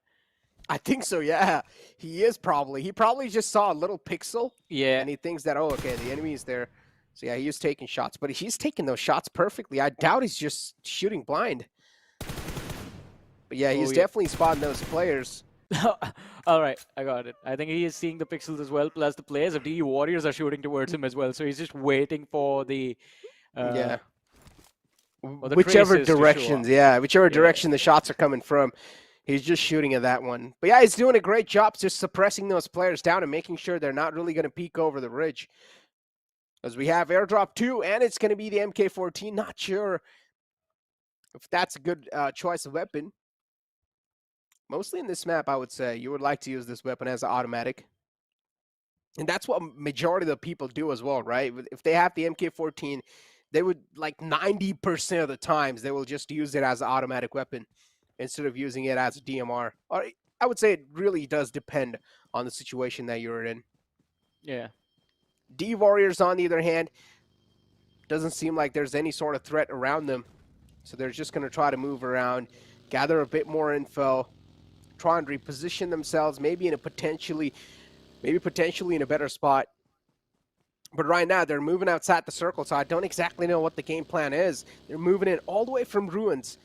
I think so, yeah. He is probably. He probably just saw a little pixel. Yeah. And he thinks that, oh, okay, the enemy is there. So, yeah, he is taking shots. But he's taking those shots perfectly. I doubt he's just shooting blind. But, yeah, he's definitely spotting those players. All right, I got it. I think he is seeing the pixels as well. Plus, the players of DE Warriors are shooting towards him as well. So, he's just waiting for the... whichever directions, whichever direction the shots are coming from. He's just shooting at that one. But yeah, he's doing a great job just suppressing those players down and making sure they're not really going to peek over the ridge. As we have airdrop 2, and it's going to be the MK14. Not sure if that's a good choice of weapon. Mostly in this map, I would say, you would like to use this weapon as an automatic. And that's what majority of the people do as well, right? If they have the MK14, they would, like 90% of the times, they will just use it as an automatic weapon instead of using it as a DMR. Or I would say it really does depend on the situation that you're in. Yeah. D Warriors, on the other hand, doesn't seem like there's any sort of threat around them. So they're just going to try to move around, gather a bit more info, try and reposition themselves, maybe in a potentially in a better spot. But right now, they're moving outside the circle, so I don't exactly know what the game plan is. They're moving in all the way from ruins.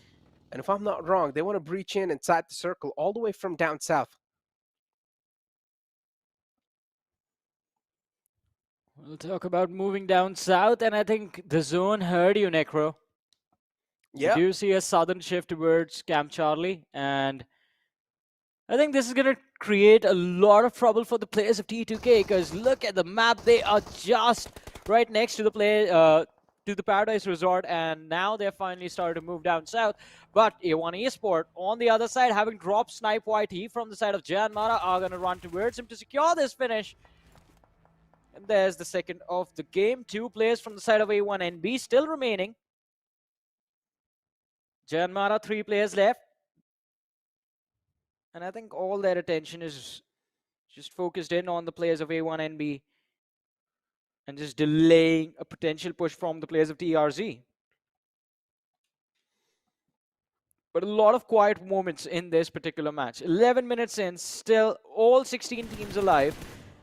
And if I'm not wrong, they want to breach in inside the circle all the way from down south. We'll talk about moving down south, and I think the zone heard you, Necro. Yeah. You do see a southern shift towards Camp Charlie, and I think this is going to create a lot of trouble for the players of T2K, because look at the map. They are just right next to the to the Paradise Resort, and now they're finally starting to move down south. But A1 Esports, on the other side, having dropped Snipe YT from the side of Janmara, are going to run towards him to secure this finish. And there's the second of the game. 2 players from the side of A1NB still remaining. Janmara, 3 players left. And I think all their attention is just focused in on the players of A1NB and just delaying a potential push from the players of TRZ. But a lot of quiet moments in this particular match. 11 minutes in, still all 16 teams alive.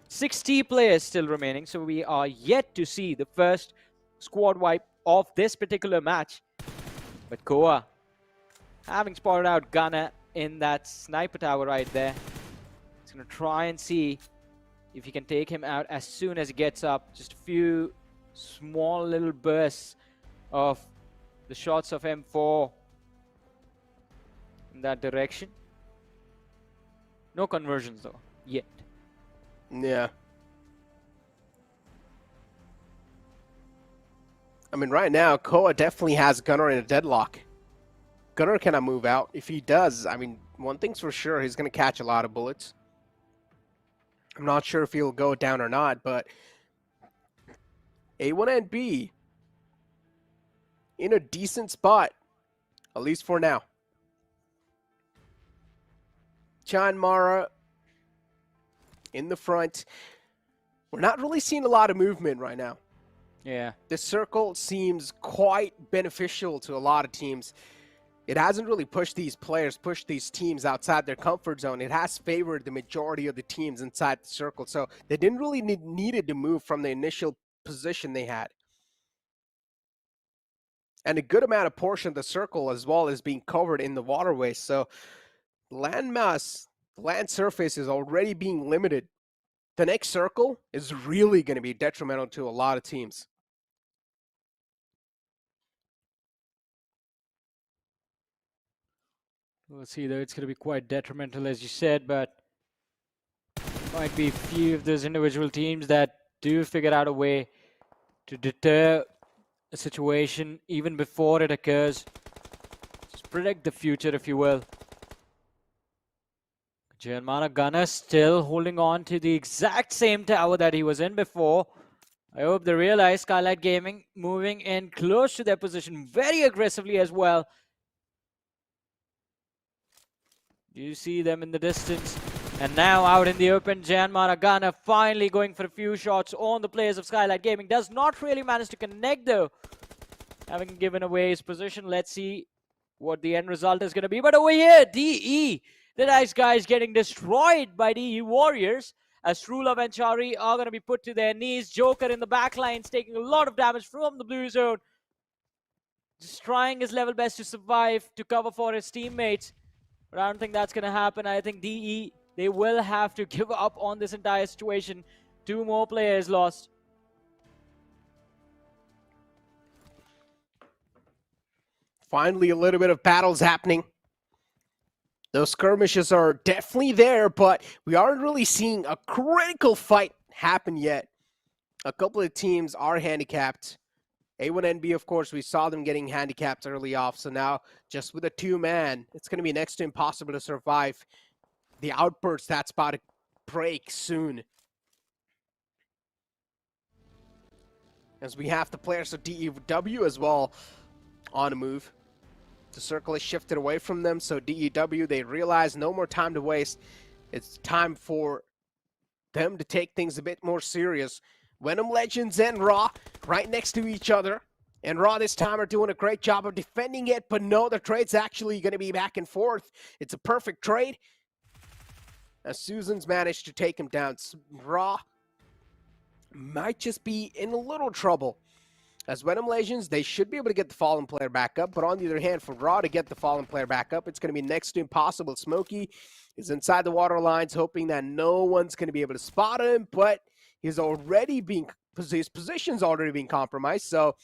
60 players still remaining, so we are yet to see the first squad wipe of this particular match. But Koa, having spotted out Gunner in that sniper tower right there, he's going to try and see if he can take him out as soon as he gets up. Just a few small little bursts of the shots of M4 in that direction. No conversions though, yet. Yeah. I mean, right now, Koa definitely has Gunnar in a deadlock. Gunnar cannot move out. If he does, I mean, one thing's for sure, he's going to catch a lot of bullets. I'm not sure if he'll go down or not, but A1 and B in a decent spot, at least for now. Chan Mara in the front. We're not really seeing a lot of movement right now. Yeah. The circle seems quite beneficial to a lot of teams. It hasn't really pushed these players, pushed these teams outside their comfort zone. It has favored the majority of the teams inside the circle. So they didn't really needed to move from the initial position they had. And a good amount of portion of the circle as well is being covered in the waterways. So land mass, land surface is already being limited. The next circle is really going to be detrimental to a lot of teams. We'll see though, it's going to be quite detrimental as you said, but might be a few of those individual teams that do figure out a way to deter a situation even before it occurs. Just predict the future, if you will. Germana Gunner still holding on to the exact same tower that he was in before. I hope they realize Skylightz Gaming moving in close to their position very aggressively as well. You see them in the distance. And now out in the open, Jan Maragana finally going for a few shots on the players of Skylightz Gaming. Does not really manage to connect though, having given away his position. Let's see what the end result is going to be. But over here, DE, the nice guys getting destroyed by DE Warriors, as Trulov and Chari are going to be put to their knees. Joker in the back lines taking a lot of damage from the blue zone. Just trying his level best to survive, to cover for his teammates. But I don't think that's going to happen. I think DE, they will have to give up on this entire situation. 2 more players lost. Finally, a little bit of battles happening. Those skirmishes are definitely there, but we aren't really seeing a critical fight happen yet. A couple of teams are handicapped. A1NB, of course, we saw them getting handicapped early off. So now, just with a 2-man, it's going to be next to impossible to survive the outburst that's about to break soon. As we have the players of DEW as well on a move. The circle is shifted away from them, so DEW, they realize no more time to waste. It's time for them to take things a bit more serious. VENOM Legends and Raw right next to each other. And Raw this time are doing a great job of defending it, but no, the trade's actually going to be back and forth. It's a perfect trade. As Susan's managed to take him down. Raw might just be in a little trouble. As VENOM Legends, they should be able to get the fallen player back up, but on the other hand, for Raw to get the fallen player back up, it's going to be next to impossible. Smokey is inside the water lines, hoping that no one's going to be able to spot him, but he's already being, his position's already being compromised, so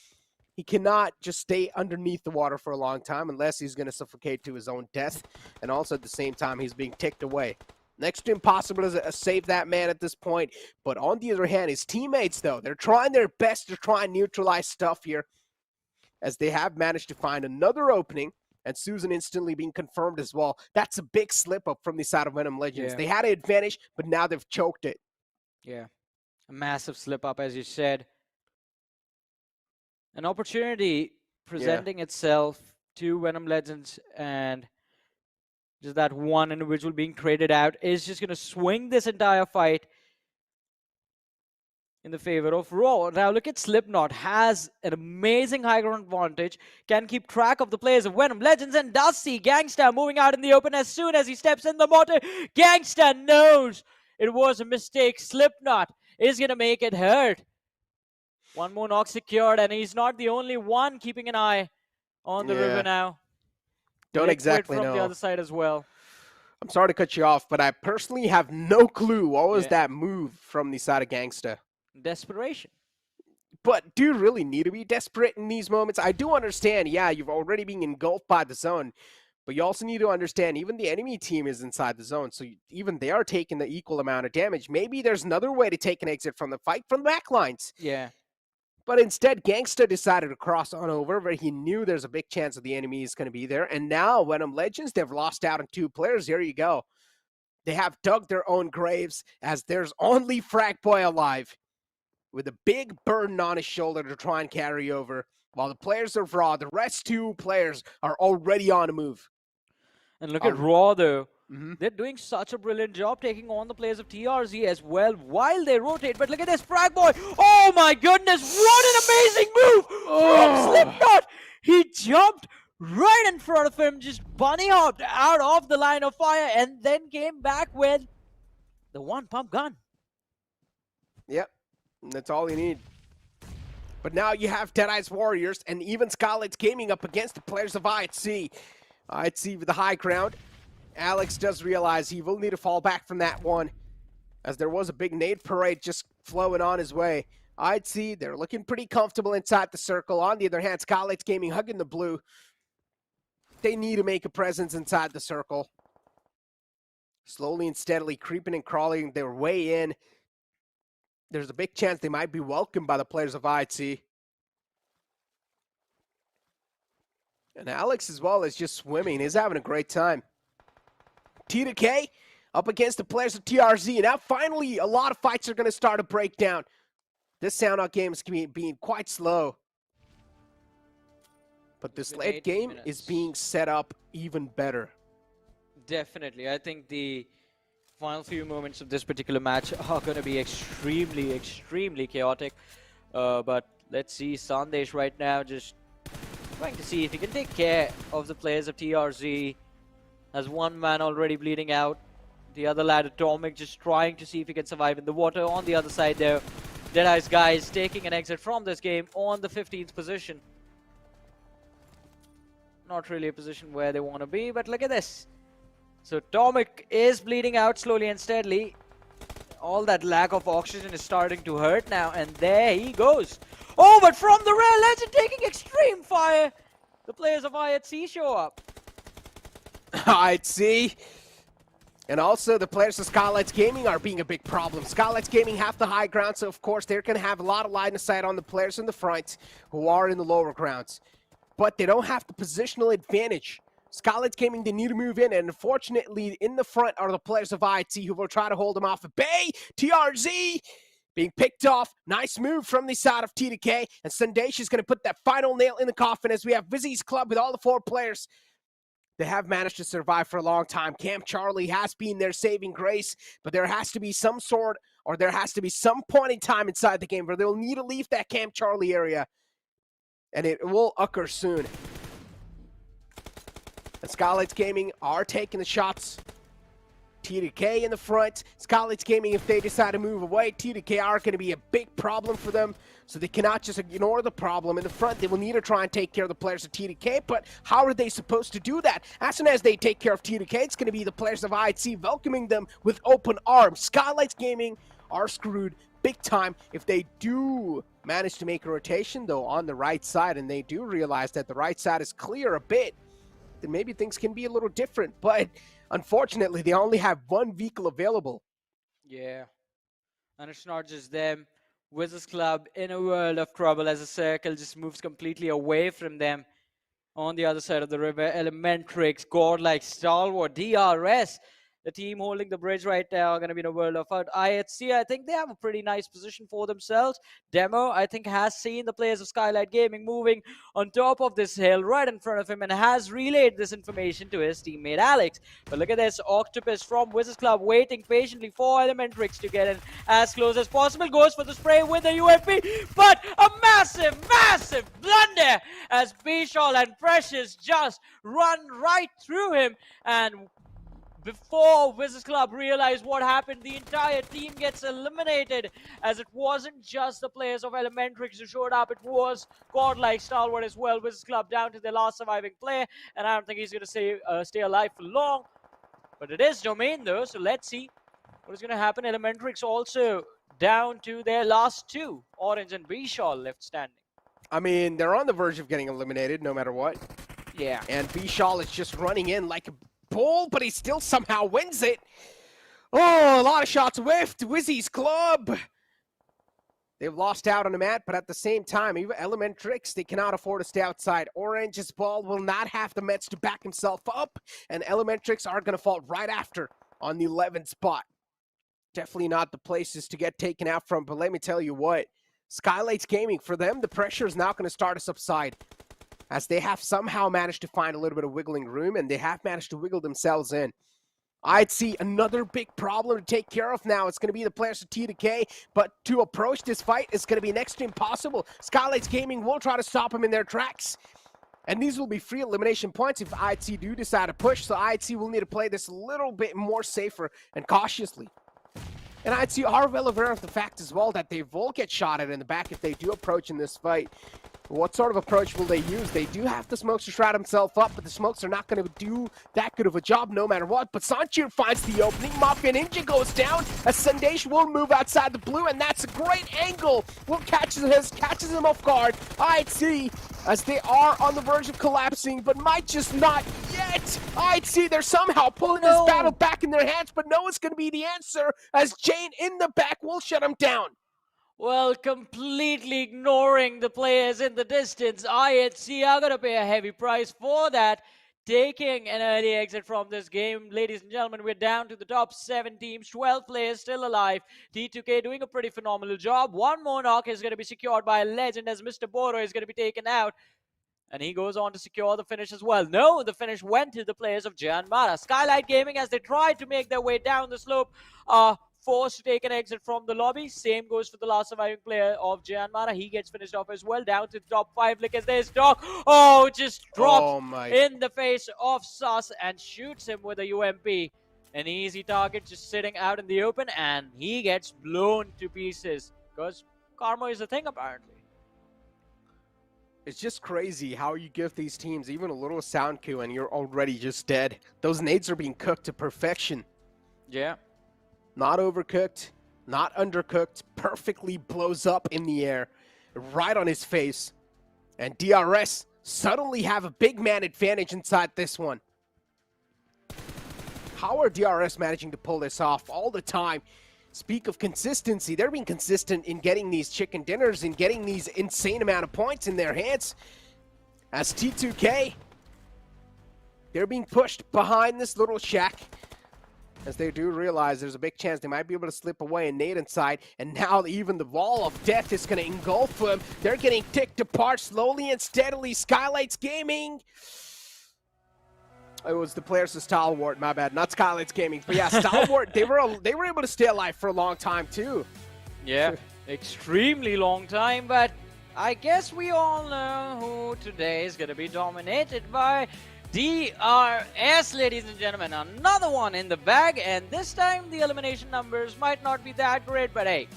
he cannot just stay underneath the water for a long time unless he's going to suffocate to his own death, and also at the same time, he's being ticked away. Next to impossible to save that man at this point. But on the other hand, his teammates, though, they're trying their best to try and neutralize stuff here, as they have managed to find another opening, and Susan instantly being confirmed as well. That's a big slip-up from the side of VENOM Legends. Yeah. They had an advantage, but now they've choked it. Yeah, a massive slip-up, as you said. An opportunity presenting itself to VENOM Legends, and just that one individual being traded out is just going to swing this entire fight in the favor of Raw. Now look at Slipknot, has an amazing high ground advantage, can keep track of the players of VENOM Legends, and does see Gangsta moving out in the open as soon as he steps in the mortar. Gangsta knows It was a mistake. Slipknot is going to make it hurt. One more knock secured, and he's not the only one keeping an eye on the river now. Don't Liquid exactly from know. the other side as well. I'm sorry to cut you off, but I personally have no clue what was Yeah. that move from the side of Gangsta. Desperation. But do you really need to be desperate in these moments? I do understand, yeah, you've already been engulfed by the zone, but you also need to understand even the enemy team is inside the zone, so even they are taking the equal amount of damage. Maybe there's another way to take an exit from the fight from the backlines. Yeah. But instead, Gangsta decided to cross on over where he knew there's a big chance that the enemy is going to be there. And now, VENOM Legends, they've lost out on 2 players. Here you go. They have dug their own graves as there's only Frag Boy alive with a big burden on his shoulder to try and carry over. While the players are raw, the rest 2 players are already on the move. And look at Raw, though. Mhm. They're doing such a brilliant job taking on the players of TRZ as well while they rotate. But look at this Frag Boy. Oh my goodness, what an amazing move from Slipknot. He jumped right in front of him, just bunny hopped out of the line of fire, and then came back with the 1-pump gun. Yep, and that's all you need. But now you have Deadeye's Warriors and even Skylightz Gaming up against the players of IHC. IHC with the high ground. Alex does realize he will need to fall back from that one, as there was a big nade parade just flowing on his way. IHC, they're looking pretty comfortable inside the circle. On the other hand, Skylightz Gaming hugging the blue. They need to make a presence inside the circle. Slowly and steadily creeping and crawling their way in. There's a big chance they might be welcomed by the players of IHC. And Alex as well is just swimming. He's having a great time. T2K up against the players of TRZ. Now finally a lot of fights are going to start to break down. This Sanhok game is being quite slow. But this late game is being set up even better. Definitely. I think the final few moments of this particular match are going to be extremely, extremely chaotic. But let's see, Sandesh right now just trying to see if he can take care of the players of TRZ. Has one man already bleeding out. The other lad, Atomic, just trying to see if he can survive in the water. On the other side there, Deadeye's guys taking an exit from this game on the 15th position. Not really a position where they want to be, but look at this. So Atomic is bleeding out slowly and steadily. All that lack of oxygen is starting to hurt now, and there he goes. Oh, but from the Rare Legend taking extreme fire, the players of IHC show up. IHC. And also the players of Skylightz Gaming are being a big problem. Skylightz Gaming have the high ground, so of course they're going to have a lot of line of sight on the players in the front who are in the lower grounds. But they don't have the positional advantage. Skylightz Gaming, they need to move in, and unfortunately in the front are the players of IHC who will try to hold them off. Bay, TRZ being picked off. Nice move from the side of T2K, and Sandesh is going to put that final nail in the coffin as we have WIZZES Club with all the 4 players. They have managed to survive for a long time. Camp Charlie has been their saving grace, but there has to be some sort, or there has to be some point in time inside the game where they'll need to leave that Camp Charlie area. And it will occur soon. And Skylightz Gaming are taking the shots. T2K in the front. Skylightz Gaming, if they decide to move away, T2K are going to be a big problem for them. So they cannot just ignore the problem in the front. They will need to try and take care of the players of T2K. But how are they supposed to do that? As soon as they take care of T2K, it's going to be the players of IHC welcoming them with open arms. Skylightz Gaming are screwed big time if they do manage to make a rotation, though, on the right side. And they do realize that the right side is clear a bit. Then maybe things can be a little different. But unfortunately, they only have 1 vehicle available. Yeah. And it's not just them. WIZZES Club in a world of trouble as a circle just moves completely away from them. On the other side of the river, Elementrix, Godlike, Stalwart, DRS. The team holding the bridge right now are going to be in a world of hurt. IHC, I think they have a pretty nice position for themselves. Demo, I think, has seen the players of Skylightz Gaming moving on top of this hill right in front of him and has relayed this information to his teammate Alex. But look at this, Octopus from WIZZES Club waiting patiently for Elementrix to get in as close as possible. Goes for the spray with the UFP, but a massive, massive blunder as Bishal and Precious just run right through him, and before WIZZES Club realized what happened, the entire team gets eliminated, as it wasn't just the players of Elementrix who showed up, it was godlike Stalwart as well. WIZZES Club down to their last surviving player, and I don't think he's going to stay alive for long. But it is Domain though, so let's see what is going to happen. Elementrix also down to their last two, Orange and B-Shaw left standing. I mean, they're on the verge of getting eliminated no matter what. Yeah. And B-Shaw is just running in like a bull, but he still somehow wins it. Oh, a lot of shots whiffed. WIZZES Club. They've lost out on the mat, but at the same time, even Elementrix, they cannot afford to stay outside. Orange's ball will not have the Mets to back himself up, and Elementrix are going to fall right after on the 11th spot. Definitely not the places to get taken out from, but let me tell you what, Skylightz Gaming, for them, the pressure is now going to start to subside, as they have somehow managed to find a little bit of wiggling room, and they have managed to wiggle themselves in. I'd see another big problem to take care of now. It's going to be the players of T2K, but to approach this fight is going to be next to impossible. Skylightz Gaming will try to stop them in their tracks. And these will be free elimination points if IHC do decide to push, so IHC will need to play this a little bit more safer and cautiously. And IHC are well aware of the fact as well that they will get shot at in the back if they do approach in this fight. What sort of approach will they use? They do have the smokes to shroud himself up, but the smokes are not going to do that good of a job no matter what. But Sanchir finds the opening. Mafia Ninja goes down as Sandesh will move outside the blue, and that's a great angle. Will catches him off guard. IHC, as they are on the verge of collapsing, but might just not yet. IHC, they're somehow pulling this battle back in their hands, but no one's going to be the answer, as Jane in the back will shut him down. Well, completely ignoring the players in the distance, IHC are going to pay a heavy price for that, taking an early exit from this game. Ladies and gentlemen, we're down to the top 7 teams, 12 players still alive. T2K doing a pretty phenomenal job. One more knock is going to be secured by a legend, as Mr. Boro is going to be taken out. And he goes on to secure the finish as well. No, the finish went to the players of Janmara. Skylightz Gaming, as they tried to make their way down the slope, forced to take an exit from the lobby. Same goes for the last surviving player of Janmara. He gets finished off as well. Down to the top 5. Look at this dog. Oh, just drops in the face of Sus and shoots him with a UMP. An easy target just sitting out in the open, and he gets blown to pieces because karma is a thing apparently. It's just crazy how you give these teams even a little sound cue and you're already just dead. Those nades are being cooked to perfection. Yeah. Not overcooked, not undercooked, perfectly blows up in the air, right on his face. And DRS suddenly have a big man advantage inside this one. How are DRS managing to pull this off all the time? Speak of consistency, they're being consistent in getting these chicken dinners and getting these insane amount of points in their hands. As T2K, they're being pushed behind this little shack, as they do realize there's a big chance they might be able to slip away and nade inside, and now even the wall of death is going to engulf them. They're getting ticked apart slowly and steadily. Skylightz Gaming. It was the players of Stalwart, my bad, not Skylightz Gaming. But yeah, Stalwart, they were able to stay alive for a long time too. Yeah, extremely long time, but I guess we all know who today is going to be dominated by DRS, ladies and gentlemen. Another one in the bag, and this time the elimination numbers might not be that great, but hey,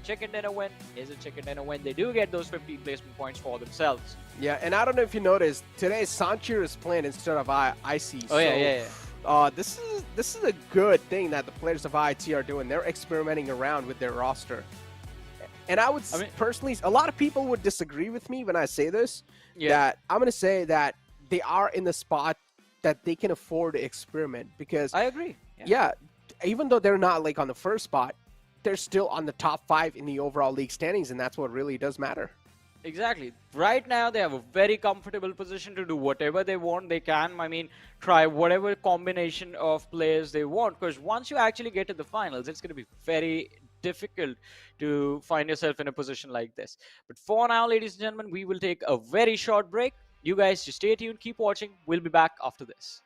chicken dinner win is a chicken dinner win. They do get those 50 placement points for themselves. Yeah, and I don't know if you noticed, today Sanchir is playing instead of IC. Oh, yeah. This is a good thing that the players of IT are doing. They're experimenting around with their roster. And I mean, personally, a lot of people would disagree with me when I say this. Yeah. That I'm going to say that they are in the spot that they can afford to experiment, because I agree. Yeah, even though they're not like on the first spot, they're still on the top 5 in the overall league standings, and that's what really does matter. Exactly. Right now, they have a very comfortable position to do whatever they want. They can, I mean, try whatever combination of players they want, because once you actually get to the finals, it's going to be very difficult to find yourself in a position like this. But for now, ladies and gentlemen, we will take a very short break. You guys just stay tuned, keep watching. We'll be back after this.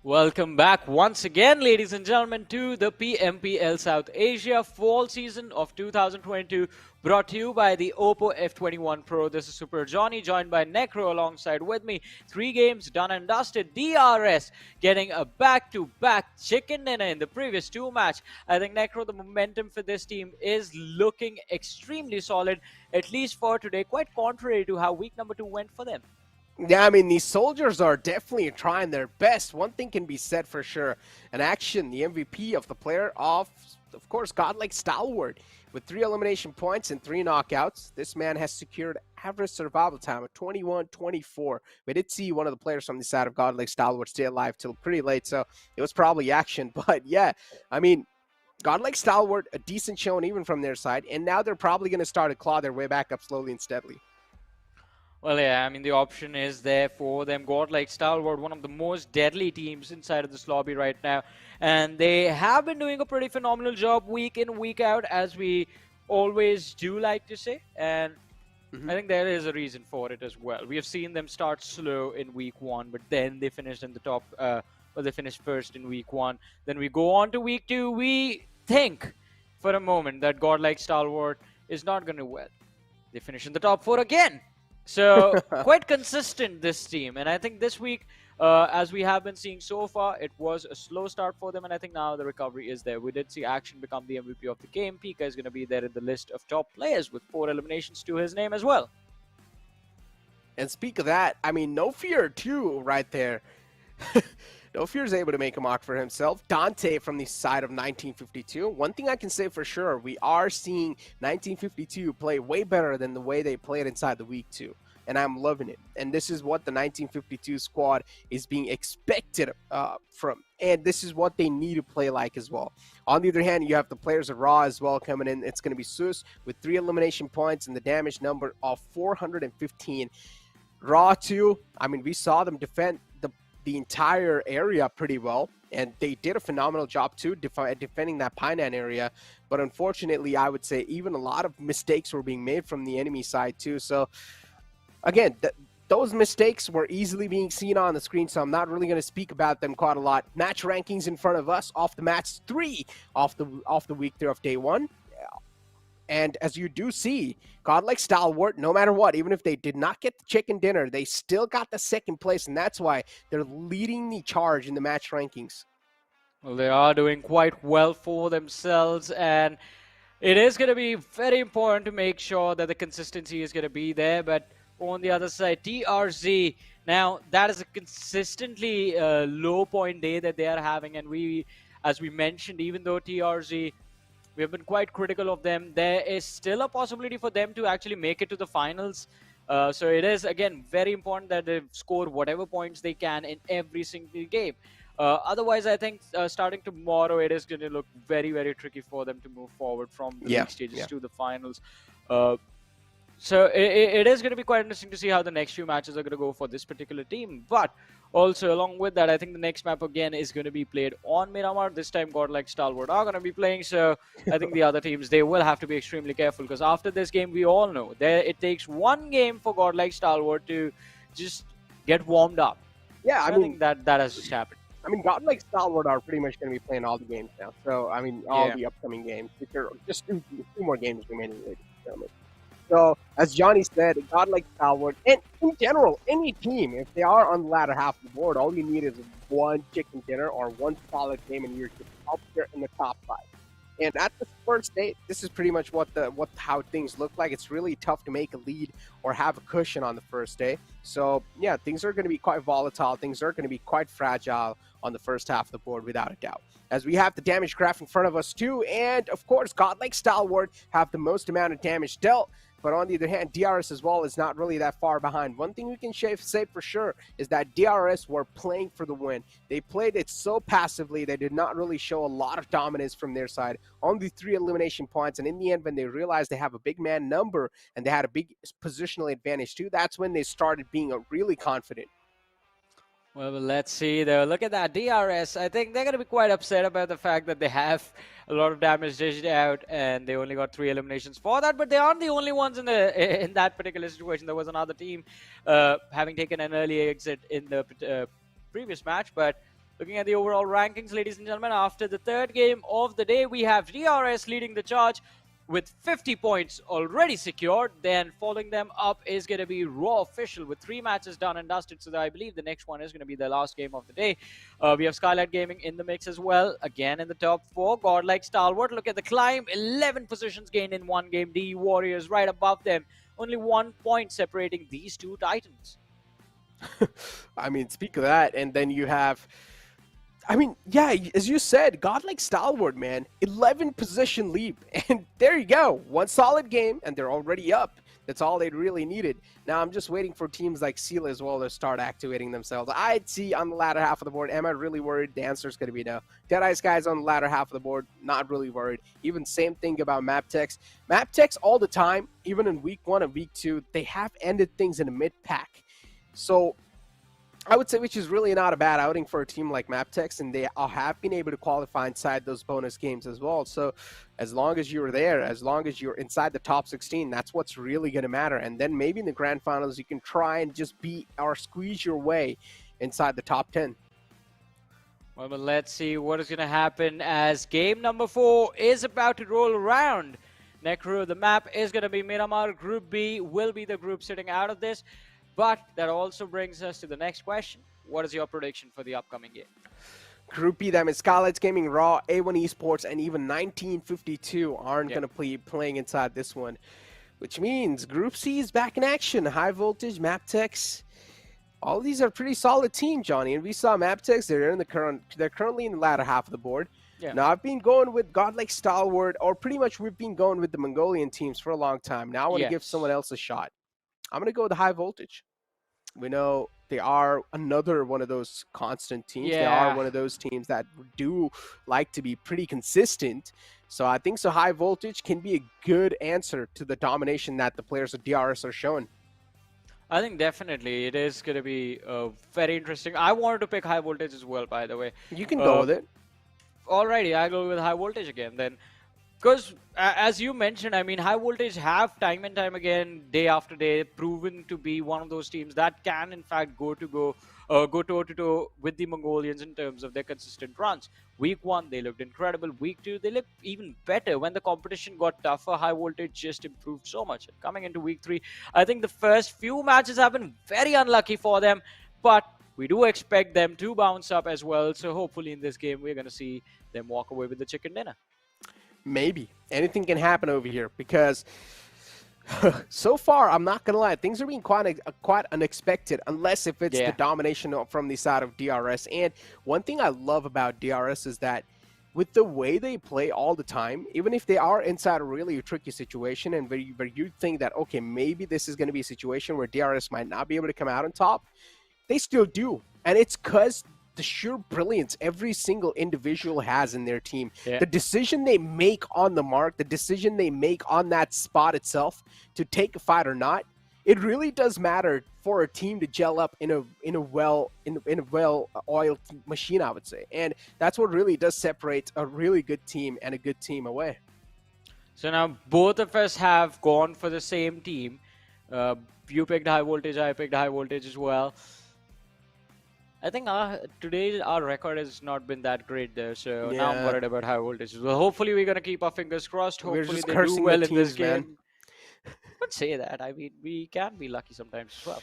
Welcome back once again, ladies and gentlemen, to the PMPL South Asia Fall Season of 2022, brought to you by the Oppo F21 Pro. This is Super Johnny, joined by Necro alongside with me. 3 games done and dusted. DRS getting a back-to-back chicken dinner in the previous 2 match. I think, Necro, the momentum for this team is looking extremely solid, at least for today, quite contrary to how week number 2 went for them. Yeah, I mean, these soldiers are definitely trying their best. One thing can be said for sure. An action, the MVP of the player of course, Godlike Stalwart. With 3 elimination points and 3 knockouts, this man has secured average survival time of 21-24. We did see one of the players from the side of Godlike Stalwart stay alive till pretty late, so it was probably action. But yeah, I mean, Godlike Stalwart, a decent showing even from their side, and now they're probably going to start to claw their way back up slowly and steadily. Well, yeah, I mean, the option is there for them. Godlike Stalwart, one of the most deadly teams inside of this lobby right now. And they have been doing a pretty phenomenal job week in, week out, as we always do like to say. And I think there is a reason for it as well. We have seen them start slow in week 1, but then they finished in the top, well, they finished first in week 1. Then we go on to week 2. We think for a moment that Godlike Stalwart is not going to win. They finish in the top 4 again. So quite consistent, this team. And I think this week, as we have been seeing so far, it was a slow start for them. And I think now the recovery is there. We did see Action become the MVP of the game. Pika is going to be there in the list of top players with 4 eliminations to his name as well. And speak of that, I mean, No Fear too right there. No Fear is able to make a mark for himself. Dante from the side of 1952. One thing I can say for sure, we are seeing 1952 play way better than the way they played inside the week 2. And I'm loving it. And this is what the 1952 squad is being expected from. And this is what they need to play like as well. On the other hand, you have the players of Raw as well coming in. It's going to be Sus with 3 elimination points and the damage number of 415. Raw too, I mean, we saw them defend the entire area pretty well, and they did a phenomenal job too defending that Painan area. But unfortunately, I would say even a lot of mistakes were being made from the enemy side too. So again, those mistakes were easily being seen on the screen, so I'm not really going to speak about them quite a lot. Match rankings in front of us off the match 3 off the week 3 of day 1. And as you do see, Godlike Stalwart, no matter what, even if they did not get the chicken dinner, they still got the 2nd place, and that's why they're leading the charge in the match rankings. Well, they are doing quite well for themselves, and it is going to be very important to make sure that the consistency is going to be there. But on the other side, TRZ, now that is a consistently low point day that they are having, and we, as we mentioned, even though TRZ, we have been quite critical of them, there is still a possibility for them to actually make it to the finals. So it is, again, very important that they score whatever points they can in every single game. Otherwise, I think starting tomorrow, it is going to look very, very tricky for them to move forward from the league stages to the finals. So it is going to be quite interesting to see how the next few matches are going to go for this particular team. But also, along with that, I think the next map again is going to be played on Miramar. This time, Godlike Stalwart are going to be playing. So I think the other teams, they will have to be extremely careful, because after this game, we all know it takes 1 game for Godlike Stalwart to just get warmed up. Yeah, so I think that has just happened. I mean, Godlike Stalwart are pretty much going to be playing all the games now. So, I mean, all the upcoming games. Which are just 2 more games remaining, ladies and gentlemen. So, as Johnny said, Godlike Stalwart, and in general, any team, if they are on the latter half of the board, all you need is 1 chicken dinner or 1 solid game, and you're up there in the top 5. And at the first day, this is pretty much how things look like. It's really tough to make a lead or have a cushion on the first day. So, yeah, things are going to be quite volatile. Things are going to be quite fragile on the first half of the board, without a doubt. As we have the damage graph in front of us too, and of course, Godlike Stalwart have the most amount of damage dealt. But on the other hand, DRS as well is not really that far behind. One thing we can say for sure is that DRS were playing for the win. They played it so passively, they did not really show a lot of dominance from their side. Only 3 elimination points, and in the end, when they realized they have a big man number and they had a big positional advantage too, that's when they started being really confident. Well, let's see though. Look at that DRS. I think they're going to be quite upset about the fact that they have a lot of damage dished out and they only got 3 eliminations for that. But they aren't the only ones in that particular situation. There was another team having taken an early exit in the previous match. But Looking at the overall rankings, ladies and gentlemen, after the third game of the day, we have DRS leading the charge with 50 points already secured. Then following them up is going to be Raw Official with 3 matches done and dusted. So I believe the next one is going to be the last game of the day. We have Skylightz Gaming in the mix as well. Again in the top 4, Godlike Stalwart. Look at the climb, 11 positions gained in one game. DE Warriors right above them. Only 1 point separating these two Titans. I mean, speak of that, and then you have, I mean, yeah, as you said, Godlike Stalwart, man, 11 position leap, and there you go, 1 solid game, and they're already up. That's all they really needed. Now I'm just waiting for teams like Seal as well to start activating themselves. I'd see on the latter half of the board. Am I really worried? The answer is going to be no. Deadeye's guys on the latter half of the board, not really worried. Even same thing about MABETEX. MABETEX all the time, even in week 1 and week 2, they have ended things in a mid-pack. So I would say which is really not a bad outing for a team like MABETEX, and they have been able to qualify inside those bonus games as well. So as long as you're there, as long as you're inside the top 16, that's what's really going to matter. And then maybe in the grand finals, you can try and just beat or squeeze your way inside the top 10. Well, but let's see what is going to happen as game number 4 is about to roll around. Necro, the map is going to be Miramar. Group B will be the group sitting out of this. But that also brings us to the next question. What is your prediction for the upcoming game? Group B, that means Skylightz Gaming, Raw, A1 Esports, and even 1952 aren't going to be playing inside this one. Which means Group C is back in action. High Voltage, MABETEX. All of these are pretty solid teams, Johnny. And we saw MABETEX, they're currently in the latter half of the board. Yeah. Now, I've been going with Godlike Stalwart, or pretty much we've been going with the Mongolian teams for a long time. Now I want to give someone else a shot. I'm going to go with the High Voltage. We know they are another one of those constant teams. They are one of those teams that do like to be pretty consistent. So I think so High Voltage can be a good answer to the domination that the players of DRS are showing. I think definitely it is going to be very interesting. I wanted to pick High Voltage as well, by the way. You can go with it. Alrighty, I go with High Voltage again then. Because, as you mentioned, I mean, High Voltage have time and time again, day after day, proven to be one of those teams that can, in fact, go toe-to-toe with the Mongolians in terms of their consistent runs. Week 1, they looked incredible. Week 2, they looked even better. When the competition got tougher, High Voltage just improved so much. And coming into Week 3, I think the first few matches have been very unlucky for them, but we do expect them to bounce up as well. So hopefully in this game, we're going to see them walk away with the chicken dinner. Maybe. Anything can happen over here because so far, I'm not going to lie, things are being quite unexpected unless if it's the domination from the side of DRS. And one thing I love about DRS is that with the way they play all the time, even if they are inside a really tricky situation and where you think that, okay, maybe this is going to be a situation where DRS might not be able to come out on top, they still do. And it's because the sheer brilliance every single individual has in their team. The decision they make on the mark, the decision they make on that spot itself to take a fight or not, it really does matter for a team to gel up in a well-oiled machine, I would say. And that's what really does separate a really good team and a good team away. So now both of us have gone for the same team. You picked High Voltage, I picked High Voltage as well. I think today our record has not been that great there, so now I'm worried about High Voltage. Well, hopefully we're going to keep our fingers crossed. Hopefully they do well in this game. Don't say that. I mean, we can be lucky sometimes as well.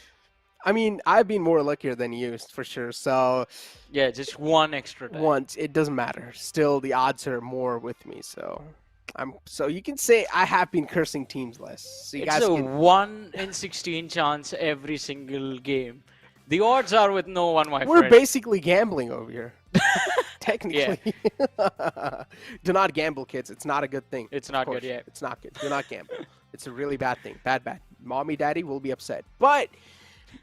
I mean, I've been more luckier than you, for sure. So yeah, just one extra time. Once, it doesn't matter. Still, the odds are more with me, so you can say I have been cursing teams less. So it's a 1 in 16 chance every single game. The odds are with no one, my friend. We're basically gambling over here. Technically. Do not gamble, kids. It's not a good thing. It's not good, It's not good. Do not gamble. It's a really bad thing. Bad. Mommy, daddy will be upset. But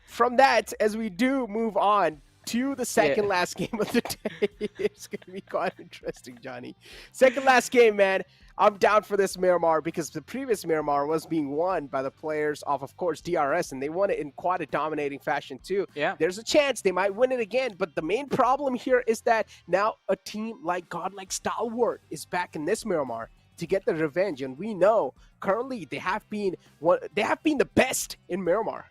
from that, as we do move on to the second last game of the day, it's going to be quite interesting, Johnny. Second last game, man. I'm down for this Miramar because the previous Miramar was being won by the players of course, DRS, and they won it in quite a dominating fashion too. Yeah. There's a chance they might win it again, but the main problem here is that now a team like Godlike Stalwart is back in this Miramar to get the revenge, and we know currently they have been the best in Miramar.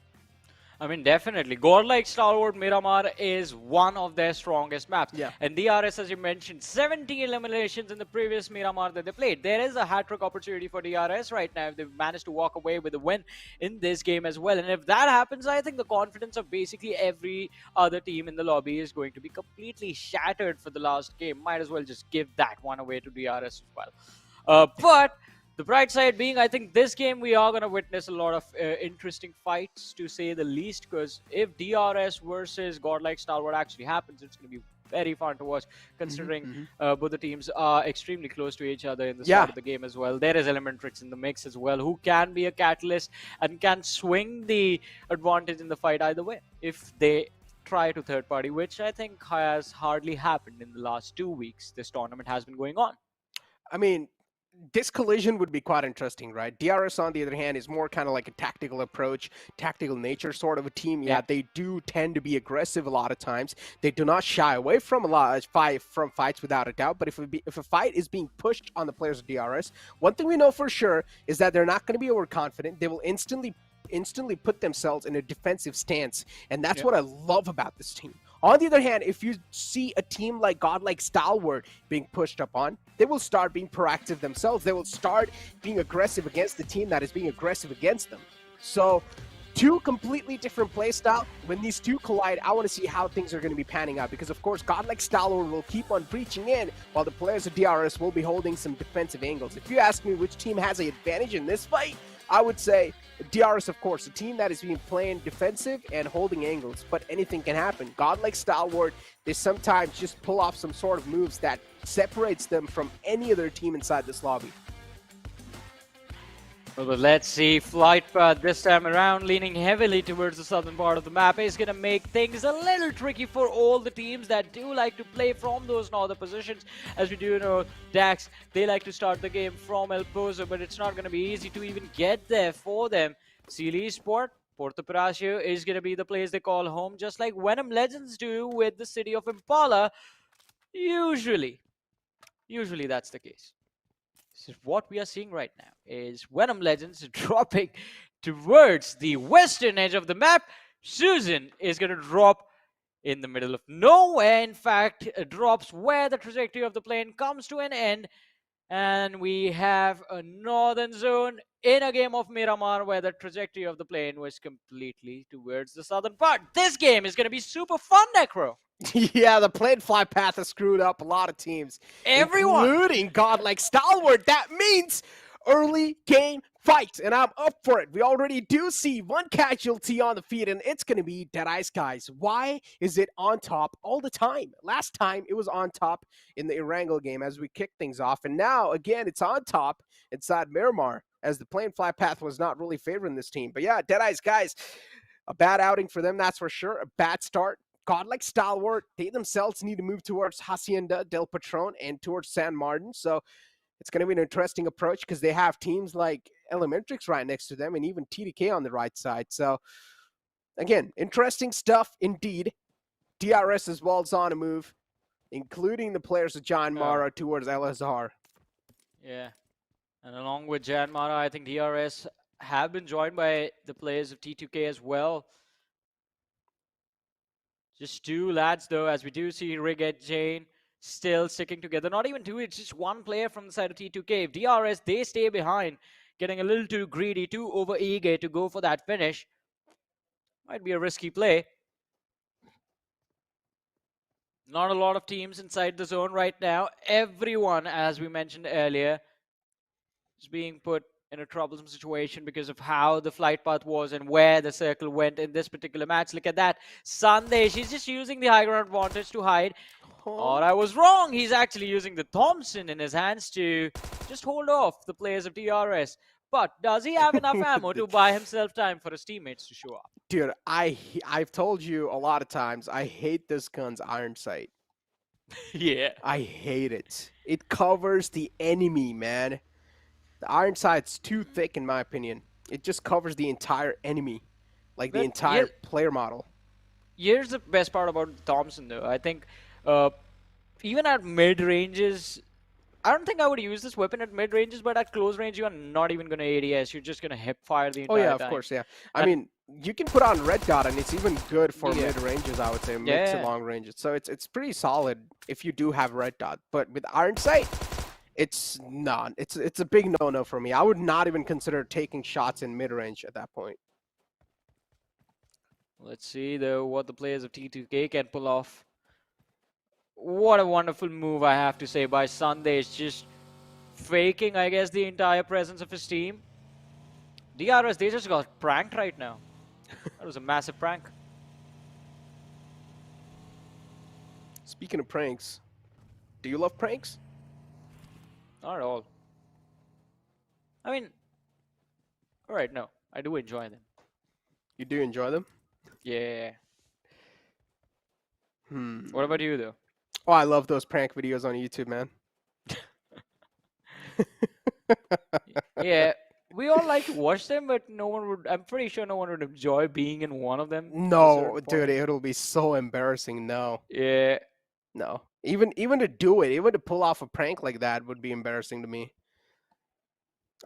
I mean, definitely. Godlike Stalwart Miramar is one of their strongest maps. Yeah. And DRS, as you mentioned, 70 eliminations in the previous Miramar that they played. There is a hat-trick opportunity for DRS right now if they've managed to walk away with a win in this game as well. And if that happens, I think the confidence of basically every other team in the lobby is going to be completely shattered for the last game. Might as well just give that one away to DRS as well. But the bright side being, I think this game we are going to witness a lot of interesting fights, to say the least, because if DRS versus Godlike Stalwart actually happens, it's going to be very fun to watch, considering both the teams are extremely close to each other in the start of the game as well. There is Elementrix in the mix as well, who can be a catalyst and can swing the advantage in the fight either way if they try to third party, which I think has hardly happened in the last 2 weeks this tournament has been going on. I mean, this collision would be quite interesting, right? DRS, on the other hand, is more kind of like a tactical approach, tactical nature sort of a team. Yeah, they do tend to be aggressive a lot of times. They do not shy away from from fights without a doubt. But if a fight is being pushed on the players of DRS, one thing we know for sure is that they're not going to be overconfident. They will instantly put themselves in a defensive stance, and that's what I love about this team. On the other hand, if you see a team like Godlike Stalwart being pushed up on, they will start being proactive themselves. They will start being aggressive against the team that is being aggressive against them. So, two completely different play style. When these two collide, I want to see how things are going to be panning out, because of course Godlike Stalwart will keep on breaching in while the players of DRS will be holding some defensive angles. If you ask me which team has the advantage in this fight, I would say DRS, of course, a team that is being playing defensive and holding angles, but anything can happen. Godlike Stalwart, they sometimes just pull off some sort of moves that separates them from any other team inside this lobby. Well, but let's see. Flight path this time around, leaning heavily towards the southern part of the map, is going to make things a little tricky for all the teams that do like to play from those northern positions. As we do know, Dax, they like to start the game from El Pozo, but it's not going to be easy to even get there for them. Sealy Sport, Porto Palacio is going to be the place they call home, just like VENOM Legends do with the city of Impala. Usually that's the case. So what we are seeing right now is VENOM Legends dropping towards the western edge of the map. Susan is going to drop in the middle of nowhere. In fact, drops where the trajectory of the plane comes to an end. And we have a northern zone in a game of Miramar where the trajectory of the plane was completely towards the southern part. This game is going to be super fun, Necro. Yeah, the plane fly path has screwed up a lot of teams. Everyone. Including Godlike Stalwart. That means early game fight, and I'm up for it. We already do see one casualty on the field, and it's going to be Deadice, guys. Why is it on top all the time? Last time, it was on top in the Erangel game as we kicked things off, and now, again, it's on top inside Miramar, as the plane fly path was not really favoring this team. But yeah, Deadice, guys, a bad outing for them, that's for sure. A bad start. Godlike Stalwart, they themselves need to move towards Hacienda del Patron and towards San Martin. So it's going to be an interesting approach because they have teams like Elementrix right next to them and even T2K on the right side. So again, interesting stuff indeed. DRS as well is on a move, including the players of John Mara towards LSR. Yeah. And along with Jan Mara, I think DRS have been joined by the players of T2K as well. Just two lads, though, as we do see Rig and Jane still sticking together. Not even two, it's just one player from the side of T2K. If DRS, they stay behind, getting a little too greedy, too over-eager to go for that finish. Might be a risky play. Not a lot of teams inside the zone right now. Everyone, as we mentioned earlier, is being put in a troublesome situation because of how the flight path was and where the circle went in this particular match. Look at that. Sunday, she's just using the high ground advantage to hide. Or I was wrong. He's actually using the Thompson in his hands to just hold off the players of DRS. But does he have enough ammo to buy himself time for his teammates to show up? Dude, I've told you a lot of times, I hate this gun's iron sight. Yeah. I hate it. It covers the enemy, man. The iron sight's too thick, in my opinion. It just covers the entire enemy, like the entire player model. Here's the best part about Thompson, though. I think even at mid ranges, I don't think I would use this weapon at mid ranges, but at close range, you are not even going to ADS. You're just going to hip fire the Oh entire yeah, time. of course, yeah. I And- mean, you can put on red dot, and it's even good for Yeah. mid ranges. I would say mid to Yeah. long ranges. So it's pretty solid if you do have red dot. But with iron sight, it's not. It's a big no-no for me. I would not even consider taking shots in mid range at that point. Let's see though what the players of T2K can pull off. What a wonderful move, I have to say, by Sundays. Just faking, I guess, the entire presence of his team. DRS, they just got pranked right now. That was a massive prank. Speaking of pranks, do you love pranks? Not at all. I mean, alright, no. I do enjoy them. You do enjoy them? Yeah. Hmm. What about you, though? Oh, I love those prank videos on YouTube, man. Yeah, we all like to watch them, but no one would. I'm pretty sure no one would enjoy being in one of them. at a No, certain dude, point. it'll be so embarrassing. No, Yeah. no. Even to do it, even to pull off a prank like that would be embarrassing to me.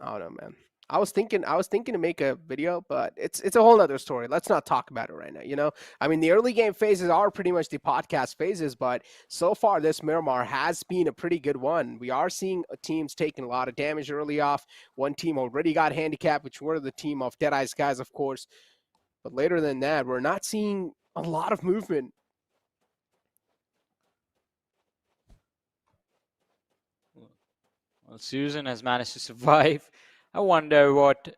I don't know, man. I was thinking to make a video, but it's a whole other story. Let's not talk about it right now. You know, I mean, the early game phases are pretty much the podcast phases, but so far this Miramar has been a pretty good one. We are seeing teams taking a lot of damage early off. One team already got handicapped, which were the team of Deadeye's guys, of course. But later than that, we're not seeing a lot of movement. Well, Susan has managed to survive. I wonder what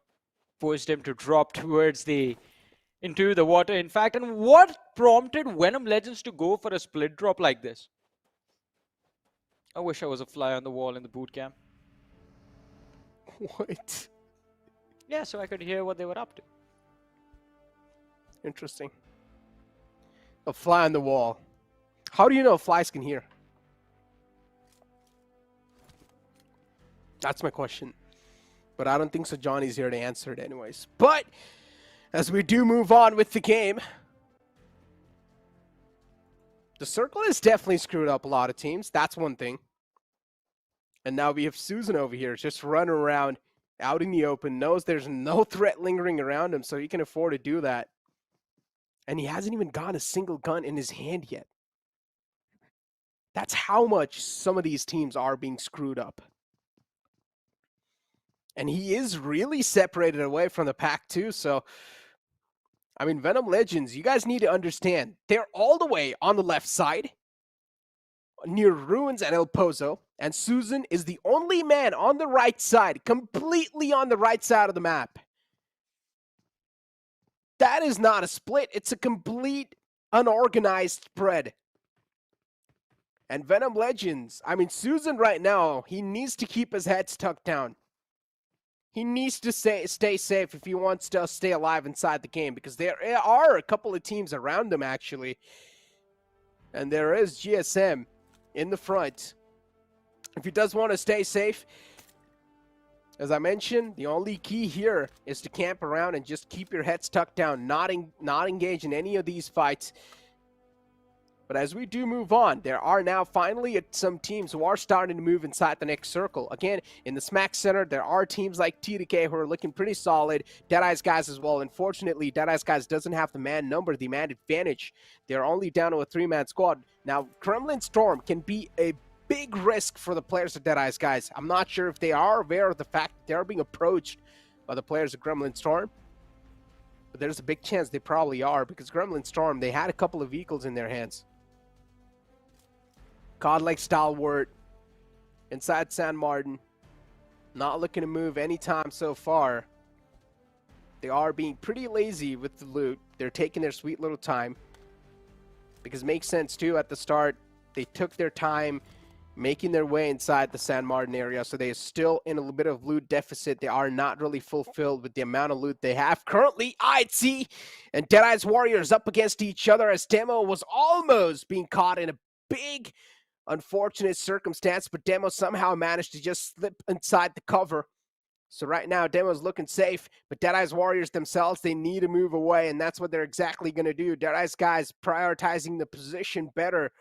pushed him to drop into the water, in fact, and what prompted Venom Legends to go for a split drop like this. I wish I was a fly on the wall in the boot camp. What? Yeah, so I could hear what they were up to. Interesting. A fly on the wall. How do you know flies can hear? That's my question. But I don't think so Johnny's here to answer it anyways. But as we do move on with the game, the circle has definitely screwed up a lot of teams. That's one thing. And now we have Susan over here just running around out in the open, knows there's no threat lingering around him, so he can afford to do that. And he hasn't even gotten a single gun in his hand yet. That's how much some of these teams are being screwed up. And he is really separated away from the pack too, so I mean, Venom Legends, you guys need to understand, they're all the way on the left side, near Ruins and El Pozo, and Susan is the only man on the right side, completely on the right side of the map. That is not a split, it's a complete unorganized spread. And Venom Legends, I mean, Susan right now, he needs to keep his head tucked down. He needs to stay safe if he wants to stay alive inside the game, because there are a couple of teams around him, actually. And there is GSM in the front. If he does want to stay safe, as I mentioned, the only key here is to camp around and just keep your heads tucked down, not engage in any of these fights. But as we do move on, there are now finally some teams who are starting to move inside the next circle. Again, in the Smack Center, there are teams like T2K who are looking pretty solid. Deadeye's guys as well. Unfortunately, Deadeye's guys doesn't have the man number, the man advantage. They're only down to a 3-man squad. Now, Kremlin Storm can be a big risk for the players of Deadeye's guys. I'm not sure if they are aware of the fact that they're being approached by the players of Kremlin Storm. But there's a big chance they probably are, because Kremlin Storm, they had a couple of vehicles in their hands. Godlike Stalwart inside San Martin, not looking to move anytime so far. They are being pretty lazy with the loot. They're taking their sweet little time, because it makes sense too. At the start, they took their time making their way inside the San Martin area, so they are still in a little bit of loot deficit. They are not really fulfilled with the amount of loot they have currently. IC and Deadeye's Warriors up against each other, as Demo was almost being caught in a big unfortunate circumstance, but Demo somehow managed to just slip inside the cover. So right now, Demo's looking safe, but Deadeye's Warriors themselves, they need to move away, and that's what they're exactly going to do. Deadeye's guys prioritizing the position better.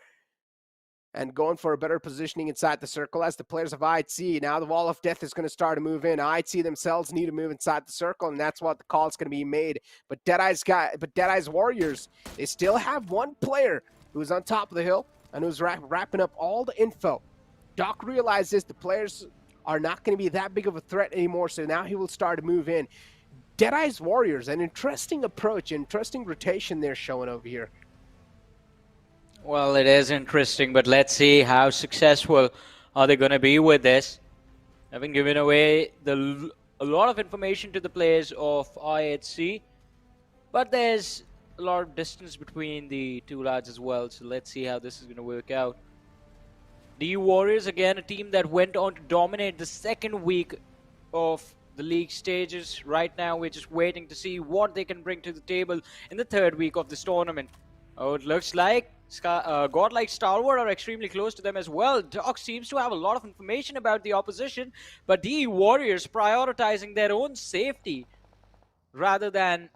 and going for a better positioning inside the circle as the players of IHC. Now the Wall of Death is going to start to move in. IHC themselves need to move inside the circle, and that's what the call is going to be made. But Deadeye's Warriors, they still have one player who's on top of the hill and who's wrapping up all the info. Doc realizes the players are not going to be that big of a threat anymore, so now he will start to move in. Deadeye's Warriors, an interesting approach, interesting rotation they're showing over here. Well, it is interesting, but let's see how successful are they going to be with this. Having given away a lot of information to the players of IHC, but there's a lot of distance between the two lads as well, so let's see how this is going to work out. The Warriors, again, a team that went on to dominate the second week of the league stages. Right now, we're just waiting to see what they can bring to the table in the third week of this tournament. Oh, it looks like godlike Stalwart are extremely close to them as well. Doc seems to have a lot of information about the opposition, but the Warriors prioritizing their own safety rather than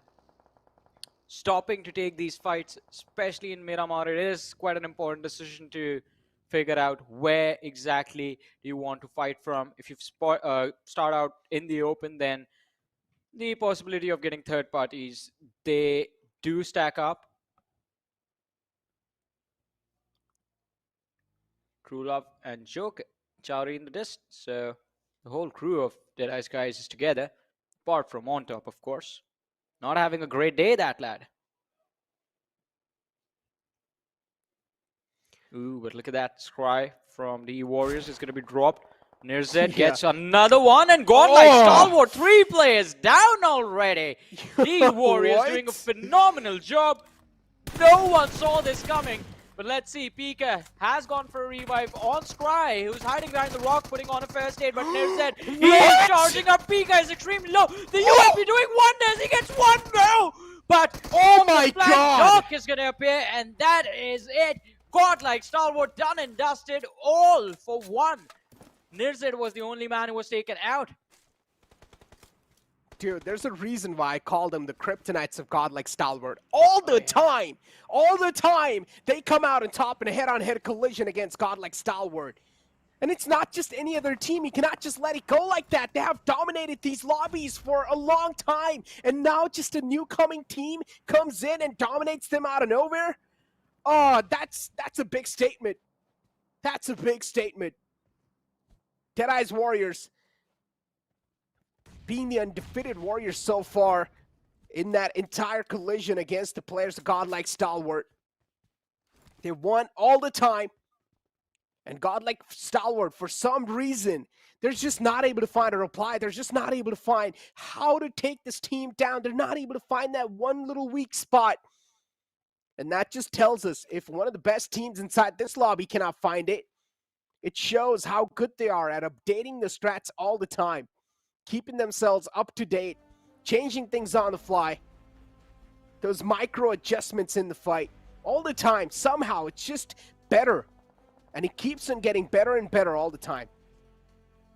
stopping to take these fights, especially in Miramar. It is quite an important decision to figure out where exactly do you want to fight from. If you start out in the open, then the possibility of getting third parties, they do stack up. Krulov and Joke, Chowry in the distance. So the whole crew of Deadeye's guys is together, apart from on top, of course. Not having a great day, that lad. Ooh, but look at that scry from the Warriors is going to be dropped. Nirzet gets another one, and godlike Stalwart, 3 players down already. The Warriors doing a phenomenal job. No one saw this coming. But let's see, Pika has gone for a revive on Scry, who's hiding behind the rock, putting on a first aid, but Nirzet, he is charging up. Pika is extremely low. The UMP doing wonders. He gets one no, but oh my god, Doc is going to appear, and that is it. Godlike Stalwart done and dusted, all for one. Nirzet was the only man who was taken out. Dude, there's a reason why I call them the Kryptonites of Godlike Stalwart. All the time! All the time! They come out on top in a head-on-head collision against Godlike Stalwart. And it's not just any other team. You cannot just let it go like that. They have dominated these lobbies for a long time. And now just a new coming team comes in and dominates them out of nowhere. Oh, that's a big statement. That's a big statement. Deadeye's Warriors being the undefeated Warriors so far in that entire collision against the players of Godlike Stalwart. They won all the time. And Godlike Stalwart, for some reason, they're just not able to find a reply. They're just not able to find how to take this team down. They're not able to find that one little weak spot. And that just tells us if one of the best teams inside this lobby cannot find it, it shows how good they are at updating the strats all the time, keeping themselves up to date, changing things on the fly, those micro adjustments in the fight all the time. Somehow it's just better, and it keeps on getting better and better all the time.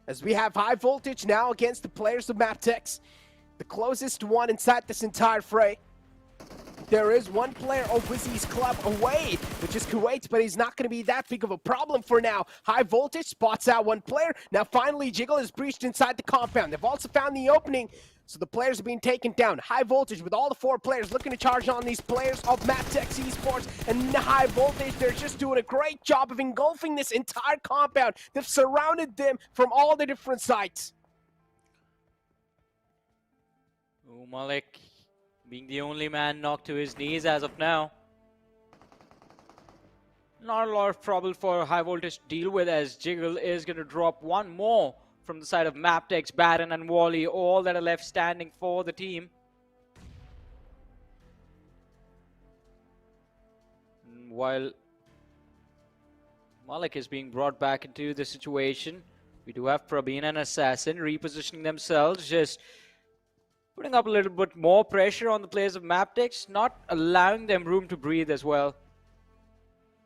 As we have high voltage now against the players of MABETEX, the closest one inside this entire fray. There is one player of WIZZES club away, which is Kuwait, but he's not going to be that big of a problem for now. High voltage spots out one player. Now finally Jiggle is breached inside the compound. They've also found the opening, so the players are being taken down. High voltage with all the 4 players looking to charge on these players of MABETEX Esports. And high voltage, they're just doing a great job of engulfing this entire compound. They've surrounded them from all the different sides. Oh, Malik being the only man knocked to his knees as of now. Not a lot of trouble for high voltage to deal with, as Jiggle is going to drop one more from the side of MABETEX, Baron and Wally, all that are left standing for the team. And while Malik is being brought back into the situation, we do have Prabeen and Assassin repositioning themselves, just putting up a little bit more pressure on the players of MABETEX, not allowing them room to breathe as well.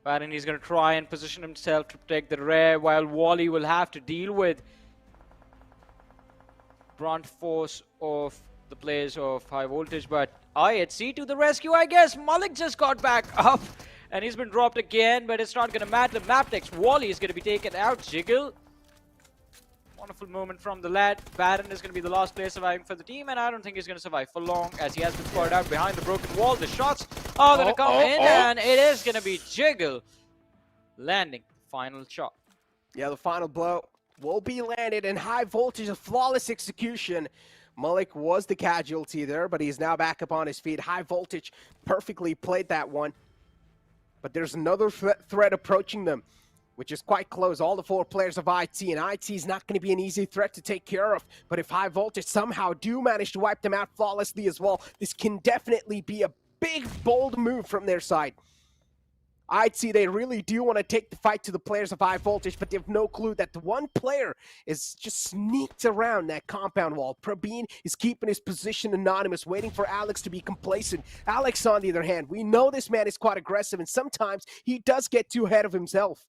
Baron is going to try and position himself to protect the rear, while Wally will have to deal with brunt force of the players of high voltage. But IHC to the rescue, I guess. Malik just got back up and he's been dropped again, but it's not going to matter. MABETEX Wally is going to be taken out. Jiggle. Wonderful moment from the lad. Baron is going to be the last player surviving for the team, and I don't think he's going to survive for long as he has been spotted out behind the broken wall. The shots are going to come in, and it is going to be Jiggle landing the final shot. Yeah, the final blow will be landed in high voltage of flawless execution. Malik was the casualty there, but he's now back up on his feet. High voltage perfectly played that one. But there's another threat approaching them, which is quite close. All the 4 players of IT, and IT is not going to be an easy threat to take care of. But if High Voltage somehow do manage to wipe them out flawlessly as well, this can definitely be a big, bold move from their side. IT, they really do want to take the fight to the players of High Voltage, but they have no clue that the one player is just sneaked around that compound wall. Praveen is keeping his position anonymous, waiting for Alex to be complacent. Alex, on the other hand, we know this man is quite aggressive, and sometimes he does get too ahead of himself.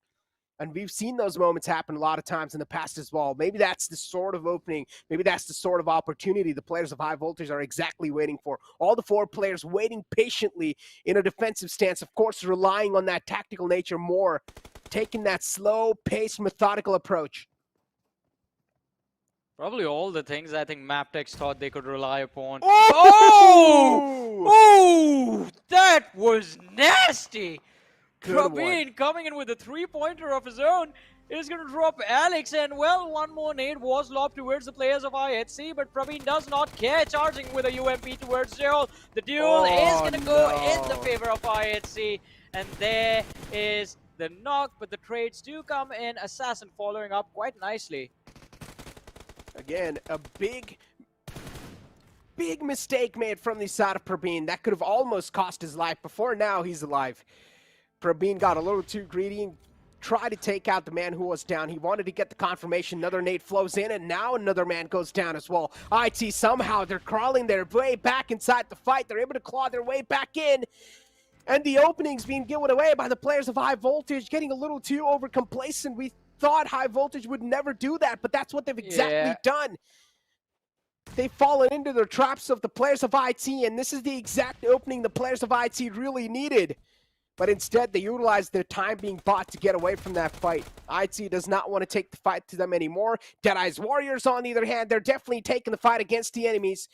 And we've seen those moments happen a lot of times in the past as well. Maybe that's the sort of opening, maybe that's the sort of opportunity the players of High Voltage are exactly waiting for. All the 4 players waiting patiently in a defensive stance, of course, relying on that tactical nature more, taking that slow-paced, methodical approach. Probably all the things I think MABETEX thought they could rely upon. Oh! Oh! That was nasty! Praveen coming in with a 3-pointer of his own is going to drop Alex, and well, one more nade was lobbed towards the players of IHC, but Praveen does not care, charging with a UMP towards Joel. The duel is going to go in the favor of IHC, and there is the knock, but the trades do come in. Assassin following up quite nicely. Again, a big mistake made from the side of Praveen. That could have almost cost his life. Before now, he's alive. Praveen got a little too greedy and tried to take out the man who was down. He wanted to get the confirmation. Another nade flows in, and now another man goes down as well. IT, somehow, they're crawling their way back inside the fight. They're able to claw their way back in. And the opening's being given away by the players of High Voltage, getting a little too over-complacent. We thought High Voltage would never do that, but that's what they've exactly done. They've fallen into the traps of the players of IT, and this is the exact opening the players of IT really needed. But instead, they utilized their time being bought to get away from that fight. IT does not want to take the fight to them anymore. Deadeye's Warriors, on the other hand, they're definitely taking the fight against the enemies.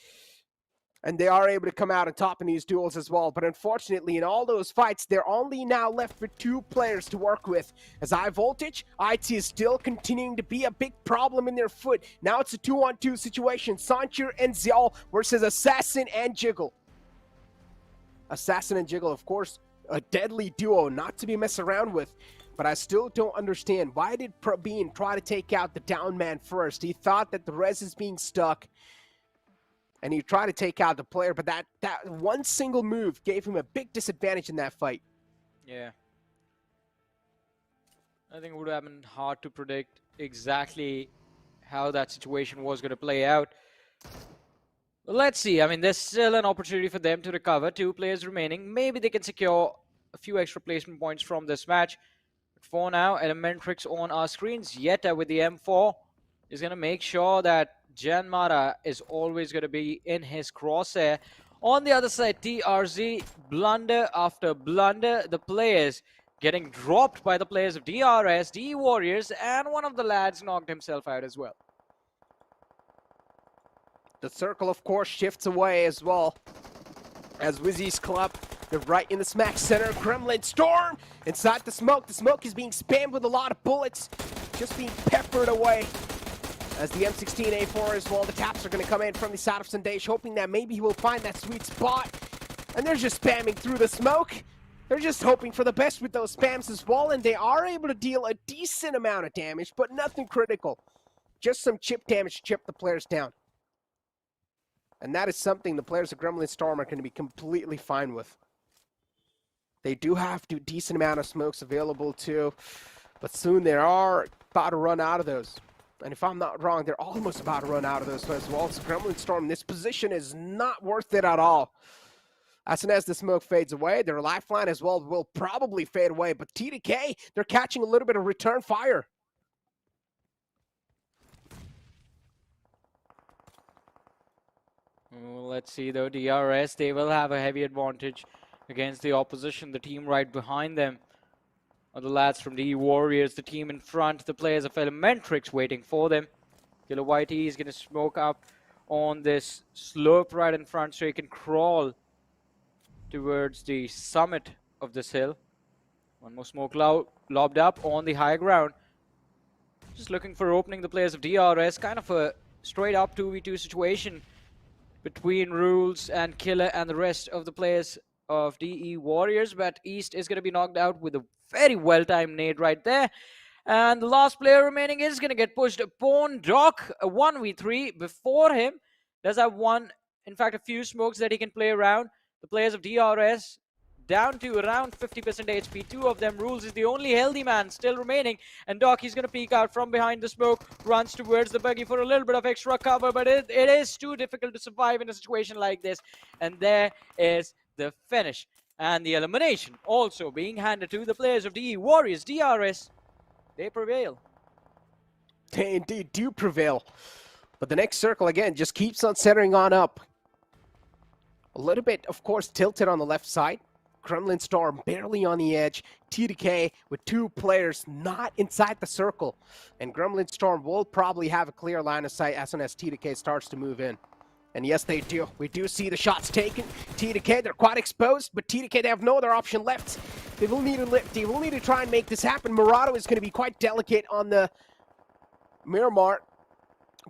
And they are able to come out on top in these duels as well. But unfortunately, in all those fights, they're only now left with 2 players to work with. As High Voltage, IT is still continuing to be a big problem in their foot. Now it's a 2-on-2 situation. Sanchir and Xiao versus Assassin and Jiggle. Assassin and Jiggle, of course, a deadly duo not to be messed around with. But I still don't understand, why did Praveen try to take out the down man first? He thought that the res is being stuck, and he tried to take out the player, but that one single move gave him a big disadvantage in that fight. Yeah. I think it would have been hard to predict exactly how that situation was going to play out. But let's see. I mean, there's still an opportunity for them to recover. 2 players remaining. Maybe they can secure a few extra placement points from this match. But for now, Elementrix on our screens. Yeta with the M4 is going to make sure that Janmara is always going to be in his crosshair. On the other side, TRZ, blunder after blunder. The players getting dropped by the players of DRS, D Warriors, and one of the lads knocked himself out as well. The circle, of course, shifts away as well. As WIZZES club, they're right in the smack center. Gremlin Storm inside the smoke. The smoke is being spammed with a lot of bullets, just being peppered away. As the M16A4 as well, the taps are going to come in from the side of Sandesh, hoping that maybe he will find that sweet spot. And they're just spamming through the smoke. They're just hoping for the best with those spams as well, and they are able to deal a decent amount of damage, but nothing critical. Just some chip damage to chip the players down. And that is something the players of Gremlin Storm are going to be completely fine with. They do have a decent amount of smokes available too, but soon they are about to run out of those. And if I'm not wrong, they're almost about to run out of those as well. So Gremlin Storm, this position is not worth it at all. As soon as the smoke fades away, their lifeline as well will probably fade away. But T2K, they're catching a little bit of return fire. Well, let's see though, DRS, they will have a heavy advantage against the opposition. The team right behind them are the lads from the Warriors. The team in front, the players of Elementrix waiting for them. Killer Whitey is going to smoke up on this slope right in front so he can crawl towards the summit of this hill. One more smoke lobbed up on the high ground. Just looking for opening the players of DRS. Kind of a straight up 2v2 situation between Rules and Killer and the rest of the players of DE Warriors. But East is going to be knocked out with a very well-timed nade right there. And the last player remaining is going to get pushed upon Doc. A 1v3 before him. Does have one, in fact, a few smokes that he can play around. The players of DRS down to around 50% HP. Two of them. Rules is the only healthy man still remaining. And Doc, he's going to peek out from behind the smoke. Runs towards the buggy for a little bit of extra cover. But it is too difficult to survive in a situation like this. And there is the finish. And the elimination also being handed to the players of DE Warriors. DRS, they prevail. They indeed do prevail. But the next circle, again, just keeps on centering on up. A little bit, of course, tilted on the left side. Gremlin Storm barely on the edge. T2K with two players not inside the circle. And Gremlin Storm will probably have a clear line of sight as soon as T2K starts to move in. And yes, they do. We do see the shots taken. T2K, they're quite exposed, but T2K, they have no other option left. They will need to try and make this happen. Murado is going to be quite delicate on the Miramar,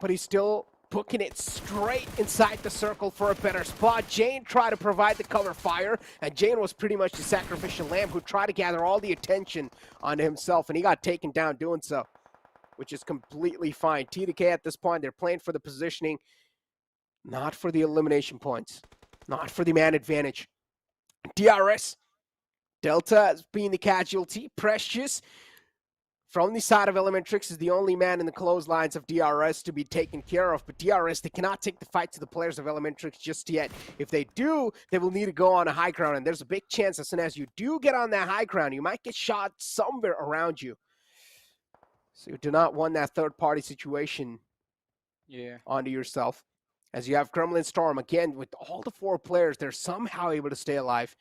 but he's still booking it straight inside the circle for a better spot. Jane tried to provide the cover fire, and Jane was pretty much the sacrificial lamb who tried to gather all the attention onto himself, and he got taken down doing so, which is completely fine. T2K at this point, they're playing for the positioning, not for the elimination points, not for the man advantage. DRS, Delta as being the casualty. Precious from the side of Elementrix is the only man in the clotheslines of DRS to be taken care of. But DRS, they cannot take the fight to the players of Elementrix just yet. If they do, they will need to go on a high ground. And there's a big chance as soon as you do get on that high ground, you might get shot somewhere around you. So you do not want that third-party situation onto yourself. As you have Gremlin Storm, again, with all the four players, they're somehow able to stay alive.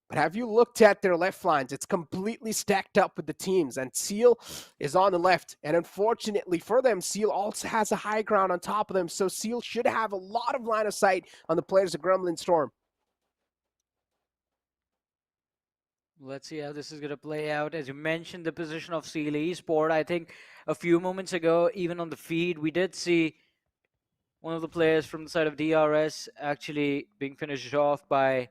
But have you looked at their left lines? It's completely stacked up with the teams. And Seal is on the left. And unfortunately for them, Seal also has a high ground on top of them. So Seal should have a lot of line of sight on the players of Gremlin Storm. Let's see how this is going to play out. As you mentioned, the position of Seal Esports, I think a few moments ago, even on the feed, we did see one of the players from the side of DRS actually being finished off by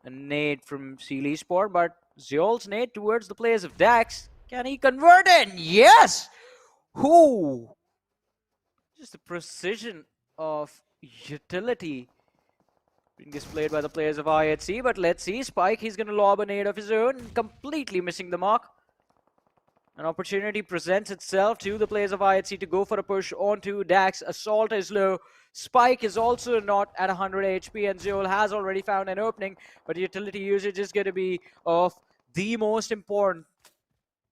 a nade from Seal Esports, but Zeol's nade towards the players of Dax. Can he convert it? Yes! Who? Just the precision of utility being displayed by the players of IHC, but let's see. Spike, he's going to lob a nade of his own, completely missing the mark. An opportunity presents itself to the players of IHC to go for a push onto Dax. Assault is low. Spike is also not at 100 HP, and Zeol has already found an opening, but utility usage is going to be of the most important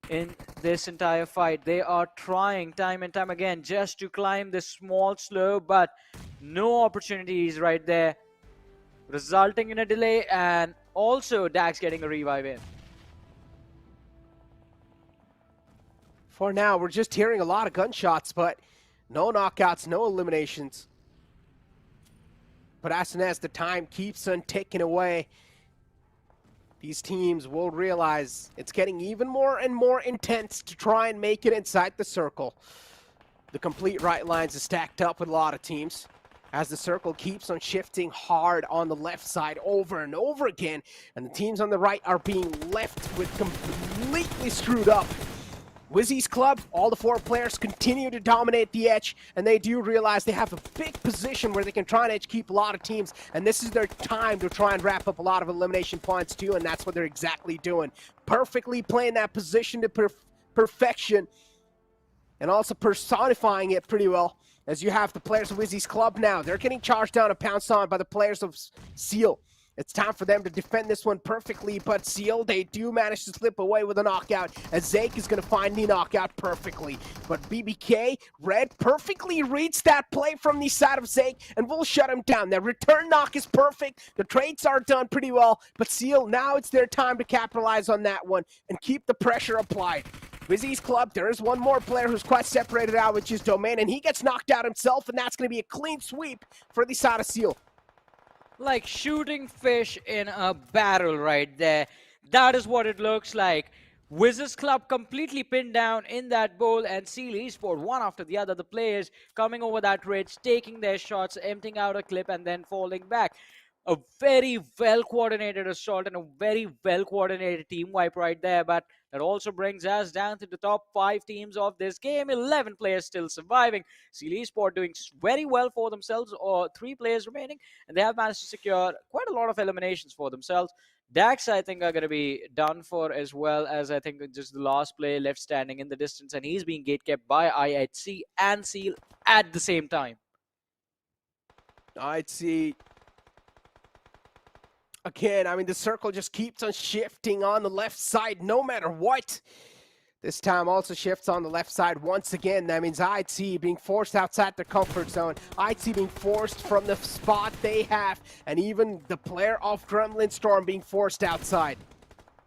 in this entire fight. They are trying time and time again just to climb this small slope, but no opportunities right there, resulting in a delay, and also Dax getting a revive in. For now, we're just hearing a lot of gunshots, but no knockouts, no eliminations. But as soon as the time keeps on ticking away, these teams will realize it's getting even more and more intense to try and make it inside the circle. The complete right lines is stacked up with a lot of teams as the circle keeps on shifting hard on the left side over and over again, and the teams on the right are being left with completely screwed up. WIZZES Club, all the four players continue to dominate the edge, and they do realize they have a big position where they can try and edge keep a lot of teams, and this is their time to try and wrap up a lot of elimination points too, and that's what they're exactly doing. Perfectly playing that position to perfection, and also personifying it pretty well, as you have the players of WIZZES Club now. They're getting charged down and pounced on by the players of Seal. It's time for them to defend this one perfectly, but Seal, they do manage to slip away with a knockout, as Zake is going to find the knockout perfectly. But BBK, Red, perfectly reads that play from the side of Zake and will shut him down. Their return knock is perfect. The trades are done pretty well, but Seal, now it's their time to capitalize on that one and keep the pressure applied. WIZZES Club, there is one more player who's quite separated out, which is Domain, and he gets knocked out himself, and that's going to be a clean sweep for the side of Seal. Like shooting fish in a barrel right there. That is what it looks like. WIZZES Club completely pinned down in that bowl, and Seal Esports, one after the other, the players coming over that ridge, taking their shots, emptying out a clip, and then falling back. A very well-coordinated assault and a very well-coordinated team wipe right there, but that also brings us down to the top 5 teams of this game. 11 players still surviving. Seal Esports doing very well for themselves, or 3 players remaining, and they have managed to secure quite a lot of eliminations for themselves. Dax, I think, are going to be done for, as well as I think just the last player left standing in the distance, and he's being gatekept by IHC and Seal at the same time. IHC, again, I mean, the circle just keeps on shifting on the left side no matter what. This time also shifts on the left side once again. That means IHC being forced outside their comfort zone. IHC being forced from the spot they have. And even the player of Gremlin Storm being forced outside.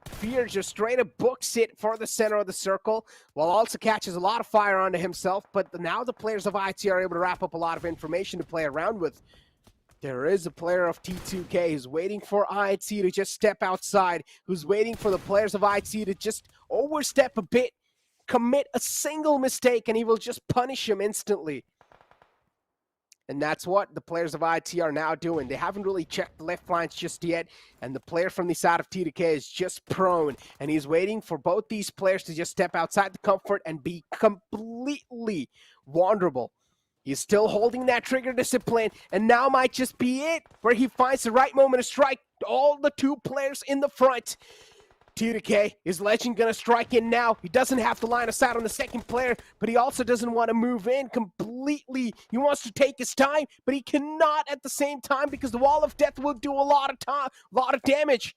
Fear just straight up books it for the center of the circle, while also catches a lot of fire onto himself. But now the players of IHC are able to wrap up a lot of information to play around with. There is a player of T2K who's waiting for IHC to just step outside, who's waiting for the players of IHC to just overstep a bit, commit a single mistake, and he will just punish him instantly. And that's what the players of IHC are now doing. They haven't really checked the left flanks just yet, and the player from the side of T2K is just prone, and he's waiting for both these players to just step outside the comfort and be completely vulnerable. He's still holding that trigger discipline, and now might just be it, where he finds the right moment to strike all the 2 players in the front. T2K, is Legend gonna strike in now? He doesn't have to line of sight on the second player, but he also doesn't want to move in completely. He wants to take his time, but he cannot at the same time because the Wall of Death will do a lot of damage.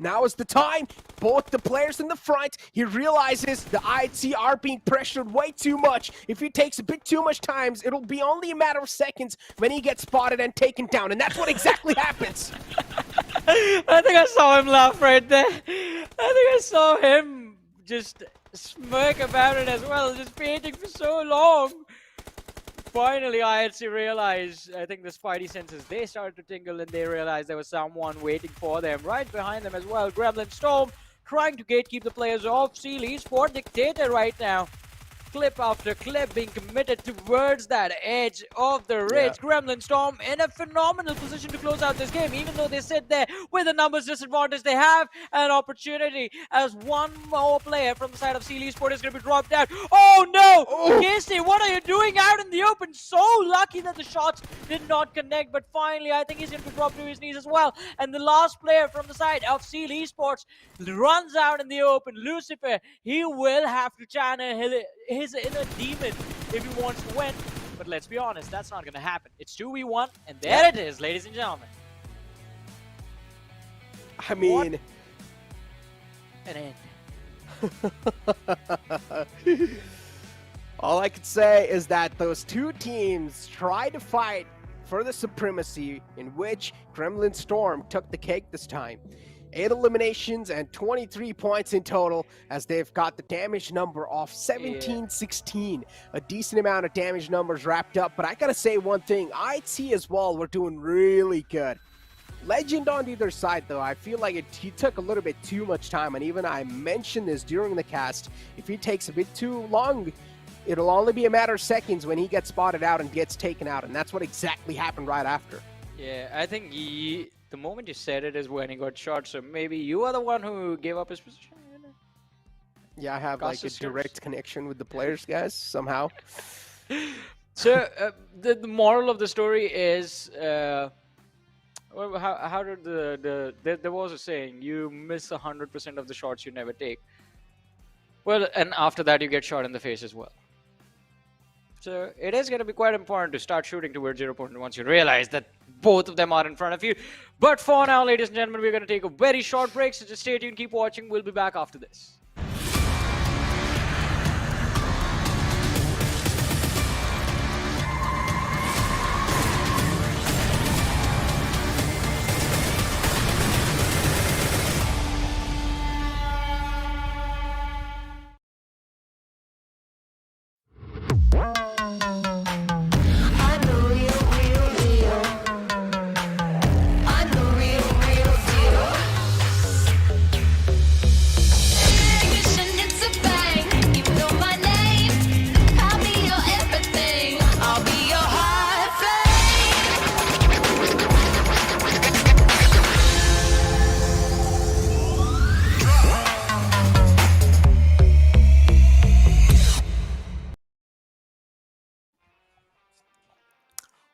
Now is the time. Both the players in the front, he realizes the IHC are being pressured way too much. If he takes a bit too much time, it'll be only a matter of seconds when he gets spotted and taken down. And that's what exactly happens. I think I saw him laugh right there. I think I saw him just smirk about it as well, just waiting for so long. Finally, IHC realized, I think the spidey senses, they started to tingle, and they realized there was someone waiting for them right behind them as well. Gremlin Storm trying to gatekeep the players of Seal Esports. Dictator right now. Clip after clip being committed towards that edge of the ridge. Yeah. Gremlin Storm in a phenomenal position to close out this game, even though they sit there with a numbers disadvantage. They have an opportunity as one more player from the side of Seal Esports is going to be dropped out. Oh no! Oh. Casey, what are you doing out in the open? So lucky that the shots did not connect, but finally I think he's going to be dropped to his knees as well. And the last player from the side of Seal Esports runs out in the open. Lucifer, he will have to channel his inner demon if he wants to win, but let's be honest, that's not going to happen. It's 2v1, and there it is, ladies and gentlemen. I mean, an end. All I could say is that those 2 teams tried to fight for the supremacy, in which Gremlin Storm took the cake this time. 8 eliminations and 23 points in total, as they've got the damage number of 17-16. A decent amount of damage numbers wrapped up, but I gotta say one thing, IHC as well, we're doing really good. Legend on either side, though, I feel like he took a little bit too much time, and even I mentioned this during the cast, if he takes a bit too long, it'll only be a matter of seconds when he gets spotted out and gets taken out, and that's what exactly happened right after. Yeah, I think the moment you said it is when he got shot, so maybe you are the one who gave up his position? Yeah, I have like a direct connection with the players, guys, somehow. So, the moral of the story is, how did there was a saying, you miss 100% of the shots you never take. Well, and after that you get shot in the face as well. So it is going to be quite important to start shooting towards your opponent once you realize that both of them are in front of you. But for now, ladies and gentlemen, we're going to take a very short break, so just stay tuned, keep watching. We'll be back after this.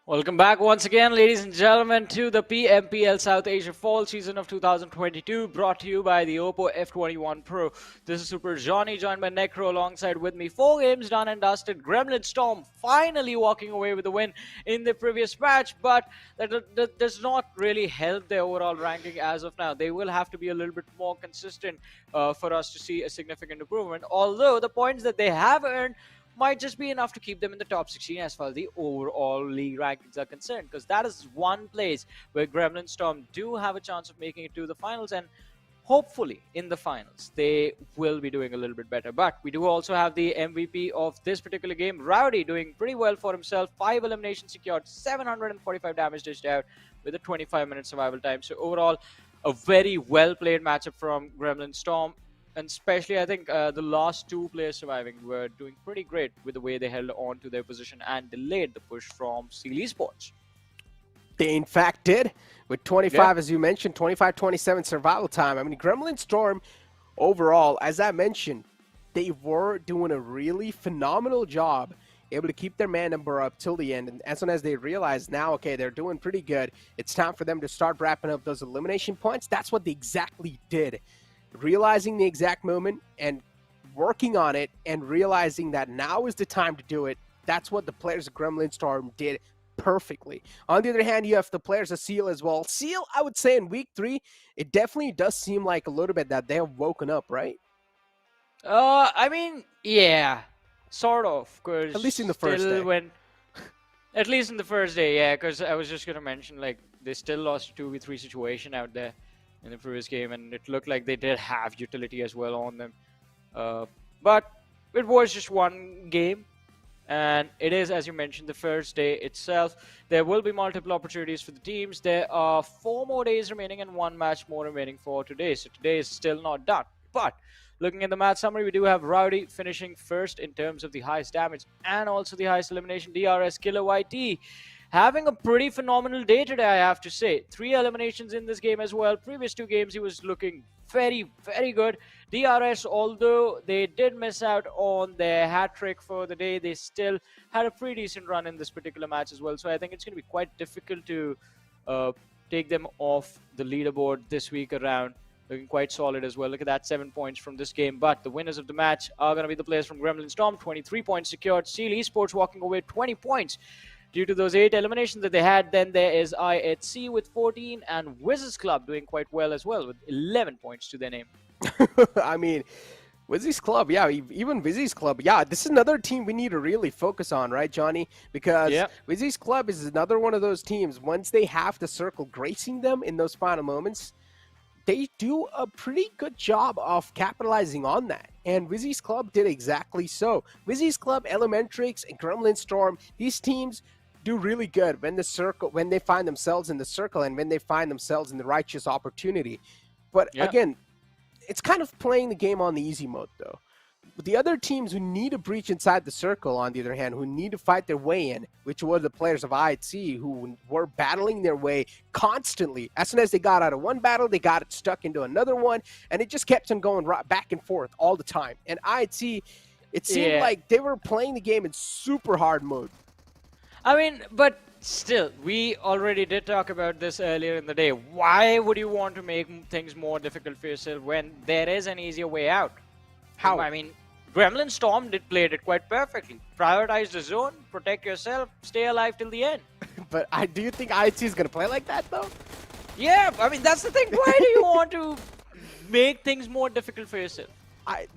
Welcome back once again, ladies and gentlemen, to the PMPL South Asia Fall Season of 2022, brought to you by the Oppo F21 Pro. This is Super Johnny, joined by Necro alongside with me. 4 games done and dusted. Gremlin Storm finally walking away with the win in the previous match, but that does not really help their overall ranking as of now. They will have to be a little bit more consistent for us to see a significant improvement, although the points that they have earned might just be enough to keep them in the top 16 as far as the overall league rankings are concerned, because that is one place where Gremlin Storm do have a chance of making it to the finals, and hopefully in the finals they will be doing a little bit better. But we do also have the MVP of this particular game, Rowdy, doing pretty well for himself. 5 eliminations secured, 745 damage dished out with a 25-minute survival time. So overall, a very well played matchup from Gremlin Storm. And especially, I think the last 2 players surviving were doing pretty great with the way they held on to their position and delayed the push from Skylightz Esports. They in fact did, with 25, as you mentioned, 25-27 survival time. I mean, Gremlin Storm, overall, as I mentioned, they were doing a really phenomenal job, able to keep their man number up till the end. And as soon as they realized now, okay, they're doing pretty good, it's time for them to start wrapping up those elimination points. That's what they exactly did. Realizing the exact moment and working on it and realizing that now is the time to do it. That's what the players of Gremlin Storm did perfectly. On the other hand, you have the players of Seal as well. Seal, I would say in week 3, it definitely does seem like a little bit that they have woken up, right? I mean, yeah, sort of. Cause at least in the first day. At least in the first day, yeah, because I was just going to mention, like, they still lost a 2v3 situation out there in the previous game, and it looked like they did have utility as well on them. But it was just one game, and it is, as you mentioned, the first day itself. There will be multiple opportunities for the teams. There are 4 more days remaining and 1 match more remaining for today, so today is still not done. But looking at the match summary, we do have Rowdy finishing first in terms of the highest damage and also the highest elimination. DRS Killer YT having a pretty phenomenal day today, I have to say. 3 eliminations in this game as well. Previous 2 games, he was looking very, very good. DRS, although they did miss out on their hat trick for the day, they still had a pretty decent run in this particular match as well. So I think it's going to be quite difficult to take them off the leaderboard this week around. Looking quite solid as well. Look at that, 7 points from this game. But the winners of the match are going to be the players from Gremlin Storm. 23 points secured. Skylightz Esports walking away 20 points. Due to those 8 eliminations that they had. Then there is IHC with 14 and WIZZES Club doing quite well as well with 11 points to their name. I mean, WIZZES Club, yeah, even WIZZES Club, yeah, this is another team we need to really focus on, right, Johnny? Because WIZZES Club is another one of those teams, once they have the circle gracing them in those final moments, they do a pretty good job of capitalizing on that. And WIZZES Club did exactly so. WIZZES Club, Elementrix, and Gremlin Storm, these teams do really good when they find themselves in the circle and when they find themselves in the righteous opportunity. But again, it's kind of playing the game on the easy mode though. The other teams who need to breach inside the circle, on the other hand, who need to fight their way in, which were the players of IHC, who were battling their way constantly. As soon as they got out of one battle, they got stuck into another one, and it just kept on going back and forth all the time. And IHC, it seemed like they were playing the game in super hard mode. I mean, but still, we already did talk about this earlier in the day. Why would you want to make things more difficult for yourself when there is an easier way out? How? I mean, Gremlin Storm played it quite perfectly. Prioritize the zone, protect yourself, stay alive till the end. But do you think IHC is going to play like that, though? Yeah, I mean, that's the thing. Why do you want to make things more difficult for yourself?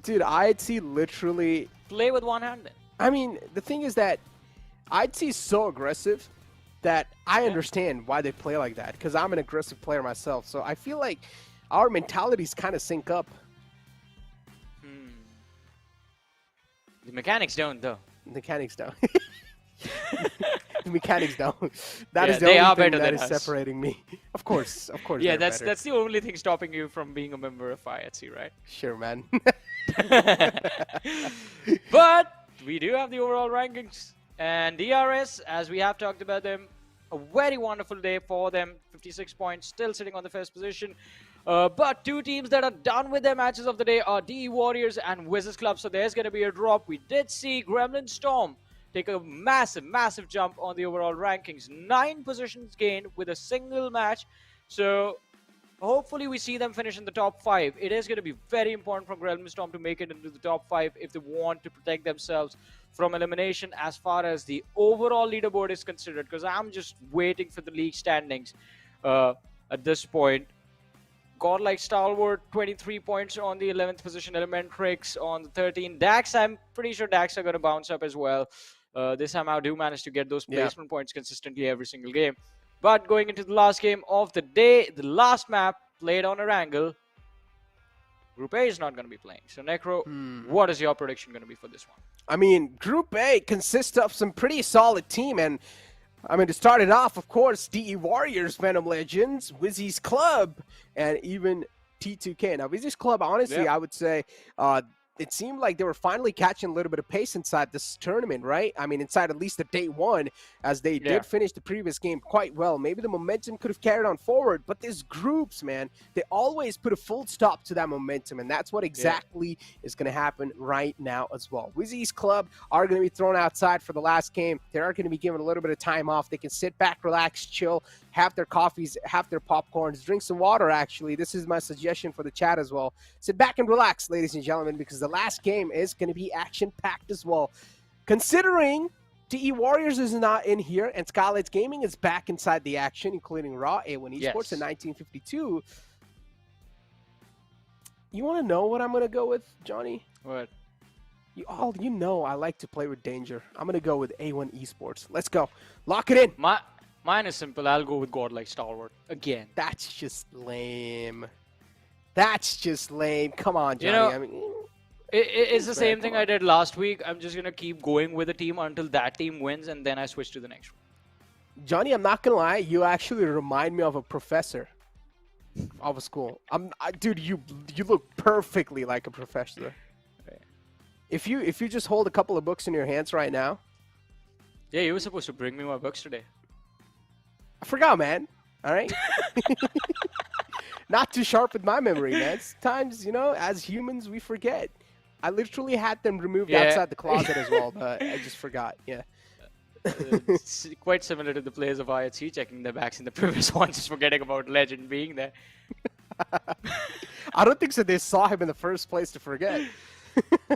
Dude, IHC literally... Play with one hand then. I mean, the thing is that IHC is so aggressive that I understand why they play like that, because I'm an aggressive player myself. So I feel like our mentalities kind of sync up. The mechanics don't, though. The mechanics don't. The mechanics don't. That Yeah, is the they only are thing better that than is us. separating me. Of course, of course. Yeah, they're that's better. the only thing stopping you from being a member of IHC, right? Sure, man. But we do have the overall rankings. And DRS, as we have talked about them, a very wonderful day for them. 56 points, still sitting on the first position. But two teams that are done with their matches of the day are DE Warriors and WIZZES Club. So there's going to be a drop. We did see Gremlin Storm take a massive jump on the overall rankings. 9 positions gained with a single match. So hopefully we see them finish in the top 5. It is going to be very important for Gremlin Storm to make it into the top 5 if they want to protect themselves from elimination as far as the overall leaderboard is considered. Because I'm just waiting for the league standings at this point. Godlike Stalwart, 23 points on the 11th position. Elementrix on the 13th. Dax, I'm pretty sure Dax are going to bounce up as well. They somehow do manage to get those placement points consistently every single game. But going into the last game of the day, the last map played on Erangel, Group A is not going to be playing. So, Necro, what is your prediction going to be for this one? I mean, Group A consists of some pretty solid team, and I mean, to start it off, of course, DE Warriors, VENOM Legends, WIZZES Club, and even T2K. Now, WIZZES Club, honestly, I would say it seemed like they were finally catching a little bit of pace inside this tournament, right? I mean, inside at least the day one, as they did finish the previous game quite well. Maybe the momentum could have carried on forward, but these groups, man, they always put a full stop to that momentum, and that's what exactly is going to happen right now as well. WIZZES Club are going to be thrown outside for the last game. They are going to be given a little bit of time off. They can sit back, relax, chill, have their coffees, have their popcorns, drink some water, actually. This is my suggestion for the chat as well. Sit back and relax, ladies and gentlemen, because the last game is going to be action-packed as well. Considering DE Warriors is not in here and Skylightz Gaming is back inside the action, including Raw, A1 Esports in 1952. You want to know what I'm going to go with, Johnny? What? You know I like to play with danger. I'm going to go with A1 Esports. Let's go. Lock it in. Mine is simple. I'll go with Godlike Stalwart again. That's just lame. That's just lame. Come on, Johnny. You know, I mean, it's the same thing I did last week. I'm just going to keep going with the team until that team wins, and then I switch to the next one. Johnny, I'm not going to lie. You actually remind me of a professor of a school. Dude, you look perfectly like a professor. Okay. If you just hold a couple of books in your hands right now. Yeah, you were supposed to bring me my books today. I forgot, man. All right? Not too sharp with my memory, man. Sometimes, you know, as humans, we forget. I literally had them removed outside the closet as well, but I just forgot. Yeah. It's quite similar to the players of IHC checking their backs in the previous one, just forgetting about Legend being there. I don't think so. They saw him in the first place to forget.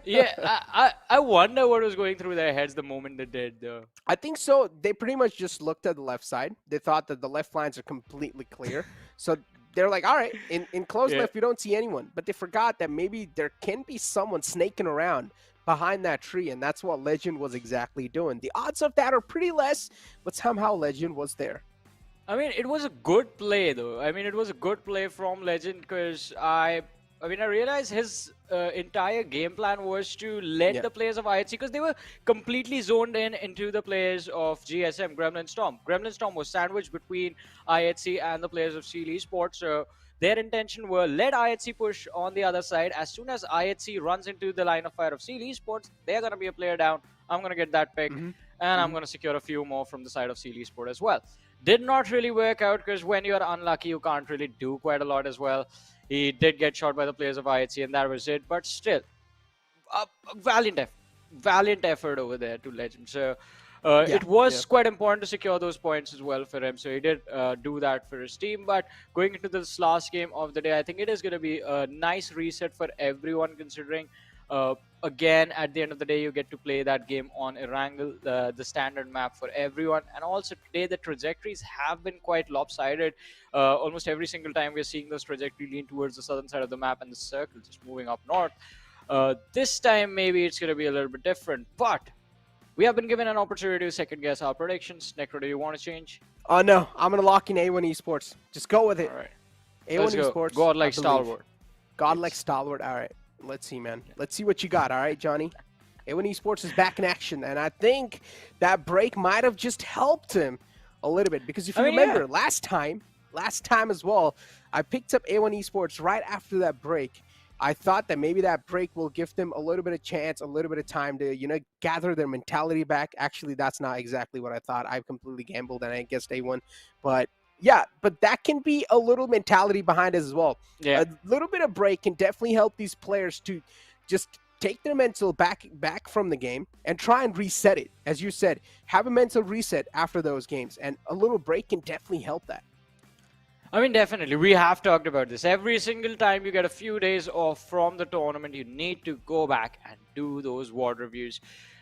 Yeah, I wonder what was going through their heads the moment they did, though. I think so. They pretty much just looked at the left side. They thought that the left lines are completely clear. So they're like, all right, in close left, we don't see anyone. But they forgot that maybe there can be someone snaking around behind that tree, and that's what Legend was exactly doing. The odds of that are pretty less, but somehow Legend was there. I mean, it was a good play, though. I mean, it was a good play from Legend because I realized his entire game plan was to let the players of IHC, because they were completely zoned into the players of GSM, Gremlin Storm. Gremlin Storm was sandwiched between IHC and the players of Seal Esports. So their intention were let IHC push on the other side. As soon as IHC runs into the line of fire of Seal Esports, they're going to be a player down. I'm going to get that pick, and I'm going to secure a few more from the side of Seal Esports as well. Did not really work out because when you're unlucky, you can't really do quite a lot as well. He did get shot by the players of IHC, and that was it. But still, a valiant effort over there to Legend. So it was quite important to secure those points as well for him. So he did do that for his team. But going into this last game of the day, I think it is going to be a nice reset for everyone, considering Again, at the end of the day, you get to play that game on Erangel, the standard map for everyone. And also today, the trajectories have been quite lopsided. Almost every single time we're seeing those trajectory lean towards the southern side of the map and the circle just moving up north. This time, maybe it's going to be a little bit different, but we have been given an opportunity to second guess our predictions. Necro, do you want to change? No, I'm going to lock in A1 Esports. Just go with it. All right. A1 Let's go. Esports. Godlike stalwart. Godlike stalwart. All right. Let's see, man. Let's see what you got. All right, Johnny. A1 Esports is back in action, and I think that break might have just helped him a little bit, because if you remember, last time as well, I picked up A1 Esports right after that break. I thought that maybe that break will give them a little bit of chance, a little bit of time to, you know, gather their mentality back. Actually, that's not exactly what I thought. I completely gambled and I guessed A1. But yeah, but that can be a little mentality behind it as well. Yeah. A little bit of break can definitely help these players to just take their mental back from the game and try and reset it. As you said, have a mental reset after those games, and a little break can definitely help that. I mean, definitely. We have talked about this. Every single time you get a few days off from the tournament, you need to go back and do those WOD reviews.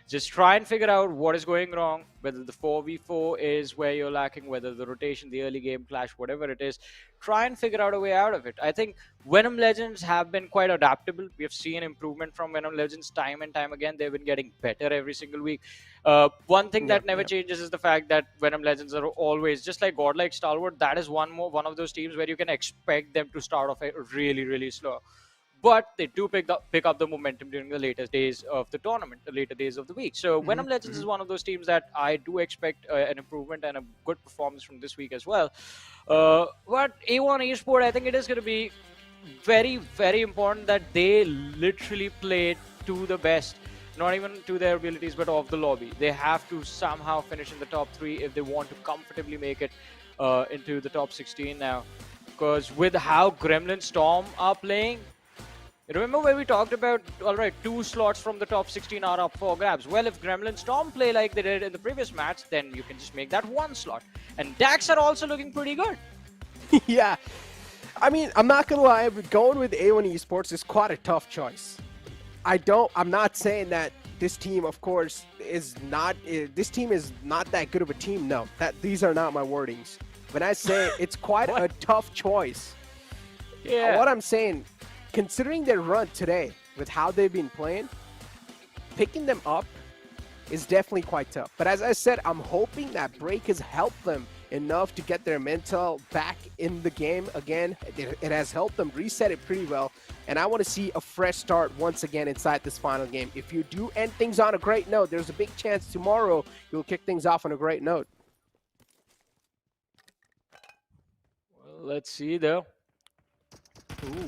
Just try and figure out what is going wrong, whether the 4v4 is where you're lacking, whether the rotation, the early game clash, whatever it is. Try and figure out a way out of it. I think VENOM Legends have been quite adaptable. We have seen improvement from VENOM Legends time and time again. They've been getting better every single week. One thing that never changes is the fact that VENOM Legends are always, just like Godlike Stalwart, that is one of those teams where you can expect them to start off really, really slow. But they do pick up the momentum during the later days of the tournament, the later days of the week. So VENOM Legends is one of those teams that I do expect an improvement and a good performance from this week as well. But A1 Esports, I think it is going to be very, very important that they literally play to the best, not even to their abilities, but of the lobby. They have to somehow finish in the top 3 if they want to comfortably make it into the top 16 now. Because with how Gremlin Storm are playing, remember where we talked about, all right, 2 slots from the top 16 are up for grabs. Well, if Gremlin Storm play like they did in the previous match, then you can just make that 1 slot. And DAX are also looking pretty good. Yeah. I mean, I'm not going to lie, but going with A1 Esports is quite a tough choice. I'm not saying that this team, of course, is not that good of a team. No, these are not my wordings. When I say it's quite a tough choice. Yeah. What I'm saying, considering their run today with how they've been playing, picking them up is definitely quite tough. But as I said, I'm hoping that break has helped them enough to get their mental back in the game again. It has helped them reset it pretty well. And I want to see a fresh start once again inside this final game. If you do end things on a great note, there's a big chance tomorrow you'll kick things off on a great note. Well, let's see though. Ooh.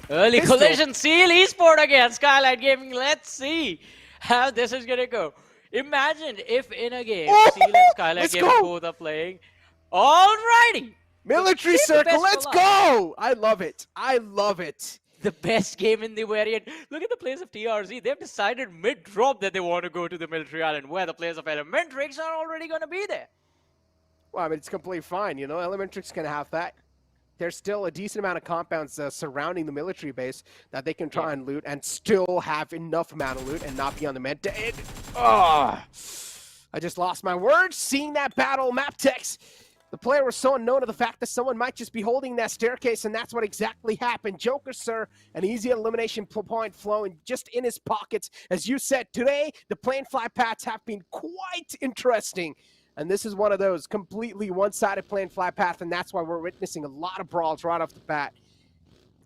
Early collision, Seal Esport against Skylightz Gaming. Let's see how this is going to go. Imagine if in a game, Seal and Skylightz Gaming both are playing. Alrighty. Military circle, let's go! I love it. I love it. The best game in the variant. Look at the players of TRZ. They've decided mid-drop that they want to go to the military island, where the players of Elementrix are already going to be there. Well, I mean, it's completely fine. You know, Elementrix can have that. There's still a decent amount of compounds surrounding the military base that they can try and loot and still have enough amount of loot and not be on the med. I just lost my words. Seeing that battle, MABETEX. The player was so unknown to the fact that someone might just be holding that staircase, and that's what exactly happened. Joker, sir, an easy elimination point flowing just in his pockets. As you said, today, the plane fly paths have been quite interesting. And this is one of those completely one-sided plane fly path, and that's why we're witnessing a lot of brawls right off the bat.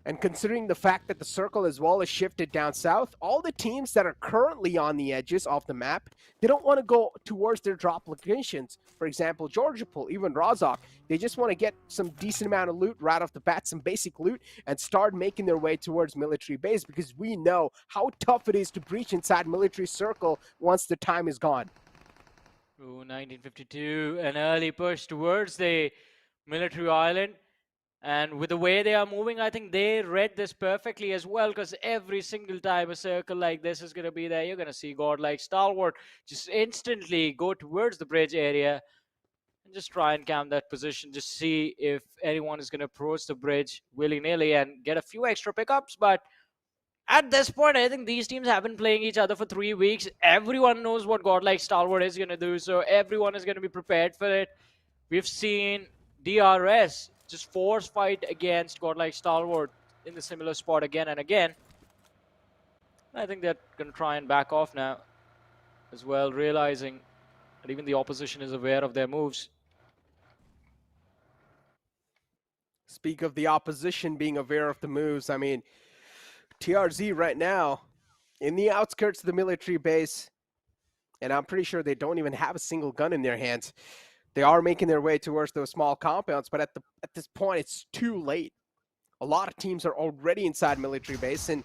And considering the fact that the circle as well is shifted down south, all the teams that are currently on the edges of the map, they don't want to go towards their drop locations. For example, Georgia Pool, even Rozhok, they just want to get some decent amount of loot right off the bat, some basic loot, and start making their way towards military base, because we know how tough it is to breach inside military circle once the time is gone. Ooh, 1952, an early push towards the military island. And with the way they are moving, I think they read this perfectly as well, because every single time a circle like this is going to be there, you're going to see Godlike Stalwart just instantly go towards the bridge area and just try and camp that position, just see if anyone is going to approach the bridge willy-nilly and get a few extra pickups. But at this point, I think these teams have been playing each other for 3 weeks. Everyone knows what Godlike Stalwart is going to do, so everyone is going to be prepared for it. We've seen DRS just force fight against Godlike Stalwart in the similar spot again and again. I think they're going to try and back off now as well, realizing that even the opposition is aware of their moves. Speak of the opposition being aware of the moves, I mean, TRZ right now in the outskirts of the military base, and I'm pretty sure they don't even have a single gun in their hands. They are making their way towards those small compounds, but at this point, it's too late. A lot of teams are already inside military base, and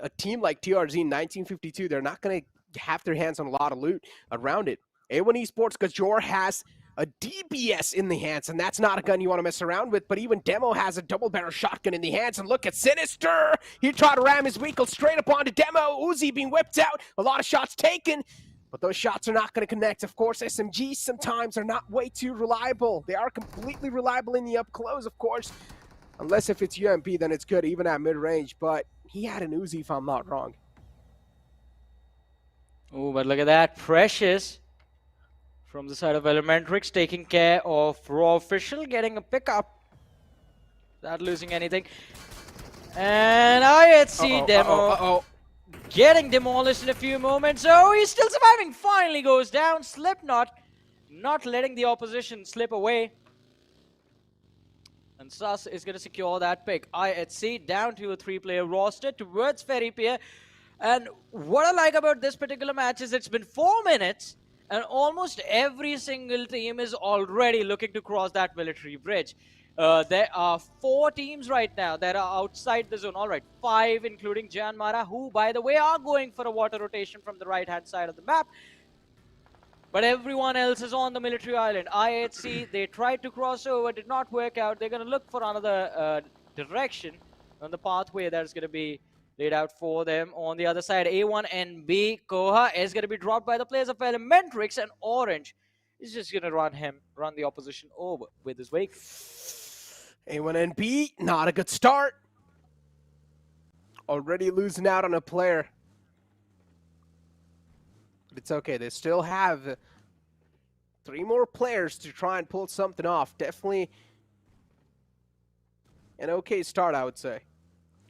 a team like TRZ in 1952, they're not going to have their hands on a lot of loot around it. A1 Esports Gajor has a DBS in the hands, and that's not a gun you want to mess around with, but even Demo has a double-barrel shotgun in the hands, and look at Sinister! He tried to ram his vehicle straight up onto Demo. Uzi being whipped out, a lot of shots taken, but those shots are not going to connect. Of course, SMGs sometimes are not way too reliable. They are completely reliable in the up-close, of course, unless if it's UMP, then it's good, even at mid-range, but he had an Uzi, if I'm not wrong. Oh, but look at that. Precious from the side of Elementrix taking care of Raw Official, getting a pickup. Not losing anything. And IHC Demo getting demolished in a few moments. Oh, he's still surviving. Finally goes down. Slipknot not letting the opposition slip away. And Sus is going to secure that pick. IHC down to a 3-player roster towards Ferry Pier. And what I like about this particular match is it's been 4 minutes and almost every single team is already looking to cross that military bridge. There are 4 teams right now that are outside the zone. All right, 5 including Janmara, who, by the way, are going for a water rotation from the right-hand side of the map. But everyone else is on the military island. IHC, they tried to cross over, did not work out. They're going to look for another direction on the pathway that's going to be laid out for them. On the other side, A1 and B, Koha is going to be dropped by the players of Elementrix, and Orange is just going to run the opposition over with his vehicle. A1 and B, not a good start. Already losing out on a player. But it's okay, they still have 3 more players to try and pull something off. Definitely an okay start, I would say.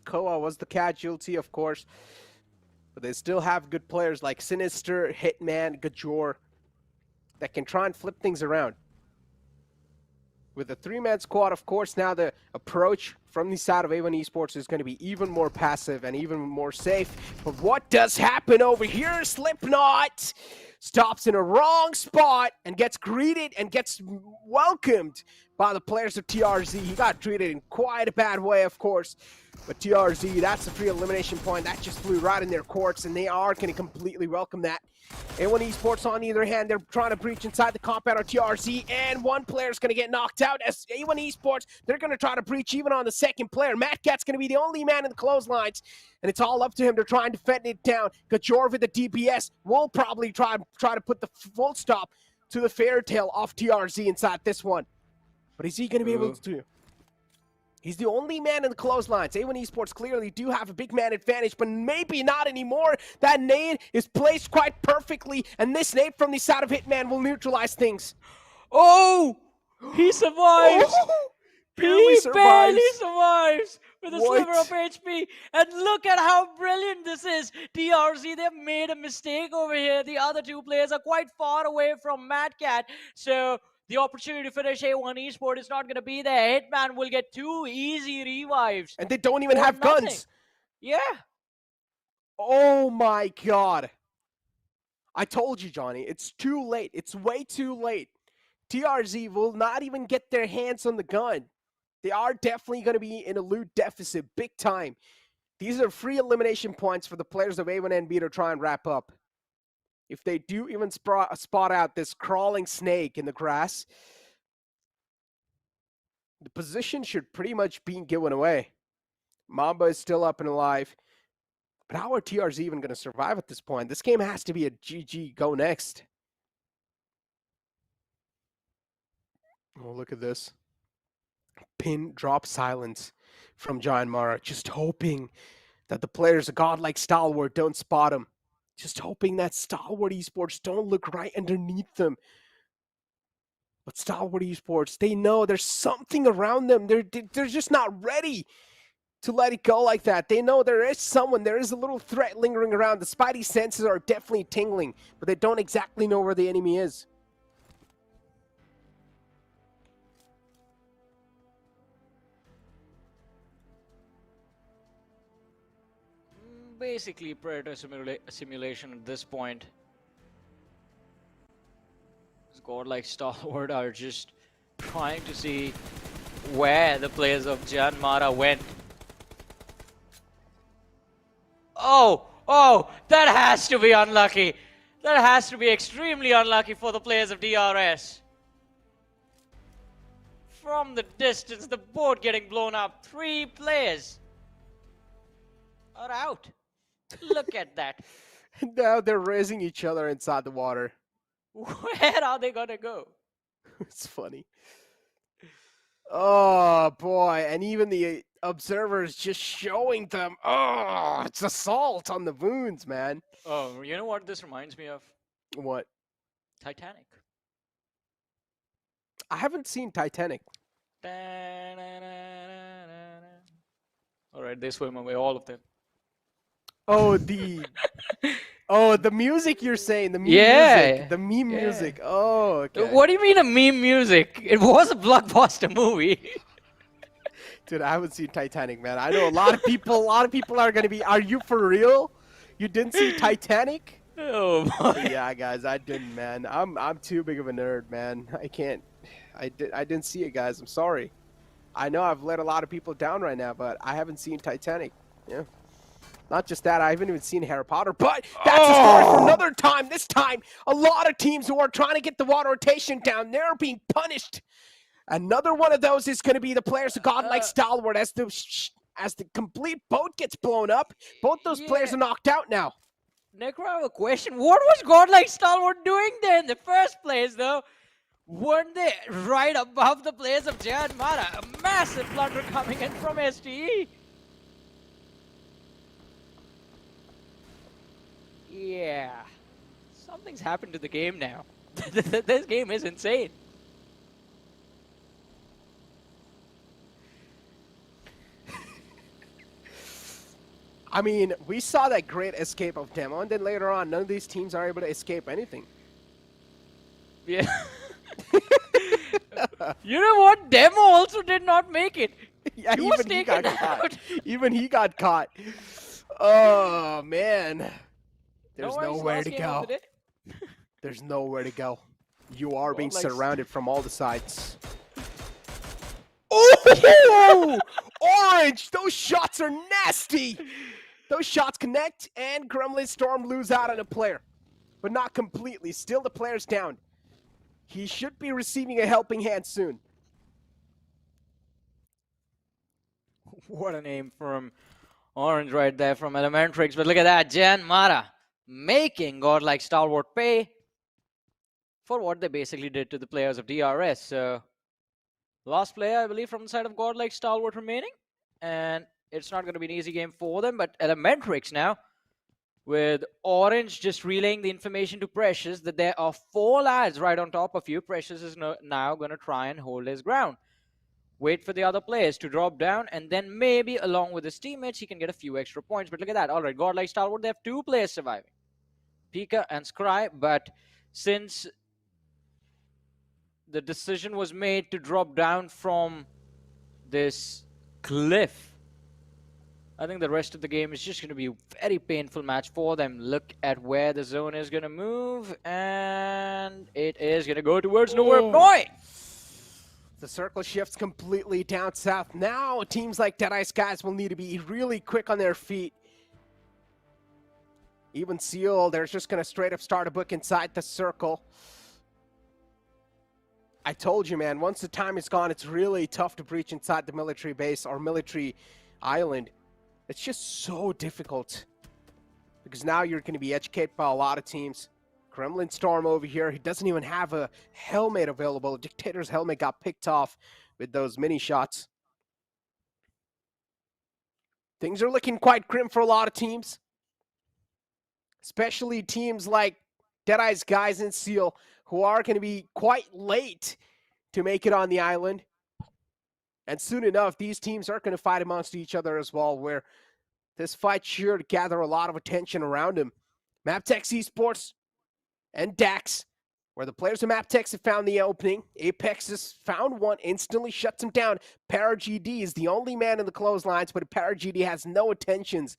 Koa was the casualty, of course, but they still have good players like Sinister, Hitman, Gajor that can try and flip things around. With a 3-man squad, of course, now the approach from the side of A1 Esports is going to be even more passive and even more safe. But what does happen over here? Slipknot stops in a wrong spot and gets greeted and gets welcomed by the players of TRZ. He got treated in quite a bad way, of course. But TRZ, that's a free elimination point. That just flew right in their courts, and they are going to completely welcome that. A1 Esports, on the other hand, they're trying to breach inside the compound of TRZ, and one player is going to get knocked out. As A1 Esports, they're going to try to breach even on the second player. Mattcat's going to be the only man in the clotheslines, and it's all up to him. They're trying to defend it down. Gajor with the DPS will probably try to put the full stop to the fairy tale of TRZ inside this one. But is he going to be able to? He's the only man in the clotheslines. A1 Esports clearly do have a big man advantage, but maybe not anymore. That nade is placed quite perfectly, and this nade from the side of Hitman will neutralize things. Oh! He survives! He barely survives with a sliver of HP. And look at how brilliant this is. TRZ, they've made a mistake over here. The other 2 players are quite far away from Mattcat, so the opportunity to finish A1 Esports is not going to be there. Hitman will get 2 easy revives. And they don't even have guns. Yeah. Oh my god. I told you, Johnny, it's too late. It's way too late. TRZ will not even get their hands on the gun. They are definitely going to be in a loot deficit, big time. These are free elimination points for the players of A1 and B to try and wrap up. If they do even spot out this crawling snake in the grass, the position should pretty much be given away. Mamba is still up and alive. But how are TRZ even going to survive at this point? This game has to be a GG, go next. Oh, look at this. Pin drop silence from Giant Mara, just hoping that the players of godlike Stalwart don't spot him. Just hoping that Stalwart Esports don't look right underneath them. But Stalwart Esports, they know there's something around them. They're just not ready to let it go like that. They know there is someone, there is a little threat lingering around. The spidey senses are definitely tingling, but they don't exactly know where the enemy is. Basically, Predator simulation at this point. Godlike Stalwart are just trying to see where the players of Janmara went. Oh, that has to be unlucky. That has to be extremely unlucky for the players of DRS. From the distance, the boat getting blown up. 3 players are out. Look at that. Now they're raising each other inside the water. Where are they gonna go? It's funny. Oh boy, and even the observers just showing them, oh, it's assault on the wounds, man. Oh, you know what this reminds me of? What? Titanic. I haven't seen Titanic. Alright, they swim away, all of them. Oh, the music you're saying, the meme music, the meme music. Oh, okay. What do you mean a meme music? It was a blockbuster movie. Dude, I haven't seen Titanic, man. I know a lot of people are gonna be, are you for real? You didn't see Titanic? Oh boy. Yeah, guys, I didn't, man. I'm too big of a nerd, man. I can't. I didn't see it, guys. I'm sorry. I know I've let a lot of people down right now, but I haven't seen Titanic. Yeah. Not just that, I haven't even seen Harry Potter, but that's a story for another time. This time, a lot of teams who are trying to get the water rotation down, they're being punished. Another one of those is going to be the players of godlike Stalwart as the complete boat gets blown up. Both those players are knocked out now. Necro, I have a question. What was godlike Stalwart doing there in the first place, though? Weren't they right above the players of Janmara? A massive blunder coming in from STE. Yeah, something's happened to the game now. This game is insane. I mean, we saw that great escape of Demo, and then later on, none of these teams are able to escape anything. Yeah. You know what? Demo also did not make it. Yeah, he was even he taken got out. caught. Even he got caught. Oh, man. There's nowhere to go. There's nowhere to go. You are being surrounded from all the sides. Oh! Orange! Those shots are nasty! Those shots connect, and Gremlin Storm lose out on a player. But not completely. Still the player's down. He should be receiving a helping hand soon. What a name from Orange right there from Elementrix. But look at that, Janmara making godlike Stalwart pay for what they basically did to the players of DRS. So, last player, I believe, from the side of godlike Stalwart remaining. And it's not going to be an easy game for them. But Elementrix now, with Orange just relaying the information to Precious that there are 4 lads right on top of you. Precious is now going to try and hold his ground. Wait for the other players to drop down, and then maybe along with his teammates, he can get a few extra points. But look at that. All right, godlike Stalwart, they have 2 players surviving. Pika and Scry, but since the decision was made to drop down from this cliff, I think the rest of the game is just going to be a very painful match for them. Look at where the zone is going to move, and it is going to go towards nowhere. Boy! The circle shifts completely down south. Now, teams like Deadeye Skies will need to be really quick on their feet. Even Seal, they're just going to straight up start a book inside the circle. I told you, man, once the time is gone, it's really tough to breach inside the military base or military island. It's just so difficult. Because now you're going to be educated by a lot of teams. Gremlin Storm over here, he doesn't even have a helmet available. Dictator's helmet got picked off with those mini shots. Things are looking quite grim for a lot of teams, especially teams like Deadeye's guys and Seal, who are going to be quite late to make it on the island. And soon enough, these teams are going to fight amongst each other as well, where this fight sure to gather a lot of attention around him. MABETEX Esports and DAX, where the players of MABETEX have found the opening. Apex has found one, instantly shuts him down. ParaGD is the only man in the clotheslines, but ParaGD has no intentions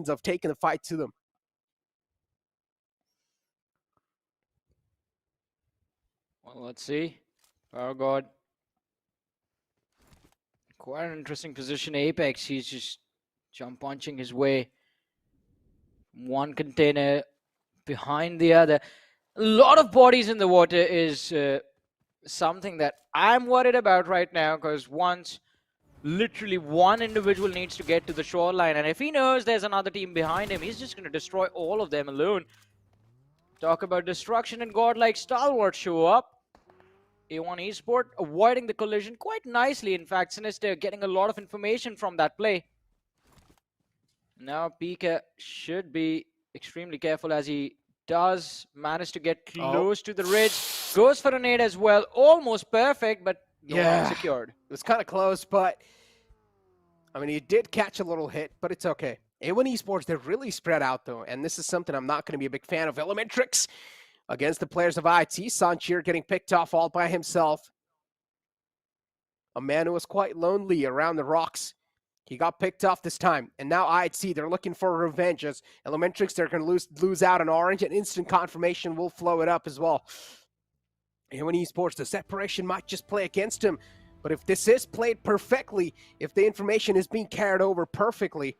of taking the fight to them. Well, let's see. Oh, God. Quite an interesting position. Apex, he's just jump punching his way. One container behind the other. A lot of bodies in the water is something that I'm worried about right now, because literally one individual needs to get to the shoreline, and if he knows there's another team behind him, he's just going to destroy all of them alone. Talk about destruction, and godlike stalwart show up. A1 Esport avoiding the collision quite nicely. In fact, Sinister getting a lot of information from that play. Now Pika should be extremely careful, as he does manage to get close to the ridge. Goes for a nade as well. Almost perfect, but not secured. It was kind of close, but I mean, he did catch a little hit, but it's okay. A1 Esports, they're really spread out, though, and this is something I'm not going to be a big fan of. Elementrix against the players of IT. Sanchir getting picked off all by himself. A man who was quite lonely around the rocks. He got picked off this time, and now IHC, they're looking for revenge. As Elementrix, they're going to lose out on orange, and instant confirmation will flow it up as well. A1 Esports, the separation might just play against him, but if this is played perfectly, if the information is being carried over perfectly,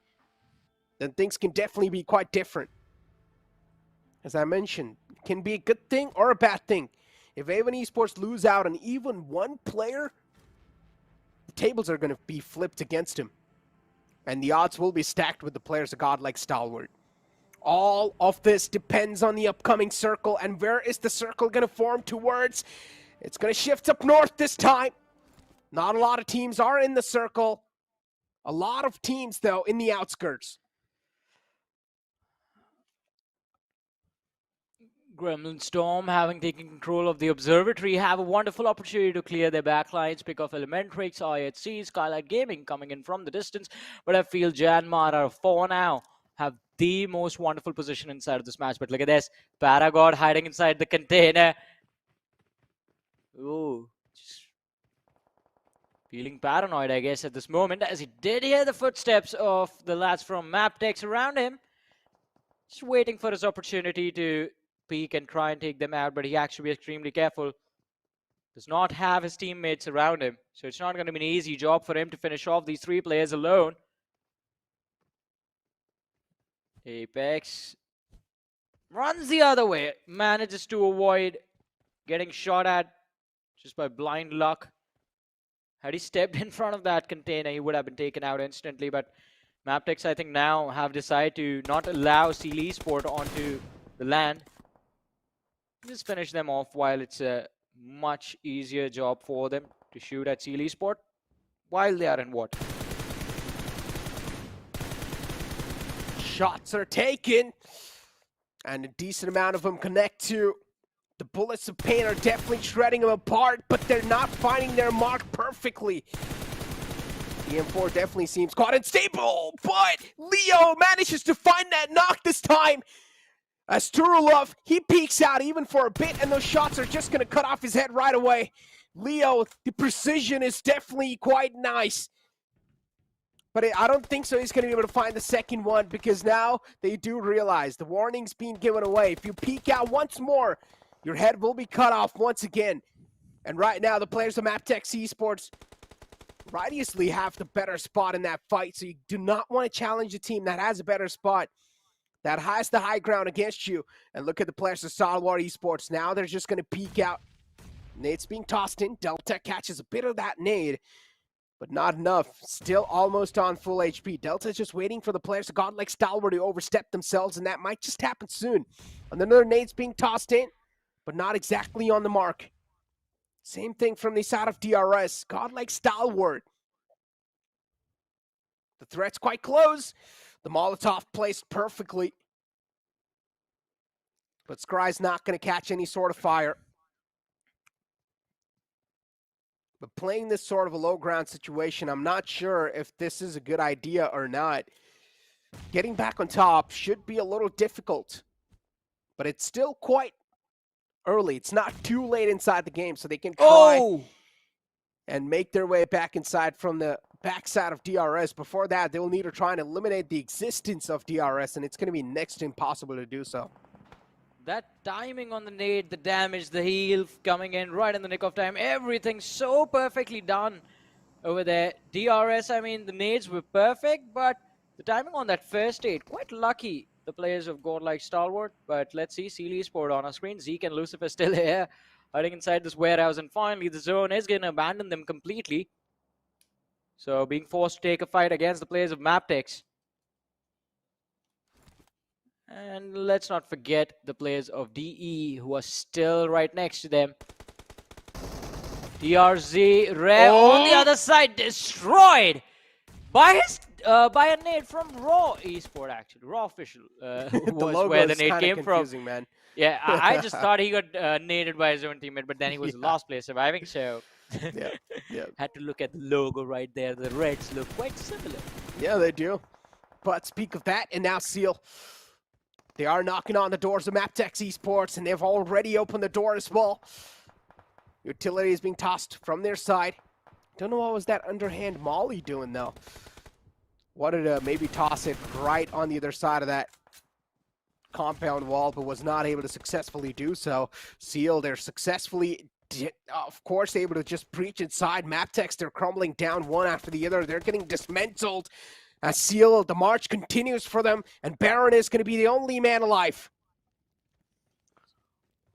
then things can definitely be quite different. As I mentioned, it can be a good thing or a bad thing. If A1 Esports lose out on even one player, the tables are going to be flipped against him. And the odds will be stacked with the players of godlike stalwart. All of this depends on the upcoming circle. And where is the circle going to form towards? It's going to shift up north this time. Not a lot of teams are in the circle. A lot of teams, though, in the outskirts. Gremlin Storm, having taken control of the observatory, have a wonderful opportunity to clear their backlines, pick off Elementrix, IHC, Skylightz Gaming coming in from the distance. But I feel Janmar are for now have the most wonderful position inside of this match. But look at this. Paragod hiding inside the container. Ooh, just feeling paranoid, I guess, at this moment, as he did hear the footsteps of the lads from MABETEX around him. Just waiting for his opportunity to peek and try and take them out, but he has to be extremely careful. Does not have his teammates around him, so it's not going to be an easy job for him to finish off these three players alone. Apex runs the other way, manages to avoid getting shot at just by blind luck. Had he stepped in front of that container, he would have been taken out instantly, but MABETEX, I think, now have decided to not allow Seal Esport onto the land. Just finish them off while it's a much easier job for them to shoot at Seal Esport while they are in water. Shots are taken, and a decent amount of them connect to. The bullets of pain are definitely shredding them apart, but they're not finding their mark perfectly. The M4 definitely seems quite unstable, but Leo manages to find that knock this time. As Turulov, he peeks out even for a bit, and those shots are just going to cut off his head right away. Leo, the precision is definitely quite nice. But I don't think so he's going to be able to find the second one, because now they do realize the warning's being given away. If you peek out once more, your head will be cut off once again. And right now, the players of MABETEX Esports righteously have the better spot in that fight, so you do not want to challenge a team that has a better spot, that has the high ground against you. And look at the players of Stalwart Esports. Now they're just going to peek out. Nade's being tossed in. Delta catches a bit of that nade, but not enough. Still almost on full HP. Delta's just waiting for the players of godlike Stalwart to overstep themselves, and that might just happen soon. And another nade's being tossed in, but not exactly on the mark. Same thing from the side of DRS. Godlike Stalwart The threat's quite close. The Molotov placed perfectly. But Scry's not going to catch any sort of fire. But playing this sort of a low ground situation, I'm not sure if this is a good idea or not. Getting back on top should be a little difficult. But it's still quite early. It's not too late inside the game, so they can try and make their way back inside from the backside of DRS. Before that, they'll need to try and eliminate the existence of DRS, and it's going to be next to impossible to do so. That timing on the nade, the damage, the heal coming in right in the nick of time, everything so perfectly done over there. DRS, I mean, the nades were perfect, but the timing on that first nade, quite lucky, the players of godlike Stalwart. But let's see, CL Esports on our screen. Zeke and Lucifer still here, hiding inside this warehouse, and finally the zone is going to abandon them completely. So being forced to take a fight against the players of MABETEX. And let's not forget the players of DE who are still right next to them. DRZ, Rare on the other side, destroyed by a nade from Raw Esport, actually. Raw Official was where the nade came from. Man. Yeah, I just thought he got naded by his own teammate, but then he was the last player surviving, so had to look at the logo right there. The Reds look quite similar. Yeah, they do. But speak of that, and now Seal. They are knocking on the doors of MABETEX Esports, and they've already opened the door as well. Utility is being tossed from their side. Don't know what was that underhand molly doing, though. Wanted to maybe toss it right on the other side of that compound wall, but was not able to successfully do so. Seal, they're successfully, of course, able to just breach inside. MABETEX, they're crumbling down one after the other. They're getting dismantled. As Seal, the march continues for them, and Baron is going to be the only man alive.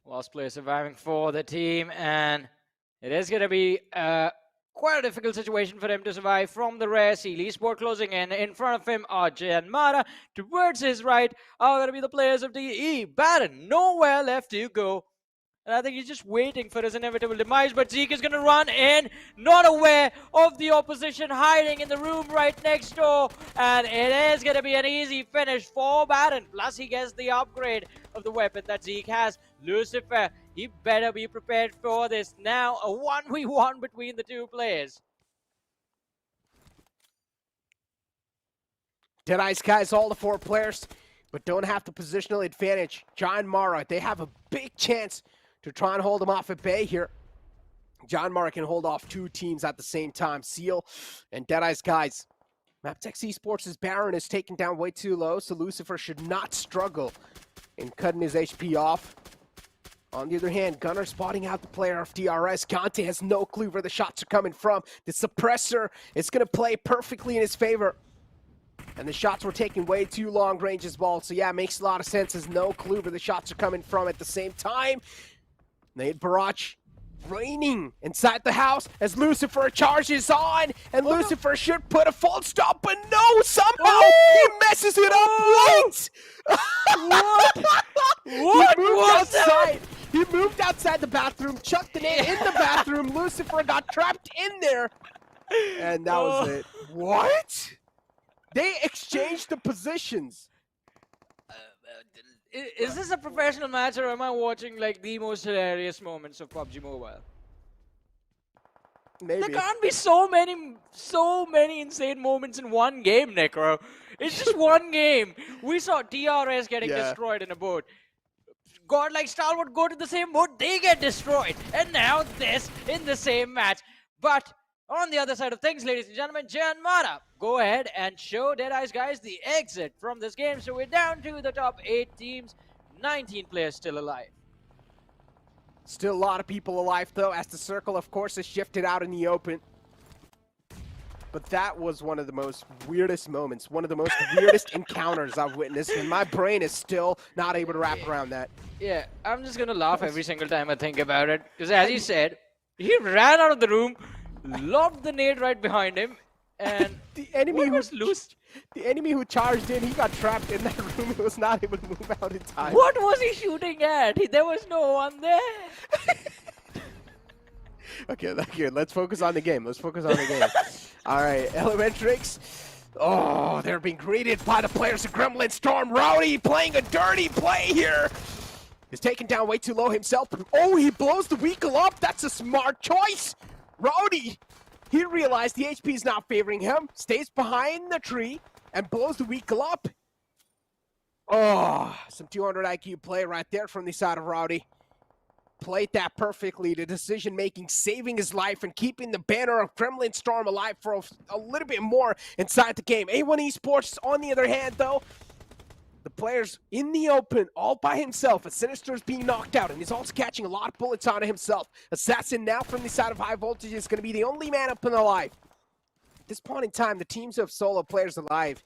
Last player surviving for the team, and it is going to be quite a difficult situation for him to survive from the Rare. CL Esports closing in front of him are Jay and Mara. Towards his right are going to be the players of DE. Baron, nowhere left to go. And I think he's just waiting for his inevitable demise, but Zeke is going to run in, not aware of the opposition, hiding in the room right next door. And it is going to be an easy finish for Baron. Plus, he gets the upgrade of the weapon that Zeke has. Lucifer, he better be prepared for this. Now, a 1v1 between the two players. Deadeye guys, all the four players, but don't have the positional advantage. John Mara, they have a big chance to try and hold them off at bay here. John Mara can hold off two teams at the same time. Seal and Deadeye's guys. MABETEX Esports' Baron is taken down way too low, so Lucifer should not struggle in cutting his HP off. On the other hand, Gunner spotting out the player of DRS. Conte has no clue where the shots are coming from. The suppressor is going to play perfectly in his favor. And the shots were taking way too long range as well. So yeah, makes a lot of sense. Has no clue where the shots are coming from at the same time. Nate Barach raining inside the house as Lucifer charges on. And Lucifer should put a full stop, but no, somehow he messes it up. What? He moved outside. He moved outside the bathroom, chucked the nade in the bathroom. Lucifer got trapped in there. And that was it. What? They exchanged the positions. Is this a professional match, or am I watching like the most hilarious moments of PUBG Mobile? Maybe. There can't be so many insane moments in one game, Necro. It's just one game. We saw DRS getting destroyed in a boat. Godlike Stalwart go to the same boat, they get destroyed. And now this in the same match. But on the other side of things, ladies and gentlemen, Jay and Mara, go ahead and show Deadeye's guys the exit from this game. So we're down to the top 8 teams, 19 players still alive. Still a lot of people alive, though, as the circle, of course, is shifted out in the open. But that was one of the most weirdest moments, one of the most weirdest encounters I've witnessed, and my brain is still not able to wrap around that. Yeah, I'm just going to laugh every single time I think about it. Because as you said, he ran out of the room, lobbed the nade right behind him, and the enemy was loose. The enemy who charged in, he got trapped in that room. He was not able to move out in time. What was he shooting at? There was no one there. Okay, let's focus on the game. Let's focus on the game. All right, Elementrix, Oh, they're being greeted by the players of Gremlin Storm. Rowdy playing a dirty play here. He's taken down way too low himself. Oh, he blows the Weakle up. That's a smart choice. Rowdy, he realized the HP is not favoring him, stays behind the tree, and blows the Weakle up. Oh, some 200 IQ play right there from the side of Rowdy. Played that perfectly. The decision making, saving his life, and keeping the banner of Gremlin Storm alive for a little bit more inside the game. A1 Esports, on the other hand, though, the players in the open, all by himself. A Sinister is being knocked out, and he's also catching a lot of bullets onto himself. Assassin now from the side of High Voltage is going to be the only man up and alive. At this point in time, the teams of solo players alive,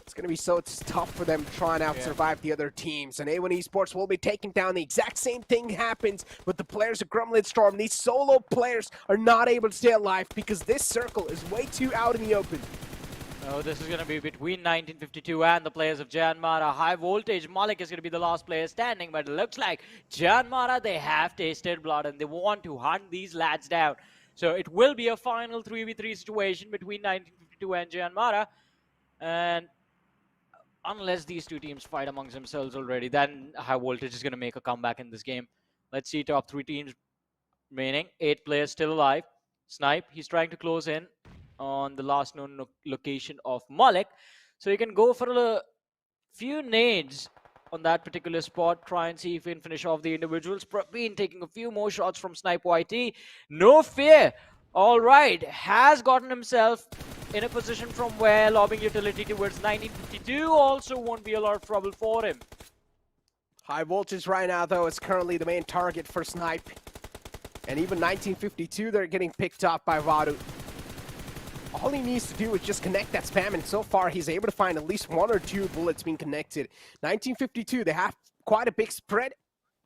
it's going to be so tough for them to try and out-survive the other teams. And A1 Esports will be taking down. The exact same thing happens with the players of Gremlin Storm. These solo players are not able to stay alive because this circle is way too out in the open. Oh, this is going to be between 1952 and the players of Janmara. High Voltage, Malik is going to be the last player standing, but it looks like Janmara, they have tasted blood and they want to hunt these lads down. So it will be a final 3v3 situation between 1952 and Janmara. And unless these two teams fight amongst themselves already, then High Voltage is going to make a comeback in this game. Let's see top 3 teams remaining. 8 players still alive. Snipe, he's trying to close in on the last known location of Malik. So you can go for a few nades on that particular spot, try and see if we can finish off the individuals. Praveen taking a few more shots from Snipe YT. No fear. All right, has gotten himself in a position from where lobbing utility towards 1952 also won't be a lot of trouble for him. High Voltage right now, though, is currently the main target for Snipe. And even 1952, they're getting picked off by Vadu. All he needs to do is just connect that spam, and so far he's able to find at least 1 or 2 bullets being connected. 1952, they have quite a big spread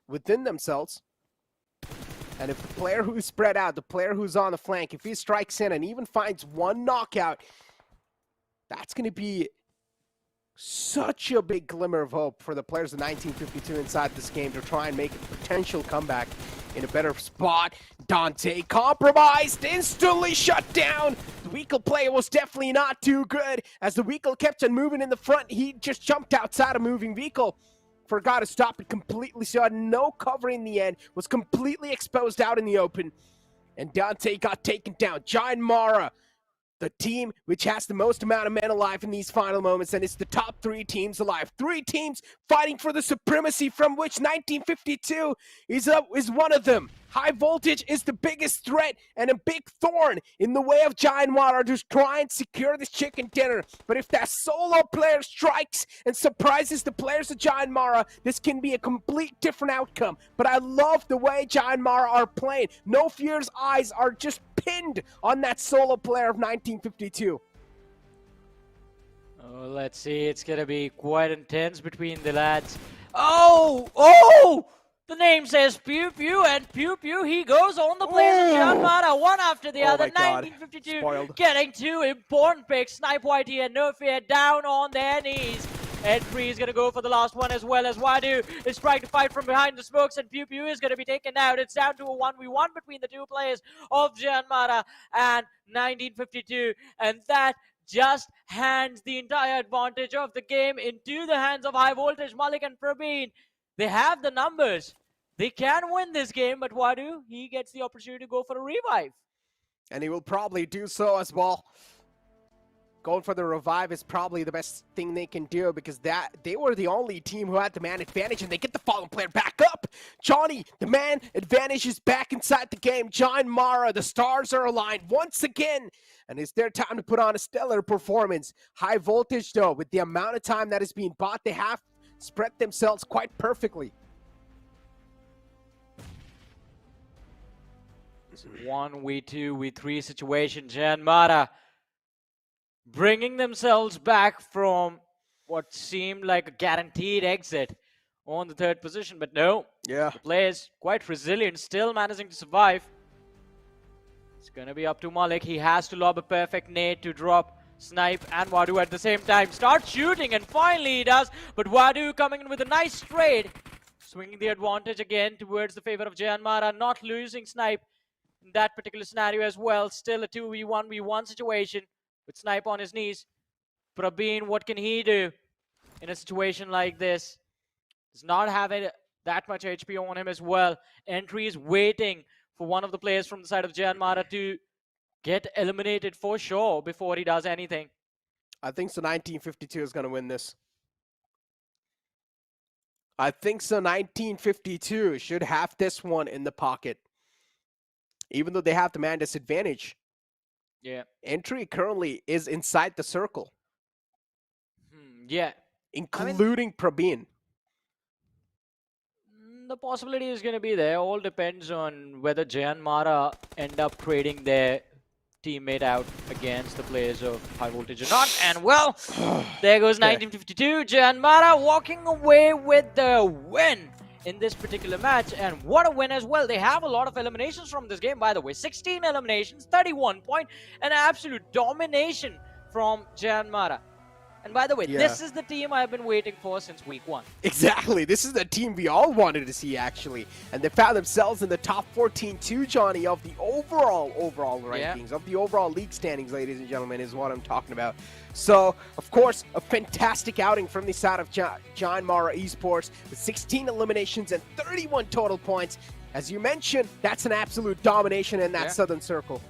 within themselves. And if the player who's spread out, the player who's on the flank, if he strikes in and even finds 1 knockout, that's going to be such a big glimmer of hope for the players of 1952 inside this game to try and make a potential comeback in a better spot. Dante compromised, instantly shut down. The Weakle play was definitely not too good. As the Weakle kept on moving in the front, he just jumped outside a moving vehicle. Forgot to stop it completely, so had no cover in the end, was completely exposed out in the open. And Dante got taken down. Giant Mara, the team which has the most amount of men alive in these final moments, and it's the top 3 teams alive. 3 teams fighting for the supremacy, from which 1952 is one of them. High Voltage is the biggest threat and a big thorn in the way of Giant Mara to try and secure this chicken dinner. But if that solo player strikes and surprises the players of Giant Mara, this can be a complete different outcome. But I love the way Giant Mara are playing. No Fear's eyes are just pinned on that solo player of 1952. Oh, let's see. It's going to be quite intense between the lads. Oh! The name says Pew Pew, and Pew Pew, he goes on the players of Janmara, one after the other. 1952 Spoiled. getting 2 important picks. Snipe YT and No Fear down on their knees. Ed3 is going to go for the last one, as well as Wadu is trying to fight from behind the smokes, and Pew Pew is going to be taken out. It's down to a 1v1 between the 2 players of Janmara and 1952, and that just hands the entire advantage of the game into the hands of High Voltage. Malik and Praveen, they have the numbers. They can win this game, but Wadu, he gets the opportunity to go for a revive. And he will probably do so as well. Going for the revive is probably the best thing they can do, because they were the only team who had the man advantage, and they get the fallen player back up. Johnny, the man advantage is back inside the game. Giant Mara, the stars are aligned once again, and it's their time to put on a stellar performance. High Voltage, though, with the amount of time that is being bought, they have spread themselves quite perfectly. It's 1v2, v3 situation. Janmara bringing themselves back from what seemed like a guaranteed exit on the 3rd position, but no. Yeah. The players quite resilient, still managing to survive. It's gonna be up to Malik. He has to lob a perfect nade to drop Snipe and Wadu at the same time. Start shooting, and finally he does, but Wadu coming in with a nice trade. Swinging the advantage again towards the favor of Janmara, not losing Snipe in that particular scenario as well. Still a 2v1v1 situation with Snipe on his knees. Prabeen, what can he do in a situation like this? Does not have that much HP on him as well. Entry is waiting for one of the players from the side of Janmara to get eliminated for sure before he does anything. I think so 1952 is going to win this. I think so 1952 should have this one in the pocket. Even though they have the man disadvantage. Yeah. Entry currently is inside the circle. Yeah. Including Prabeen. The possibility is going to be there. All depends on whether Janmara end up trading their teammate out against the players of High Voltage or not. And well, there goes 1952. Janmara walking away with the win in this particular match. And what a win as well. They have a lot of eliminations from this game, by the way. 16 eliminations, 31 points, and absolute domination from Janmara. And by the way, this is the team I've been waiting for since week 1. Exactly. This is the team we all wanted to see, actually. And they found themselves in the top 14 too, Johnny, of the overall rankings, of the overall league standings, ladies and gentlemen, is what I'm talking about. So, of course, a fantastic outing from the side of Janmara Esports with 16 eliminations and 31 total points. As you mentioned, that's an absolute domination in that Southern Circle.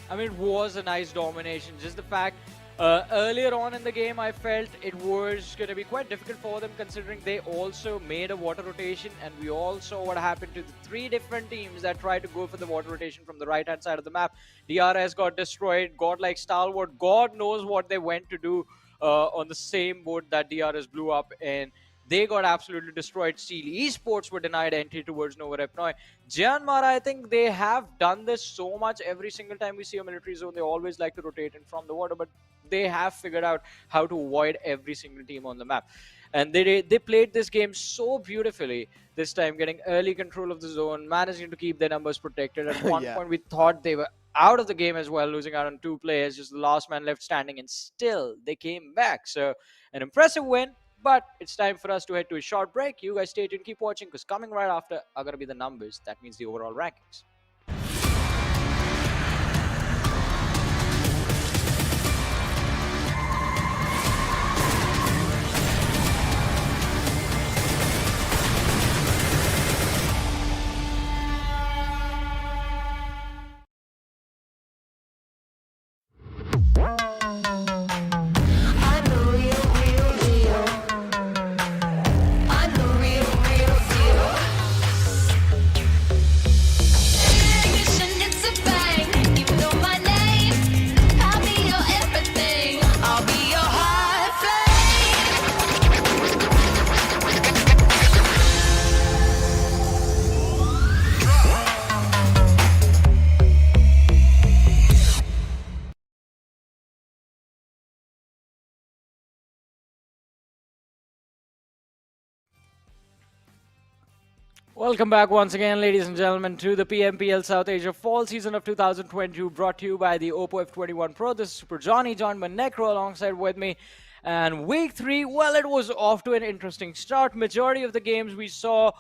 I mean, it was a nice domination. Just the fact... earlier on in the game, I felt it was going to be quite difficult for them considering they also made a water rotation, and we all saw what happened to the 3 different teams that tried to go for the water rotation from the right-hand side of the map. DRS got destroyed, godlike Stalwart, God knows what they went to do on the same boat that DRS blew up, and they got absolutely destroyed. Steel Esports were denied entry towards Nova Repnoi. Janmara, I think they have done this so much. Every single time we see a military zone, they always like to rotate in from the water, but they have figured out how to avoid every single team on the map. And they played this game so beautifully this time, getting early control of the zone, managing to keep their numbers protected. At one point, we thought they were out of the game as well, losing out on 2 players, just the last man left standing, and still they came back. So an impressive win. But it's time for us to head to a short break. You guys stay tuned, keep watching, because coming right after are going to be the numbers. That means the overall rankings. Welcome back once again, ladies and gentlemen, to the PMPL South Asia Fall Season of 2022, brought to you by the Oppo F21 Pro. This is Super Johnny, John Manecro alongside with me. And week 3, well, it was off to an interesting start. Majority of the games we saw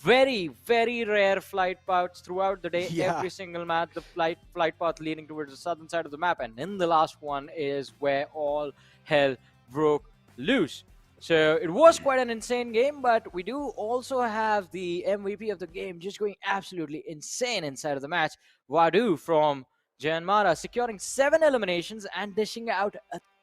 very, very rare flight paths throughout the day. Every single match, the flight path leading towards the southern side of the map. And in the last one is where all hell broke loose. So it was quite an insane game, but we do also have the MVP of the game just going absolutely insane inside of the match. Wadu from Janmara securing 7 eliminations and dishing out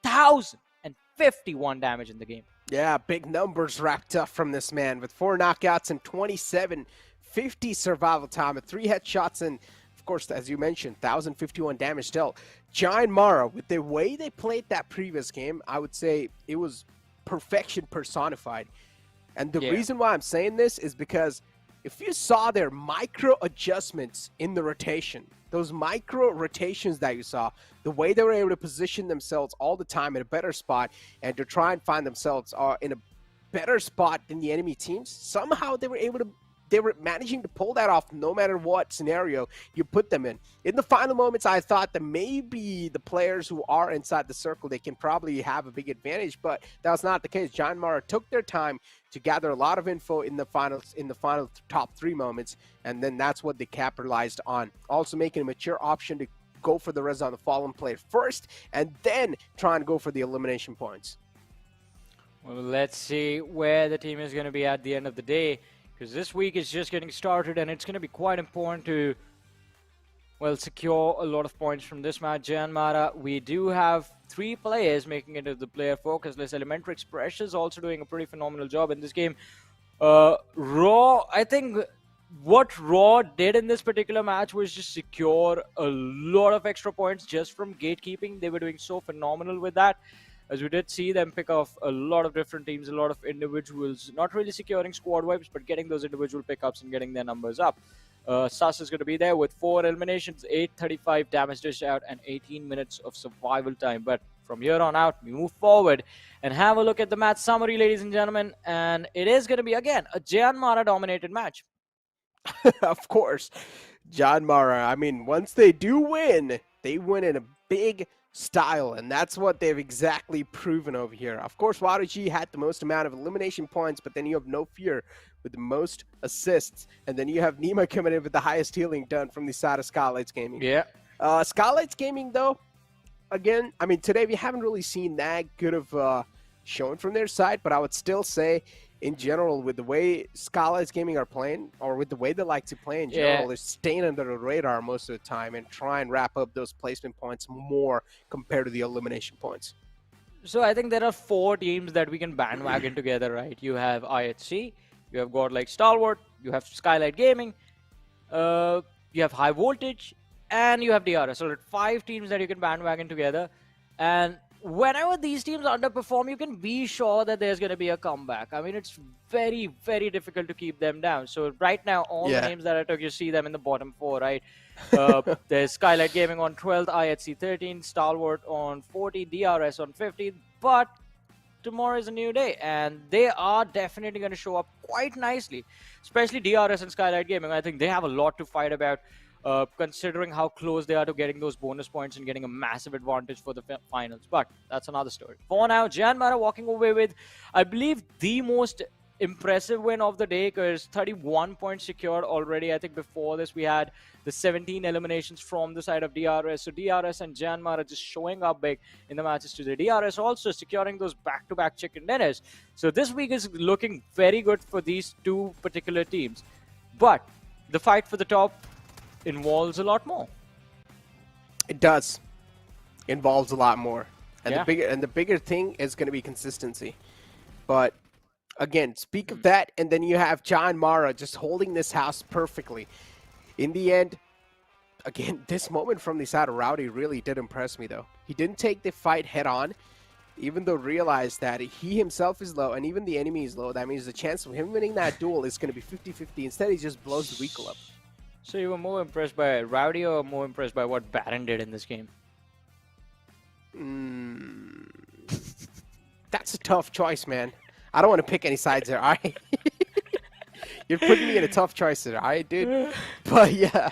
1,051 damage in the game. Yeah, big numbers racked up from this man with 4 knockouts and 2750 survival time, and 3 headshots, and of course, as you mentioned, 1,051 damage dealt. Janmara, with the way they played that previous game, I would say it was perfection personified. And the reason why I'm saying this is because if you saw their micro adjustments in the rotation, those micro rotations that you saw, the way they were able to position themselves all the time in a better spot and to try and find themselves in a better spot than the enemy teams, somehow they were managing to pull that off no matter what scenario you put them in. In the final moments, I thought that maybe the players who are inside the circle, they can probably have a big advantage, but that was not the case. Janmara took their time to gather a lot of info in the final top 3 moments, and then that's what they capitalized on. Also making a mature option to go for the res on the fallen player first, and then try and go for the elimination points. Well, let's see where the team is going to be at the end of the day, because this week is just getting started, and it's going to be quite important to, well, secure a lot of points from this match. Janmara, we do have 3 players making it to the player focus list. Elementary Express is also doing a pretty phenomenal job in this game. Raw, I think what Raw did in this particular match was just secure a lot of extra points just from gatekeeping. They were doing so phenomenal with that, as we did see them pick off a lot of different teams, a lot of individuals, not really securing squad wipes, but getting those individual pickups and getting their numbers up. Sus is going to be there with 4 eliminations, 835 damage dish out, and 18 minutes of survival time. But from here on out, we move forward and have a look at the match summary, ladies and gentlemen. And it is going to be, again, a Janmara-dominated match. Of course, Janmara, I mean, once they do win, they win in a big style, and that's what they've exactly proven over here. Of course, YG had the most amount of elimination points, but then you have No Fear with the most assists, and then you have Nima coming in with the highest healing done from the side of Skylightz Gaming. Yeah. Skylightz Gaming, though, again, I mean, today we haven't really seen that good of showing from their side, but I would still say, in general, with the way Skylightz Gaming are playing, or with the way they like to play in general, they're staying under the radar most of the time and try and wrap up those placement points more compared to the elimination points. So I think there are 4 teams that we can bandwagon together, right? You have IHC, you have Godlike Stalwart, you have Skylightz Gaming, you have High Voltage, and you have DRS. So there are 5 teams that you can bandwagon together. And whenever these teams underperform, you can be sure that there's going to be a comeback. I mean, it's very, very difficult to keep them down. So right now, all the names that I took, you see them in the bottom 4, right? There's Skylightz Gaming on 12th, IHC 13th, Stalwart on 14th, DRS on 15th. But tomorrow is a new day, and they are definitely going to show up quite nicely, especially DRS and Skylightz Gaming. I think they have a lot to fight about. Considering how close they are to getting those bonus points and getting a massive advantage for the finals. But that's another story. For now, Janmara walking away with, I believe, the most impressive win of the day, because 31 points secured already. I think before this we had the 17 eliminations from the side of DRS. So DRS and Janmara just showing up big in the matches today. DRS also securing those back-to-back chicken dinners. So this week is looking very good for these 2 particular teams. But the fight for the top involves a lot more. It does. Involves a lot more. And Yeah. the bigger thing is going to be consistency. But again, speak of that, and then you have Janmara just holding this house perfectly. In the end, again, this moment from the side of Rowdy really did impress me, though. He didn't take the fight head on, even though realized that he himself is low and even the enemy is low. That means the chance of him winning that duel is going to be 50-50. Instead, he just blows the vehicle up. So you were more impressed by Rowdy or more impressed by what Baron did in this game? That's a tough choice, man. I don't want to pick any sides there, all right? You're putting me in a tough choice there, all right, dude? But yeah,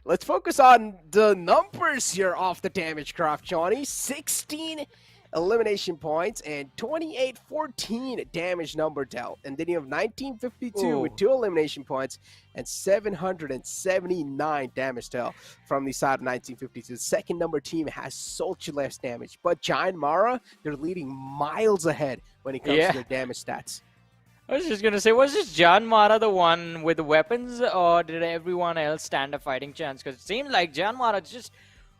let's focus on the numbers here off the damage graph, Johnny. 16 elimination points and 2814 damage number dealt. And then you have 1952 with 2 elimination points and 779 damage dealt from the side of 1952. The second number team has such less damage. But Janmara, they're leading miles ahead when it comes to their damage stats. I was just going to say, was just Janmara the one with the weapons, or did everyone else stand a fighting chance? Because it seemed like Janmara just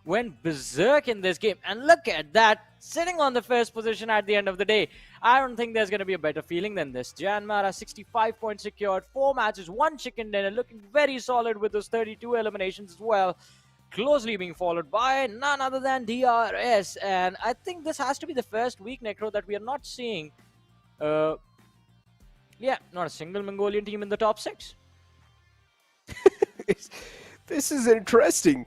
went berserk in this game. And look at that, sitting on the first position at the end of the day. I don't think there's going to be a better feeling than this. Janmara, 65 points secured, 4 matches, 1 chicken dinner, looking very solid with those 32 eliminations as well. Closely being followed by none other than DRS. And I think this has to be the first week, Necro, that we are not seeing, not a single Mongolian team in the top 6. This is interesting.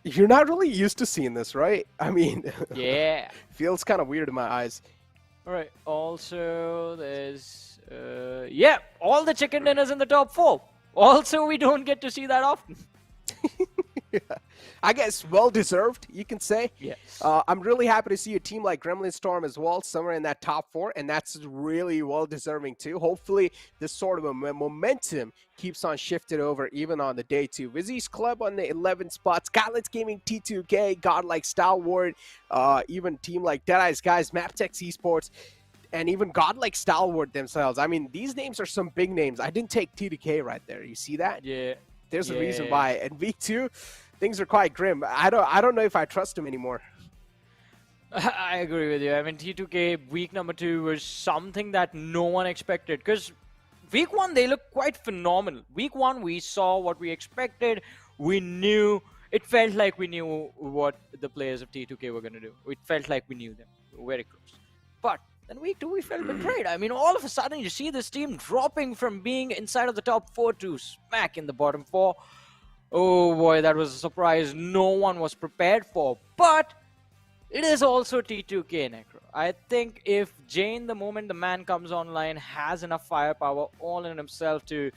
You're not really used to seeing this, right? I mean, yeah. Feels kind of weird in my eyes. All right. Also, there's, all the chicken dinners in the top 4. Also, we don't get to see that often. I guess well-deserved, you can say. Yes. I'm really happy to see a team like Gremlin Storm as well, somewhere in that top 4, and that's really well-deserving too. Hopefully, this sort of a momentum keeps on shifted over even on the day 2. WIZZES Club on the 11th spot, Skylightz Gaming, T2K, Godlike Stalwart, even team like Deadeye's guys, MABETEX Esports, and even Godlike Stalwart themselves. I mean, these names are some big names. I didn't take T2K right there. You see that? Yeah. There's a reason why. And week 2, things are quite grim. I don't know if I trust him anymore. I agree with you. I mean, T2K week number 2 was something that no one expected, because week 1 they looked quite phenomenal. Week 1 we saw what we expected. We knew, it felt like we knew what the players of T2K were going to do. It felt like we knew them. We were very close. But then week 2 we felt betrayed. I mean, all of a sudden you see this team dropping from being inside of the top 4 to smack in the bottom 4. Oh boy, that was a surprise no one was prepared for. But it is also T2K, Necro. I think if Jane, the moment the man comes online, has enough firepower all in himself to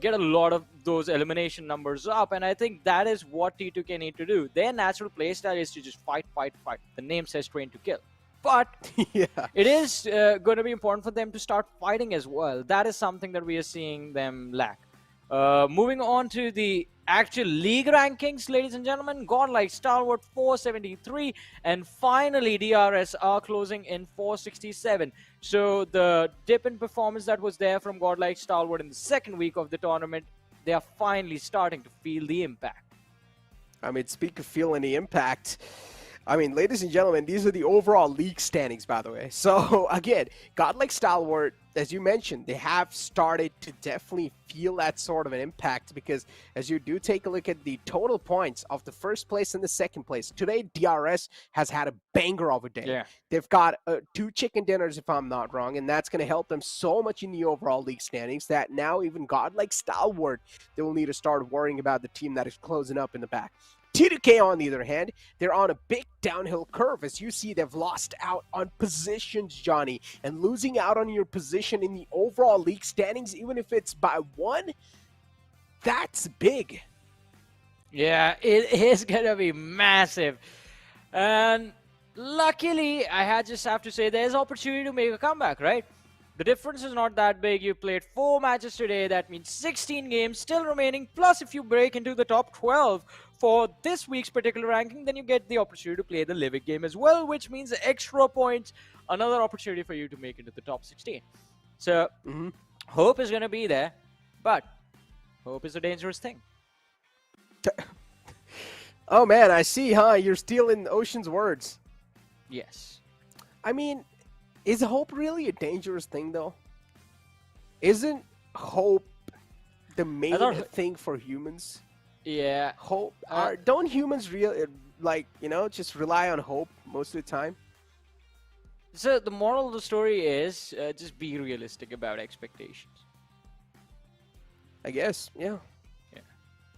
get a lot of those elimination numbers up, and I think that is what T2K need to do. Their natural playstyle is to just fight, fight, fight. The name says train to kill. But it is going to be important for them to start fighting as well. That is something that we are seeing them lack. Moving on to the actual league rankings, ladies and gentlemen, Godlike Stalwart 473, and finally DRS are closing in 467. So the dip in performance that was there from Godlike Stalwart in the second week of the tournament, they are finally starting to feel the impact. I mean, speak of feeling the impact. I mean, ladies and gentlemen, these are the overall league standings, by the way. So, again, Godlike Stalwart, as you mentioned, they have started to definitely feel that sort of an impact, because as you do take a look at the total points of the first place and the second place, today DRS has had a banger of a day. Yeah. They've got 2 chicken dinners, if I'm not wrong, and that's going to help them so much in the overall league standings that now even Godlike Stalwart, they will need to start worrying about the team that is closing up in the back. T2K, on the other hand, they're on a big downhill curve. As you see, they've lost out on positions, Johnny. And losing out on your position in the overall league standings, even if it's by 1, that's big. Yeah, it is going to be massive. And luckily, just have to say, there's opportunity to make a comeback, right? The difference is not that big. You played 4 matches today. That means 16 games still remaining. Plus, if you break into the top 12 for this week's particular ranking, then you get the opportunity to play the Livic game as well, which means extra points, another opportunity for you to make it to the top 16. So, hope is going to be there, but hope is a dangerous thing. Oh, man, I see, huh? You're stealing Ocean's words. Yes. I mean, is hope really a dangerous thing, though? Isn't hope the main thing for humans? Yeah. Hope. Don't humans just rely on hope most of the time? So the moral of the story is just be realistic about expectations. I guess, yeah.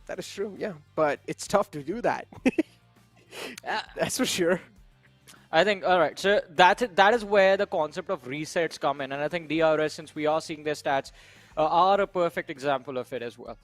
That is true, yeah. But it's tough to do that. That's for sure. I think, all right, so that is where the concept of resets come in. And I think DRS, since we are seeing their stats, are a perfect example of it as well.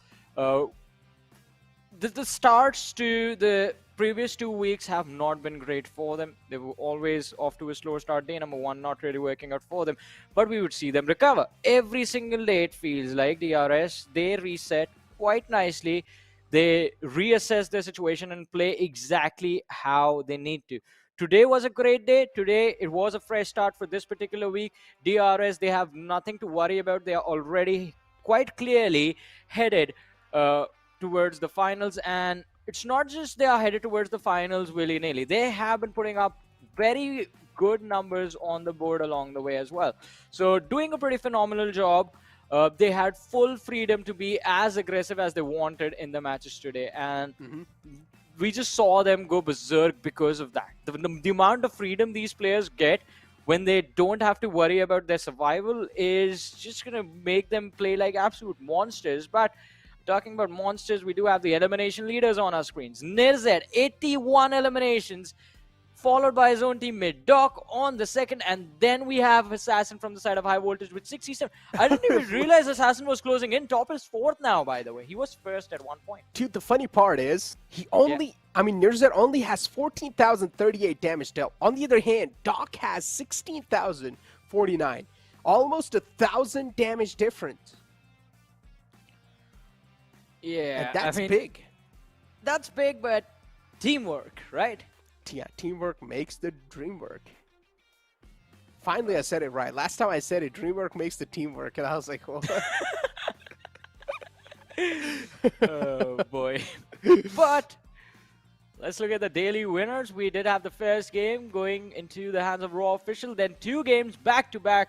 The starts to the previous 2 weeks have not been great for them. They were always off to a slow start. Day number 1 not really working out for them. But we would see them recover. Every single day it feels like DRS, they reset quite nicely. They reassess their situation and play exactly how they need to. Today was a great day. Today, it was a fresh start for this particular week. DRS, they have nothing to worry about. They are already quite clearly headed towards the finals. And it's not just they are headed towards the finals willy-nilly. They have been putting up very good numbers on the board along the way as well. So doing a pretty phenomenal job. They had full freedom to be as aggressive as they wanted in the matches today. And we just saw them go berserk because of that. The amount of freedom these players get when they don't have to worry about their survival is just going to make them play like absolute monsters. But talking about monsters, we do have the elimination leaders on our screens. Nirzet, 81 eliminations, followed by his own teammate Doc on the second, and then we have Assassin from the side of High Voltage with 67. I didn't even realize Assassin was closing in. Top is fourth now, by the way. He was first at one point. Dude, the funny part is, he only, I mean, Nirzet only has 14,038 damage dealt. On the other hand, Doc has 16,049. Almost 1,000 damage difference. Yeah, And that's I mean, big. That's big, but teamwork, right? Yeah, teamwork makes the dream work. Finally, I said it right. Last time I said it, dream work makes the teamwork, and I was like, well. Oh boy. But let's look at the daily winners. We did have the first game going into the hands of Raw Official, then two games back to back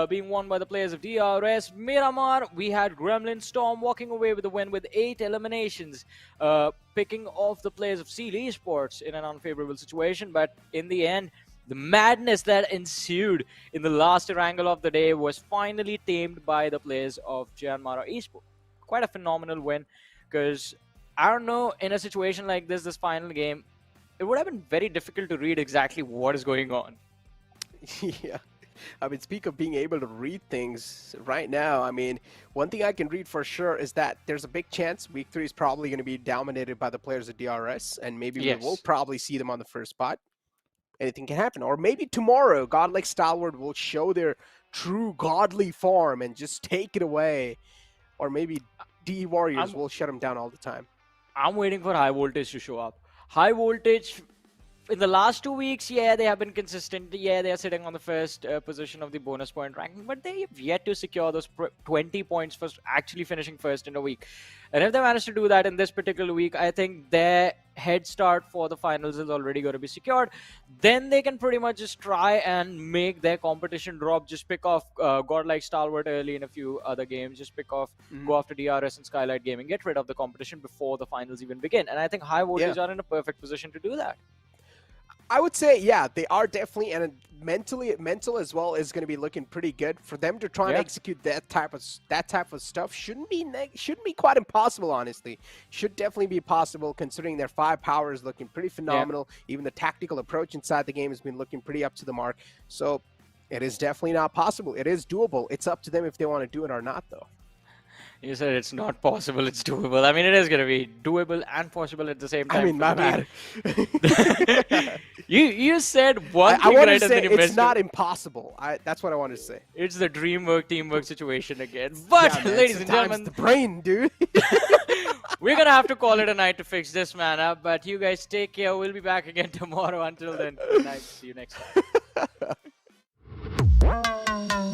being won by the players of DRS. Miramar, we had Gremlin Storm walking away with the win with 8 eliminations, picking off the players of Seal Esports in an unfavorable situation. But in the end, the madness that ensued in the last Erangel of the day was finally tamed by the players of Myanmar Esports. Quite a phenomenal win, because I don't know, in a situation like this final game, it would have been very difficult to read exactly what is going on. Yeah. I mean, speak of being able to read things right now, I mean, one thing I can read for sure is that there's a big chance Week 3 is probably going to be dominated by the players of DRS, and maybe we will probably see them on the first spot. Anything can happen. Or maybe tomorrow, Godlike Stalwart will show their true godly form and just take it away. Or maybe D Warriors will shut them down all the time. I'm waiting for High Voltage to show up. High Voltage, in the last 2 weeks, yeah, they have been consistent. Yeah, they are sitting on the first position of the bonus point ranking, but they have yet to secure those 20 points for actually finishing first in a week. And if they manage to do that in this particular week, I think their head start for the finals is already going to be secured. Then they can pretty much just try and make their competition drop. Just pick off Godlike Stalwart early in a few other games. Just pick off, go after DRS and Skylightz Gaming. Get rid of the competition before the finals even begin. And I think High Voltage are in a perfect position to do that. I would say, yeah, they are definitely, and mental as well is going to be looking pretty good. For them to try and execute that type of stuff shouldn't be quite impossible, honestly. Should definitely be possible, considering their firepower is looking pretty phenomenal. Even the tactical approach inside the game has been looking pretty up to the mark. So it is definitely not possible. It is doable. It's up to them if they want to do it or not, though. You said it's not possible, it's doable. I mean, it is going to be doable and possible at the same time. I mean, my bad. You said one thing I want right to and say then you it's missed not it. impossible. That's what I wanted to say. It's the dreamwork, teamwork situation again. But, Yeah, man, ladies and sometimes gentlemen, the brain, dude. we're going to have to call it a night to fix this man up. But you guys take care. We'll be back again tomorrow. Until then, good night. See you next time.